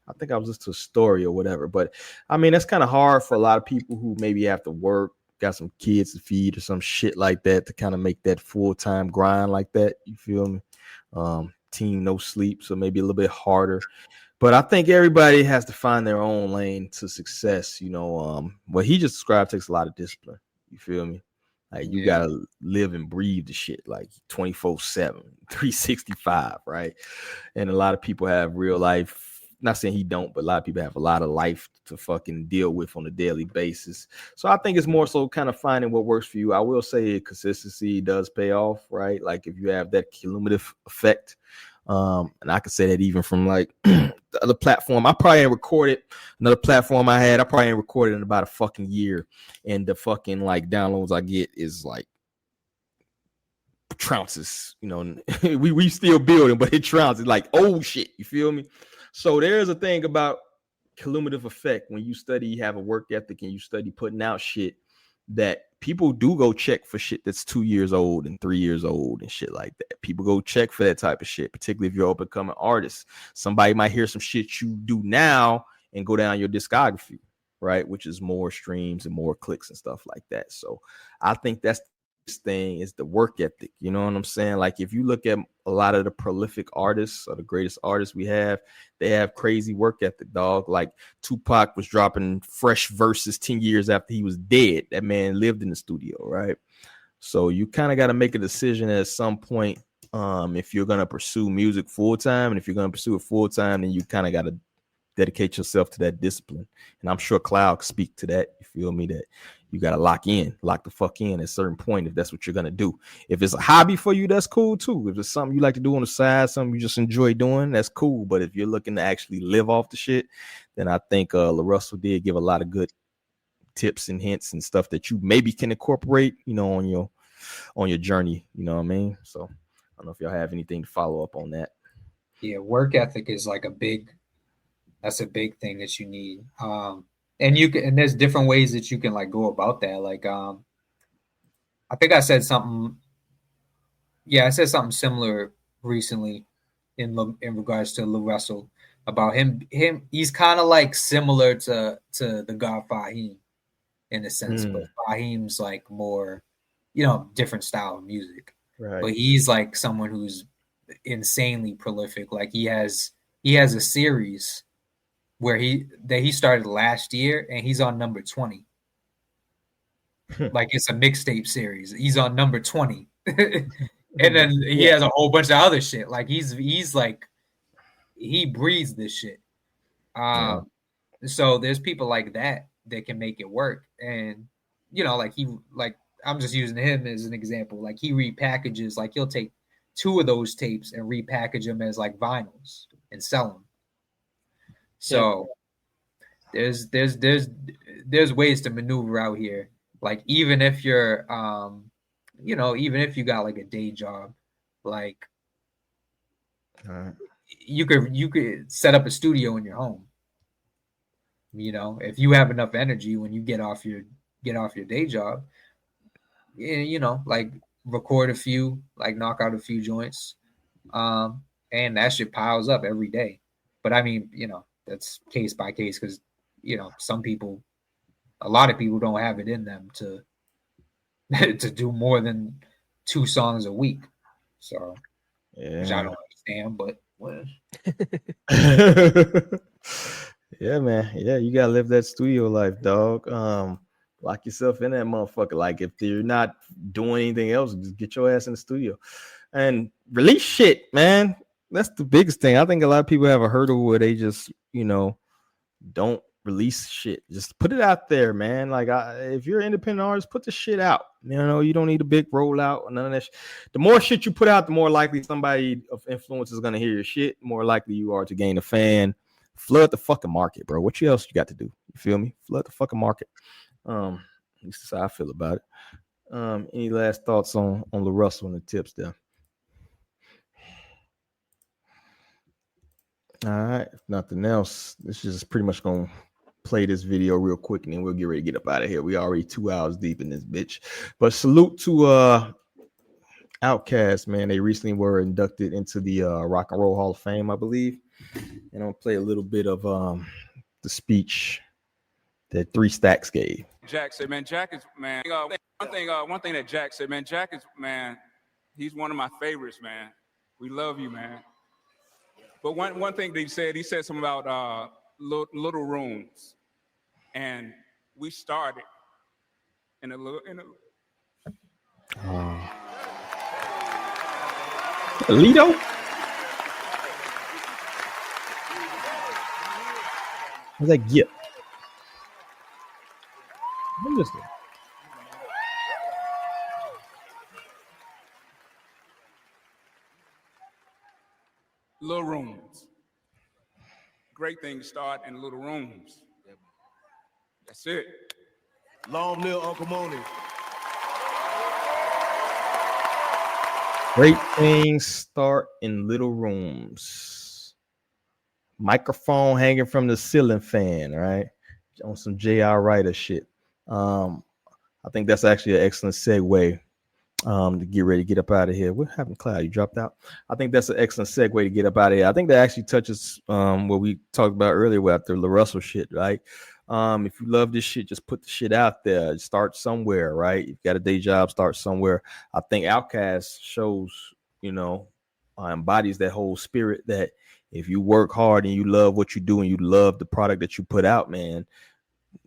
I think I was listening to a story or whatever. But I mean, that's kind of hard for a lot of people who maybe have to work, got some kids to feed or some shit like that, to kind of make that full-time grind like that. You feel me? Team no sleep, so maybe a little bit harder. But I think everybody has to find their own lane to success. You know, what he just described takes a lot of discipline. You feel me? Like you gotta live and breathe the shit like 24/7, 365, right? And a lot of people have real life not saying he don't, but a lot of people have a lot of life to fucking deal with on a daily basis. So I think it's more so kind of finding what works for you. I will say consistency does pay off, right? Like if you have that cumulative effect. And I could say that even from like the other platform. I probably ain't recorded another platform I probably ain't recorded in about a fucking year. And the fucking like downloads I get is like trounces, you know. we still building, but it trounces like oh shit, you feel me? So there's a thing about cumulative effect when you study, have a work ethic, and you study putting out shit that people do go check for shit that's 2 years old and 3 years old and shit like that. People go check for that type of shit, particularly if you're up and coming artist. Somebody might hear some shit you do now and go down your discography, right? Which is more streams and more clicks and stuff like that. So I think that's this thing is the work ethic. You know what I'm saying? Like if you look at a lot of the prolific artists or the greatest artists we have, they have crazy work ethic, dog. Like Tupac was dropping fresh verses 10 years after he was dead. That man lived in the studio, right? So you kind of got to make a decision at some point if you're going to pursue music full time. And if you're going to pursue it full time, then you kind of got to dedicate yourself to that discipline. And I'm sure Cloud can speak to that. You feel me? That you got to lock the fuck in at a certain point if that's what you're going to do. If it's a hobby for you, that's cool too. If it's something you like to do on the side, something you just enjoy doing, that's cool. But if you're looking to actually live off the shit, then I think La Russell did give a lot of good tips and hints and stuff that you maybe can incorporate, you know, on your journey. You know what I mean? So I don't know if y'all have anything to follow up on that. Yeah, work ethic is like that's a big thing that you need. And there's different ways that you can like go about that. Like, I think I said something. Yeah, I said something similar recently in regards to Lil Russell about him. He's kind of like similar to the God Fahim in a sense, but Fahim's like more, you know, different style of music. Right. But he's like someone who's insanely prolific. Like he has a series where he started last year and he's on number 20. Like it's a mixtape series. He's on number 20. And then he has a whole bunch of other shit. Like he's like he breathes this shit. So there's people like that can make it work. And you know, like I'm just using him as an example. Like he repackages, like he'll take 2 of those tapes and repackage them as like vinyls and sell them. So there's ways to maneuver out here. Like even if you're you know, even if you got like a day job, like you could set up a studio in your home. You know, if you have enough energy when you get off your day job, you know, like record a few, like knock out a few joints. And that shit piles up every day. But I mean, you know, that's case by case because, you know, a lot of people don't have it in them to do more than 2 songs a week. So, which I don't understand, but what? Yeah, man. Yeah, you gotta live that studio life, dog. Lock yourself in that motherfucker. Like if you're not doing anything else, just get your ass in the studio and release shit, man. That's the biggest thing. I think a lot of people have a hurdle where they just, you know, don't release shit. Just put it out there, man. Like if you're an independent artist, put the shit out. You know, you don't need a big rollout or none of that shit. The more shit you put out, the more likely somebody of influence is going to hear your shit. The more likely you are to gain a fan. Flood the fucking market, bro. What else you got to do? You feel me? Flood the fucking market. At least that's how I feel about it. Any last thoughts on La Russell and the tips there? All right, if nothing else, this is pretty much gonna play this video real quick and then we'll get ready to get up out of here. We already 2 hours deep in this bitch. But salute to Outkast, man. They recently were inducted into the Rock and Roll Hall of Fame, I believe. And I'm gonna play a little bit of the speech that 3 Stacks gave. Jack said, man, Jack is, man, one thing that Jack said, man, Jack is, man, he's one of my favorites, man. We love you, man. But one thing that he said something about little rooms. And we started in a little, Alito? What's that Gip? What is it? Little rooms. Great things start in little rooms. That's it. Long live Uncle Mooney. Great things start in little rooms. Microphone hanging from the ceiling fan, right? On some J.R. Writer shit. I think that's actually an excellent segue to get ready to get up out of here. What happened, Cloud? You dropped out? I think that's an excellent segue to get up out of here. I think that actually touches what we talked about earlier with the La Russell shit, right? If you love this shit, just put the shit out there. Start somewhere, right? You've got a day job, start somewhere. I think Outkast shows, embodies that whole spirit that if you work hard and you love what you do and you love the product that you put out, man,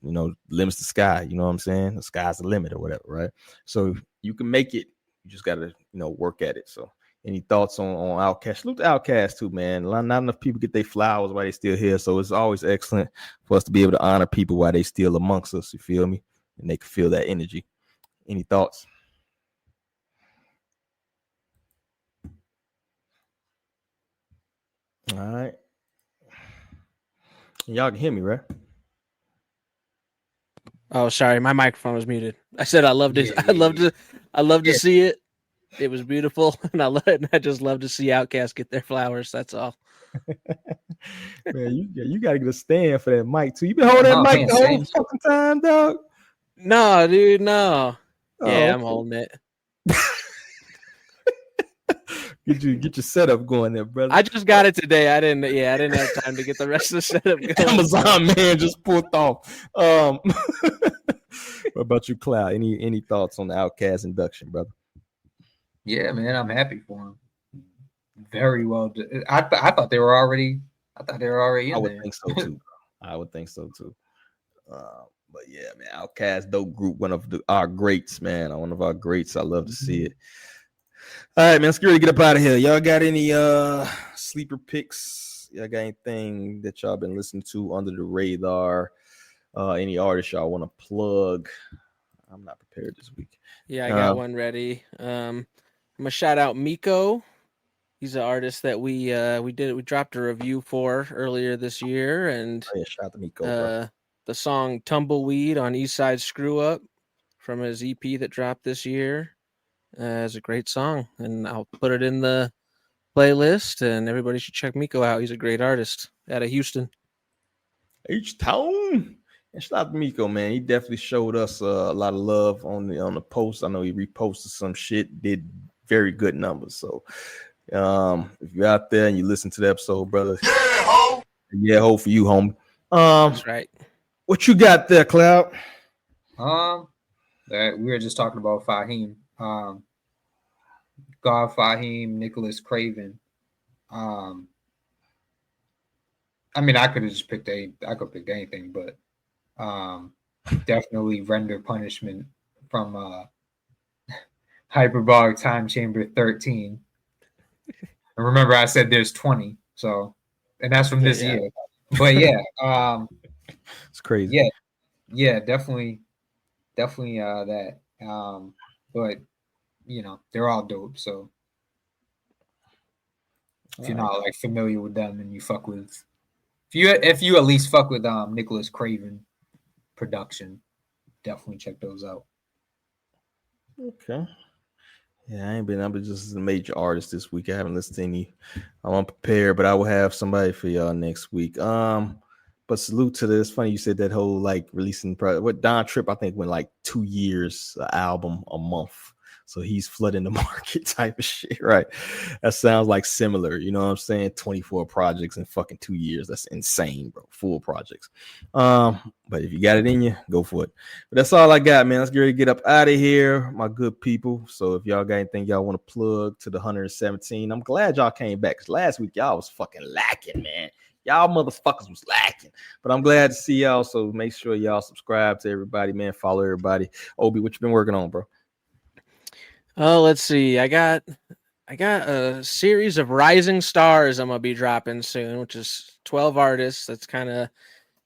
limits the sky. You know what I'm saying? The sky's the limit or whatever, right? So you can make it. You just got to, work at it. So any thoughts on Outkast? Salute to Outkast too, man. Not enough people get their flowers while they still here. So it's always excellent for us to be able to honor people while they still amongst us. You feel me? And they can feel that energy. Any thoughts? All right. Y'all can hear me, right? Oh, sorry, my microphone was muted. I said I loved it. I love to see it. It was beautiful, and I just love to see Outkast get their flowers. That's all. Man, you gotta get a stand for that mic too. You been holding that mic the whole fucking time, dog? No, dude, no. Oh, yeah, I'm okay. holding it. Get your setup going there, brother. I just got it today. I didn't have time to get the rest of the setup going. Amazon man just pulled off. What about you, Cloud? Any thoughts on the Outkast induction, brother? Yeah, man, I'm happy for him. Very well. I thought they were already. I thought they were already in I would there. think so too. I would think so too. But yeah, man, Outkast, dope group, one of our greats, man. One of our greats. I love to see it. All right, man. Let's get ready to get up out of here. Y'all got any sleeper picks? Y'all got anything that y'all been listening to under the radar? Any artists y'all want to plug? I'm not prepared this week. Yeah, I got one ready. I'm gonna shout out Miko. He's an artist that we dropped a review for earlier this year, and shout out to Miko. The song "Tumbleweed" on Eastside Screw Up from his EP that dropped this year is a great song, and I'll put it in the playlist. And everybody should check Miko out. He's a great artist out of Houston. H-Town. And shout out to Miko, man. He definitely showed us a lot of love on the post. I know he reposted some shit, did very good numbers. So if you're out there and you listen to the episode, brother, yeah, ho for you, homie. That's right. What you got there, Cloud? That we were just talking about Fahim. God Fahim, Nicholas Craven. I mean, I could have just picked anything, but definitely Render Punishment from Hyperbolic Time Chamber 13. And remember, I said there's 20, so, and that's from this year. But yeah, it's crazy. Yeah, definitely that. But they're all dope. So if you're not like familiar with them and you fuck with, if you at least fuck with Nicholas Craven production, definitely check those out. Okay. Yeah, I'm just a major artist this week. I haven't listened to any. I'm unprepared, but I will have somebody for y'all next week. But salute to this. Funny you said that whole like releasing what Don Tripp, I think went like 2 years, an album a month. So he's flooding the market type of shit, right? That sounds like similar, you know what I'm saying? 24 projects in fucking 2 years. That's insane, bro. Full projects. But if you got it in you, go for it. But that's all I got, man. Let's get ready to get up out of here, my good people. So if y'all got anything y'all want to plug to the 117, I'm glad y'all came back, because last week y'all was fucking lacking, man. Y'all motherfuckers was lacking. But I'm glad to see y'all. So make sure y'all subscribe to everybody, man. Follow everybody. Obi, what you been working on, bro? Oh, let's see. I got a series of rising stars I'm gonna be dropping soon, which is 12 artists. That's kind of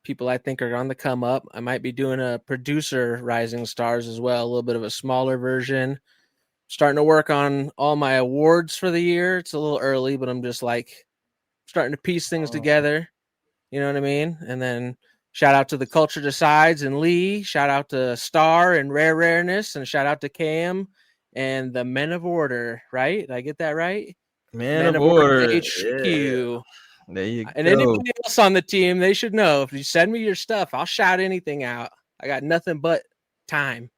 people I think are on the come up. I might be doing a producer Rising Stars as well, a little bit of a smaller version. Starting to work on all my awards for the year. It's a little early, but I'm just like starting to piece things together. You know what I mean? And then shout out to the Culture Decides and Lee. Shout out to Star and Rare Rareness, and shout out to Cam and the Men of Order. Right? Did I get that right? Men of Order HQ. Yeah. There you And go. anybody else on the team, they should know. If you send me your stuff, I'll shout anything out. I got nothing but time.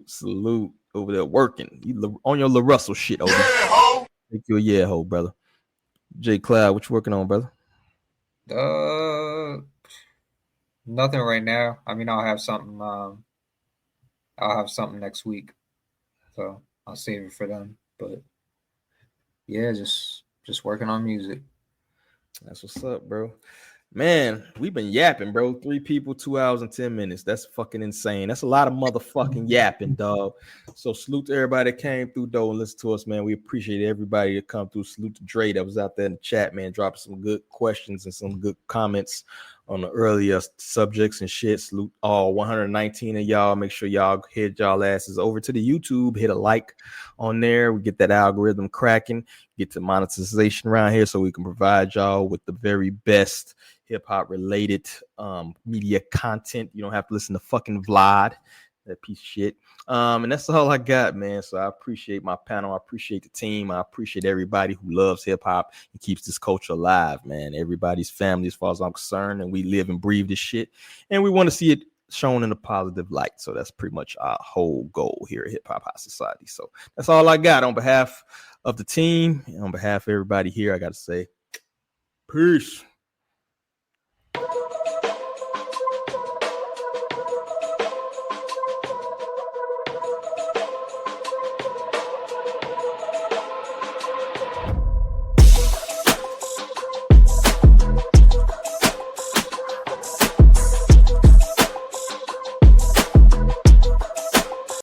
Salute over there working. You on your Lil Russell shit over there. Thank you, yeah, ho, brother. J Cloud, what you working on, brother? Nothing right now. I mean, I'll have something. I'll have something next week, so I'll save it for them. But yeah, just working on music. That's what's up, bro. Man, we've been yapping, bro. 3 people, 2 hours and 10 minutes. That's fucking insane. That's a lot of motherfucking yapping, dog. So salute to everybody that came through, though, and listen to us, man. We appreciate everybody that come through. Salute to Dre that was out there in the chat, man, dropping some good questions and some good comments on the earlier subjects and shit. Salute all 119 of y'all. Make sure y'all head y'all asses over to the YouTube. Hit a like on there. We get that algorithm cracking. Get to monetization around here so we can provide y'all with the very best hip-hop related media content. You don't have to listen to fucking Vlad, that piece of shit. And that's all I got, man. So I appreciate my panel. I appreciate the team. I appreciate everybody who loves hip-hop and keeps this culture alive, man. Everybody's family as far as I'm concerned, and we live and breathe this shit, and we want to see it shown in a positive light. So that's pretty much our whole goal here at Hip Hop High Society. So that's all I got. On behalf of the team and on behalf of everybody here, I got to say peace.